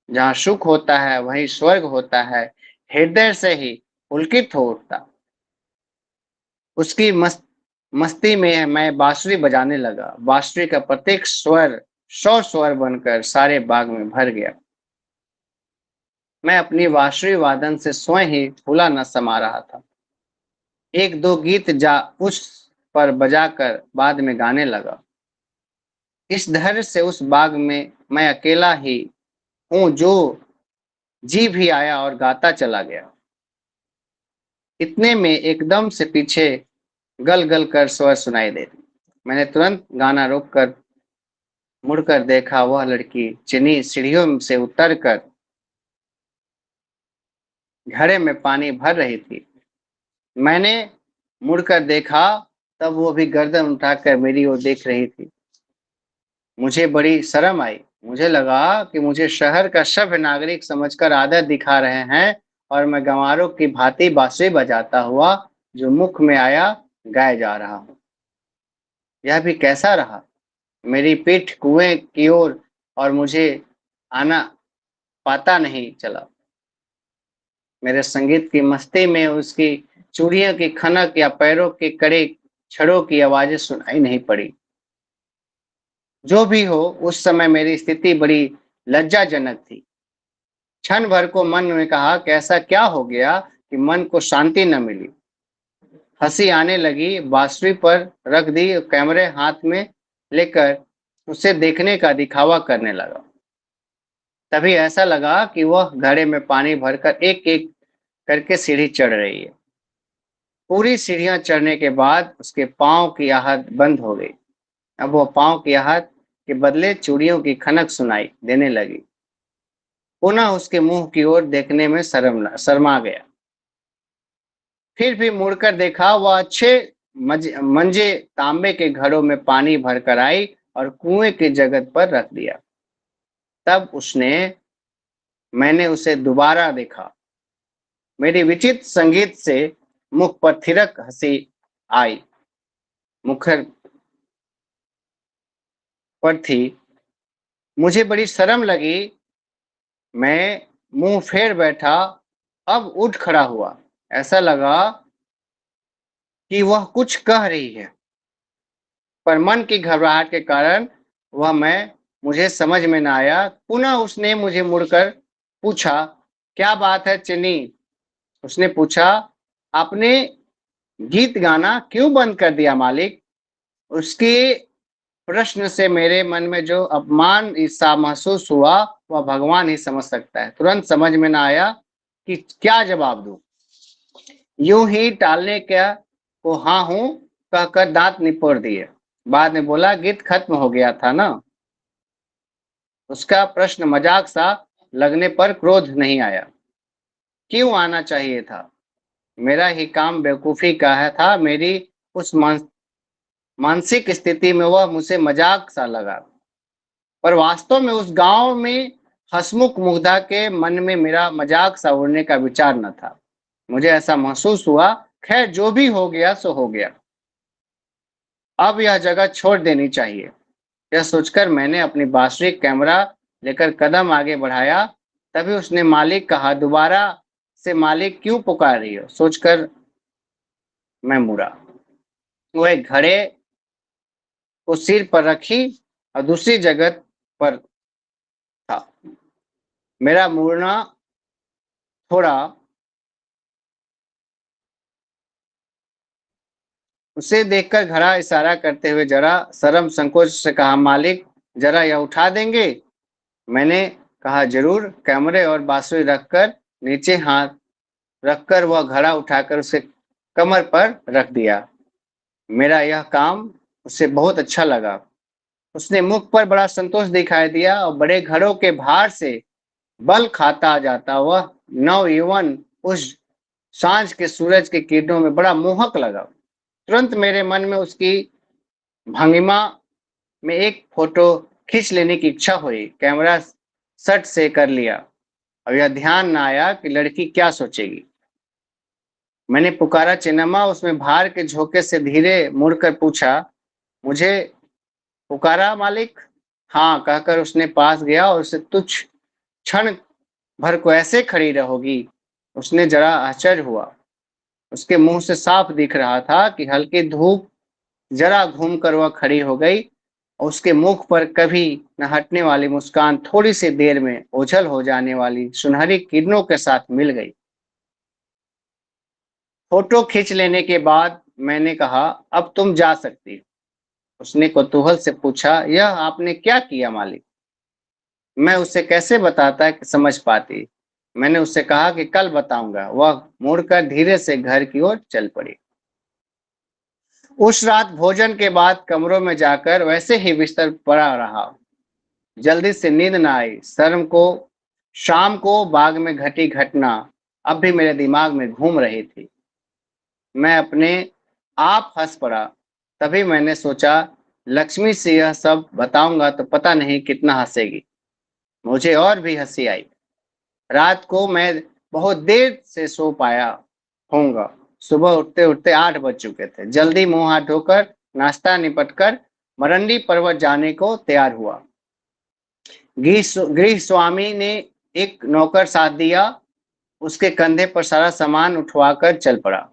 जहाँ सुख होता है वहीं स्वर्ग होता है। हृदय से ही पुलकित हो उठता। उसकी मस्ती में मैं बांसुरी बजाने लगा। बांसुरी का प्रत्येक स्वर 100 स्वर बनकर सारे बाग में भर गया। मैं अपनी बांसुरी वादन से स्वयं ही फूला न समा रहा था। एक दो गीत जा उस पर बजाकर बाद में गाने लगा। इस धैर्य से उस बाग में मैं अकेला ही हूँ, जो जी भी आया और गाता चला गया। इतने में एकदम से पीछे गल गल कर स्वर सुनाई दे। मैंने तुरंत गाना रोककर मुड़कर देखा। वह लड़की चीनी सीढ़ियों से उतरकर घड़े में पानी भर रही थी। मैंने मुड़कर देखा, तब वो भी गर्दन उठाकर मेरी ओर देख रही थी। मुझे बड़ी शर्म आई। मुझे लगा कि मुझे शहर का सभ्य नागरिक समझकर आदर दिखा रहे हैं और मैं गंवारों की भांति बांसुरी बजाता हुआ जो मुख में आया गाए जा रहा हूँ। यह भी कैसा रहा। मेरी पीठ कुएं की ओर और मुझे आना पाता नहीं चला। मेरे संगीत की मस्ती में उसकी चूड़ियों की खनक या पैरों के कड़े छड़ों की आवाजें सुनाई नहीं पड़ी। जो भी हो, उस समय मेरी स्थिति बड़ी लज्जाजनक थी। क्षण भर को मन में कहा कि ऐसा क्या हो गया कि मन को शांति न मिली। हंसी आने लगी। बांसुरी पर रख दी, कैमरे हाथ में लेकर उसे देखने का दिखावा करने लगा। तभी ऐसा लगा कि वह घड़े में पानी भरकर एक एक करके सीढ़ी चढ़ रही है। पूरी सीढ़ियां चढ़ने के बाद उसके पांव की आहट बंद हो गई। अब वो पांव की आहट के बदले चूड़ियों की खनक सुनाई देने लगी। पुनः उसके मुंह की ओर देखने में शर्मा गया। फिर भी मुड़कर देखा। वह अच्छे मंजे तांबे के घड़ों में पानी भरकर आई और कुएं की जगत पर रख दिया। तब मैंने उसे दोबारा देखा। मेरी विचित्र संगीत से मुख पर थिरक हंसी आई। मुखर पर थी। मुझे बड़ी शर्म लगी। मैं मुंह फेर बैठा। अब उठ खड़ा हुआ। ऐसा लगा कि वह कुछ कह रही है, पर मन की घबराहट के कारण मुझे समझ में न आया। पुनः उसने मुझे मुड़कर पूछा, क्या बात है चिन्नी? उसने पूछा, आपने गीत गाना क्यों बंद कर दिया मालिक? उसके प्रश्न से मेरे मन में जो अपमान सा महसूस हुआ वह भगवान ही समझ सकता है। तुरंत समझ में ना आया कि क्या जवाब दूं। यूं ही टालने क्या को हाँ हूं कहकर दांत निपोड़ दिए। बाद में बोला, गीत खत्म हो गया था ना? उसका प्रश्न मजाक सा लगने पर क्रोध नहीं आया। क्यों आना चाहिए था? मेरा ही काम बेवकूफी का है था। मेरी उस मानसिक स्थिति में वह मुझसे मजाक सा लगा, पर वास्तव में उस गांव में हसमुख मुग्धा के मन में मेरा मजाक सा उड़ने का विचार न था। मुझे ऐसा महसूस हुआ, खैर जो भी हो गया सो हो गया, अब यह जगह छोड़ देनी चाहिए। यह सोचकर मैंने अपनी बांसुरी कैमरा लेकर कदम आगे बढ़ाया। तभी उसने मालिक कहा, दोबारा से मालिक क्यों पुकार रही हो? सोचकर मैं मुड़ा। वो एक घड़े को सिर पर रखी और दूसरी जगह पर था। मेरा मुड़ना थोड़ा, उसे देखकर घड़ा इशारा करते हुए जरा शर्म संकोच से कहा, मालिक जरा यह उठा देंगे? मैंने कहा, जरूर। कैमरे और बांसुरी रखकर नीचे हाथ रखकर वह घड़ा उठाकर उसे कमर पर रख दिया। मेरा यह काम उसे बहुत अच्छा लगा। उसने मुख पर बड़ा संतोष दिखाई दिया और बड़े घड़ों के भार से बल खाता जाता वह नवयुवन उस सांझ के सूरज के किरणों में बड़ा मोहक लगा। तुरंत मेरे मन में उसकी भंगिमा में एक फोटो खींच लेने की इच्छा हुई। कैमरा सट से कर लिया और यह ध्यान न आया कि लड़की क्या सोचेगी। मैंने पुकारा, चिन्नम्मा। उसमें भार के झोंके से धीरे मुड़कर पूछा, मुझे पुकारा मालिक? हाँ, कहकर उसने पास गया और उसे तुच्छ क्षण भर को ऐसे खड़ी रहोगी? उसने जरा आश्चर्य हुआ। उसके मुंह से साफ दिख रहा था कि हल्की धूप जरा घूमकर वह खड़ी हो गई और उसके मुख पर कभी न हटने वाली मुस्कान थोड़ी सी देर में ओझल हो जाने वाली सुनहरी किरणों के साथ मिल गई। फोटो खींच लेने के बाद मैंने कहा, अब तुम जा सकती हो। उसने कौतूहल से पूछा, यह आपने क्या किया मालिक? मैं उसे कैसे बताता कि समझ पाती। मैंने उससे कहा कि कल बताऊंगा। वह मुड़कर धीरे से घर की ओर चल पड़ी। उस रात भोजन के बाद कमरों में जाकर वैसे ही बिस्तर पड़ा रहा। जल्दी से नींद न आई। शर्म को शाम को बाग में घटी घटना अब भी मेरे दिमाग में घूम रही थी। मैं अपने आप हंस पड़ा। तभी मैंने सोचा, लक्ष्मी से यह सब बताऊंगा तो पता नहीं कितना हंसेगी। मुझे और भी हंसी आई। रात को मैं बहुत देर से सो पाया होऊंगा। सुबह उठते उठते 8 बज चुके थे। जल्दी मुंह हाथ धोकर नाश्ता निपट कर मरंडी पर्वत जाने को तैयार हुआ। गृह स्वामी ने एक नौकर साथ दिया। उसके कंधे पर सारा सामान उठवाकर चल पड़ा।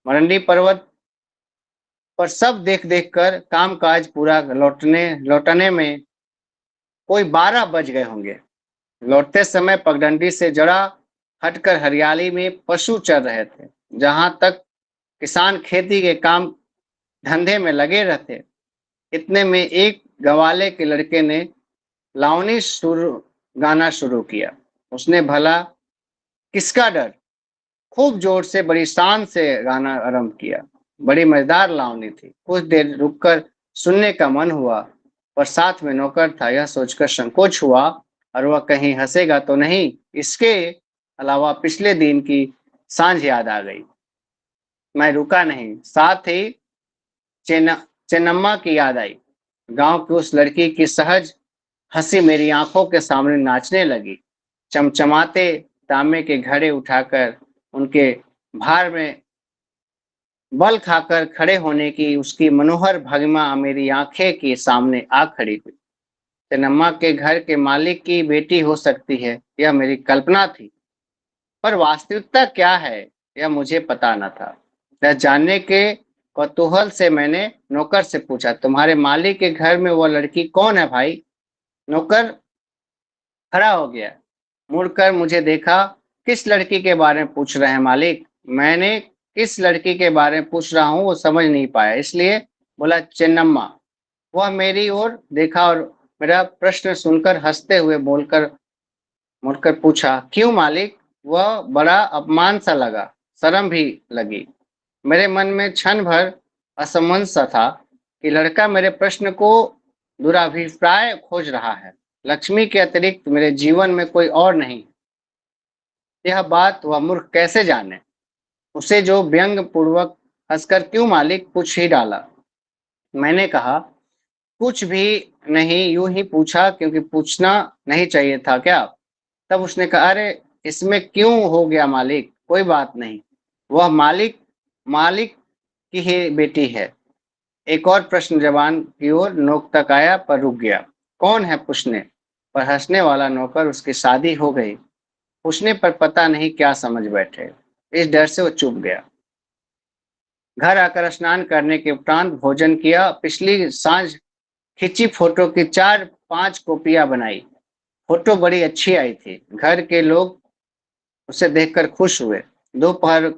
मरंडी पर्वत पर सब देख देख कर कामकाज पूरा लौटने में कोई 12 बज गए होंगे। लौटते समय पगडंडी से जरा हटकर हरियाली में पशु चर रहे थे। जहां तक किसान खेती के काम धंधे में लगे रहते, इतने में एक गवाले के लड़के ने लावनी सुर गाना शुरू किया। उसने भला किसका डर खूब जोर से बड़ी शान से गाना आरंभ किया। बड़ी मजेदार लावनी थी। कुछ देर रुककर सुनने का मन हुआ, पर साथ में नौकर था, यह सोचकर संकोच हुआ और वह कहीं हंसेगा तो नहीं। इसके अलावा पिछले दिन की सांझ याद आ गई। मैं रुका नहीं। साथ ही चेन चेन्नम्मा की याद आई। गांव की उस लड़की की सहज हंसी मेरी आंखों के सामने नाचने लगी। चमचमाते तांबे के घड़े उठाकर उनके भार में बल खाकर खड़े होने की उसकी मनोहर भंगिमा मेरी आंखें के सामने आ खड़ी हुई। चेन्नम्मा के घर के मालिक की बेटी हो सकती है, यह मेरी कल्पना थी, पर वास्तविकता क्या है यह मुझे पता न था। यह जानने के कौतूहल से मैंने नौकर से पूछा, तुम्हारे मालिक के घर में वह लड़की कौन है भाई? नौकर खड़ा हो गया, मुड़कर मुझे देखा। किस लड़की के बारे में पूछ रहे हैं मालिक? मैंने किस लड़की के बारे में पूछ रहा हूँ वो समझ नहीं पाया, इसलिए बोला, चेन्नम्मा। वह मेरी ओर देखा और मेरा प्रश्न सुनकर हंसते हुए बोलकर मुड़कर पूछा, क्यों मालिक? वह बड़ा अपमान सा लगा, शर्म भी लगी। मेरे मन में क्षण भर असमंजस सा था कि लड़का मेरे प्रश्न को दुराभिप्राय खोज रहा है। लक्ष्मी के अतिरिक्त मेरे जीवन में कोई और नहीं। यह बात वह मूर्ख कैसे जाने। उसे जो व्यंग पूर्वक हंसकर क्यों मालिक पूछ ही डाला। मैंने कहा कुछ भी नहीं, यूं ही पूछा क्योंकि पूछना नहीं चाहिए था क्या। तब उसने कहा अरे इसमें क्यों हो गया मालिक, कोई बात नहीं, वह मालिक मालिक की ही बेटी है। एक और प्रश्न जबान की ओर नोक तक आया पर रुक गया। कौन है पूछने पर हंसने वाला नौकर उसकी शादी हो गई। पूछने पर पता नहीं क्या समझ बैठे, इस डर से वो चुप गया। घर आकर स्नान करने के उपरांत भोजन किया। पिछली सांझ खिंची फोटो की 4-5 कॉपियां बनाई। फोटो बड़ी अच्छी आई थी। घर के लोग उसे देखकर खुश हुए। दोपहर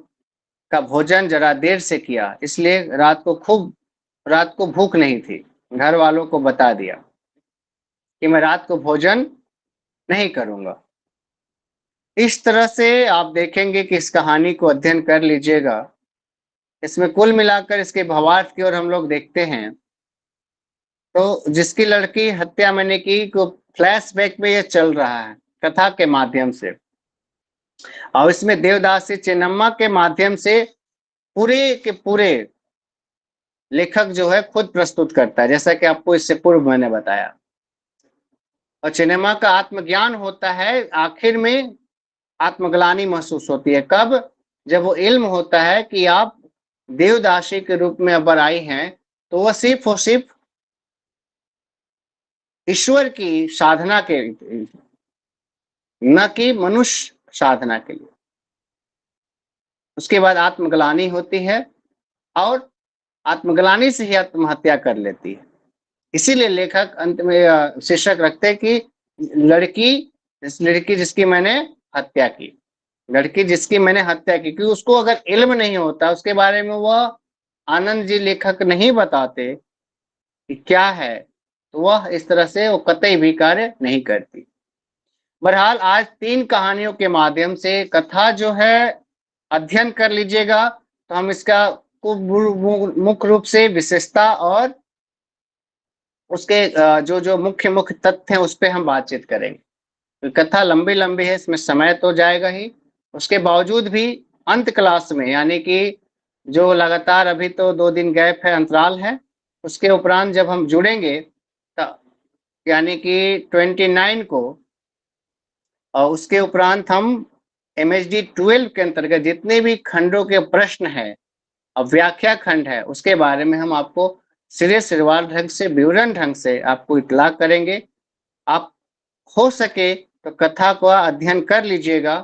का भोजन जरा देर से किया, इसलिए रात को भूख नहीं थी। घर वालों को बता दिया कि मैं रात को भोजन नहीं करूंगा। इस तरह से आप देखेंगे कि इस कहानी को अध्ययन कर लीजिएगा। इसमें कुल मिलाकर इसके भावार्थ की ओर हम लोग देखते हैं तो जिसकी लड़की हत्या मैंने की को फ्लैशबैक में ये चल रहा है कथा के माध्यम से, और इसमें देवदासी चेन्नम्मा के माध्यम से पूरे के पूरे लेखक जो है खुद प्रस्तुत करता है, जैसा कि आपको इससे पूर्व मैंने बताया। और चेन्नम्मा का आत्मज्ञान होता है, आखिर में आत्मग्लानि महसूस होती है। कब? जब वो इल्म होता है कि आप देवदासी के रूप में अबर आई हैं, तो वह सिर्फ और सिर्फ ईश्वर की साधना के, न कि मनुष्य साधना के लिए। उसके बाद आत्मग्लानि होती है और आत्मग्लानि से ही आत्महत्या कर लेती है। इसीलिए लेखक अंत में शीर्षक रखते हैं कि लड़की जिसकी मैंने हत्या की, लड़की जिसकी मैंने हत्या की, क्योंकि उसको अगर इल्म नहीं होता उसके बारे में, वह आनंद जी लेखक नहीं बताते कि क्या है, तो वह इस तरह से वो कतई भी कार्य नहीं करती। बहरहाल आज 3 कहानियों के माध्यम से कथा जो है अध्ययन कर लीजिएगा, तो हम इसका मुख्य रूप से विशेषता और उसके जो जो मुख्य मुख्य तथ्य हैं उस पे हम बातचीत करेंगे। कथा लंबी लंबी है, इसमें समय तो जाएगा ही, उसके बावजूद भी अंत क्लास में, यानी कि जो लगातार अभी तो 2 दिन गैप है, अंतराल है, उसके उपरांत जब हम जुड़ेंगे यानी कि 29 को, और उसके उपरांत हम MHD 12 के अंतर्गत जितने भी खंडों के प्रश्न हैं और व्याख्या खंड है उसके बारे में हम आपको सिरेवार ढंग से, विवरण ढंग से आपको इतला करेंगे। आप हो सके तो कथा का अध्ययन कर लीजिएगा।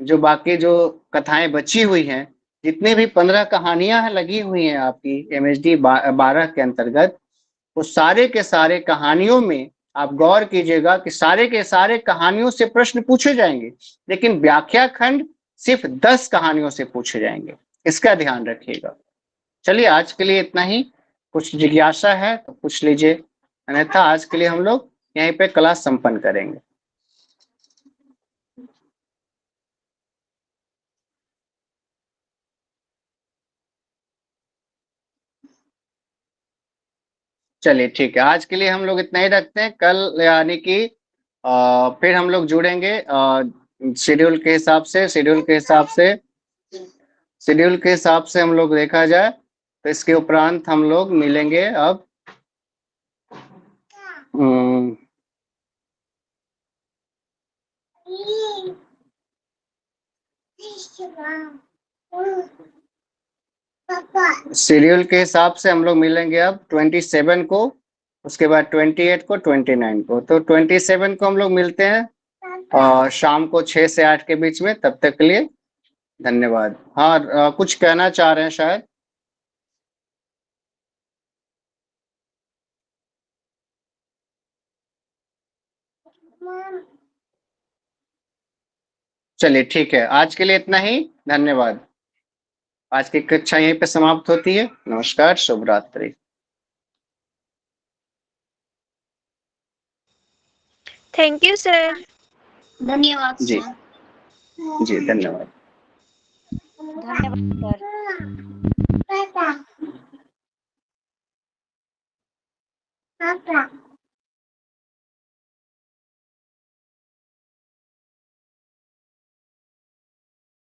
जो बाकी जो कथाएं बची हुई हैं, जितने भी 15 कहानियां लगी हुई हैं आपकी MHD 12 के अंतर्गत, वो सारे के सारे कहानियों में आप गौर कीजिएगा कि सारे के सारे कहानियों से प्रश्न पूछे जाएंगे, लेकिन व्याख्या खंड सिर्फ 10 कहानियों से पूछे जाएंगे, इसका ध्यान रखिएगा। चलिए आज के लिए इतना ही। कुछ जिज्ञासा है तो पूछ लीजिए, अन्यथा आज के लिए हम लोग यहीं पे क्लास संपन्न करेंगे। चलिए ठीक है, आज के लिए हम लोग इतना ही रखते हैं। कल यानी कि फिर हम लोग जुड़ेंगे शेड्यूल के हिसाब से। शेड्यूल के हिसाब से हम लोग देखा जाए तो इसके उपरांत हम लोग मिलेंगे अब शेड्यूल के हिसाब से हम लोग मिलेंगे अब 27 को, उसके बाद 28 को, 29 को। तो 27 को हम लोग मिलते हैं शाम को 6 से 8 के बीच में। तब तक के लिए धन्यवाद। हाँ, कुछ कहना चाह रहे हैं शायद। चलिए ठीक है, आज के लिए इतना ही। धन्यवाद। आज की कक्षा यहीं पे समाप्त होती है। नमस्कार, शुभ रात्रि। Thank you sir. धन्यवाद जी सर। जी, धन्यवाद। धन्यवाद सर।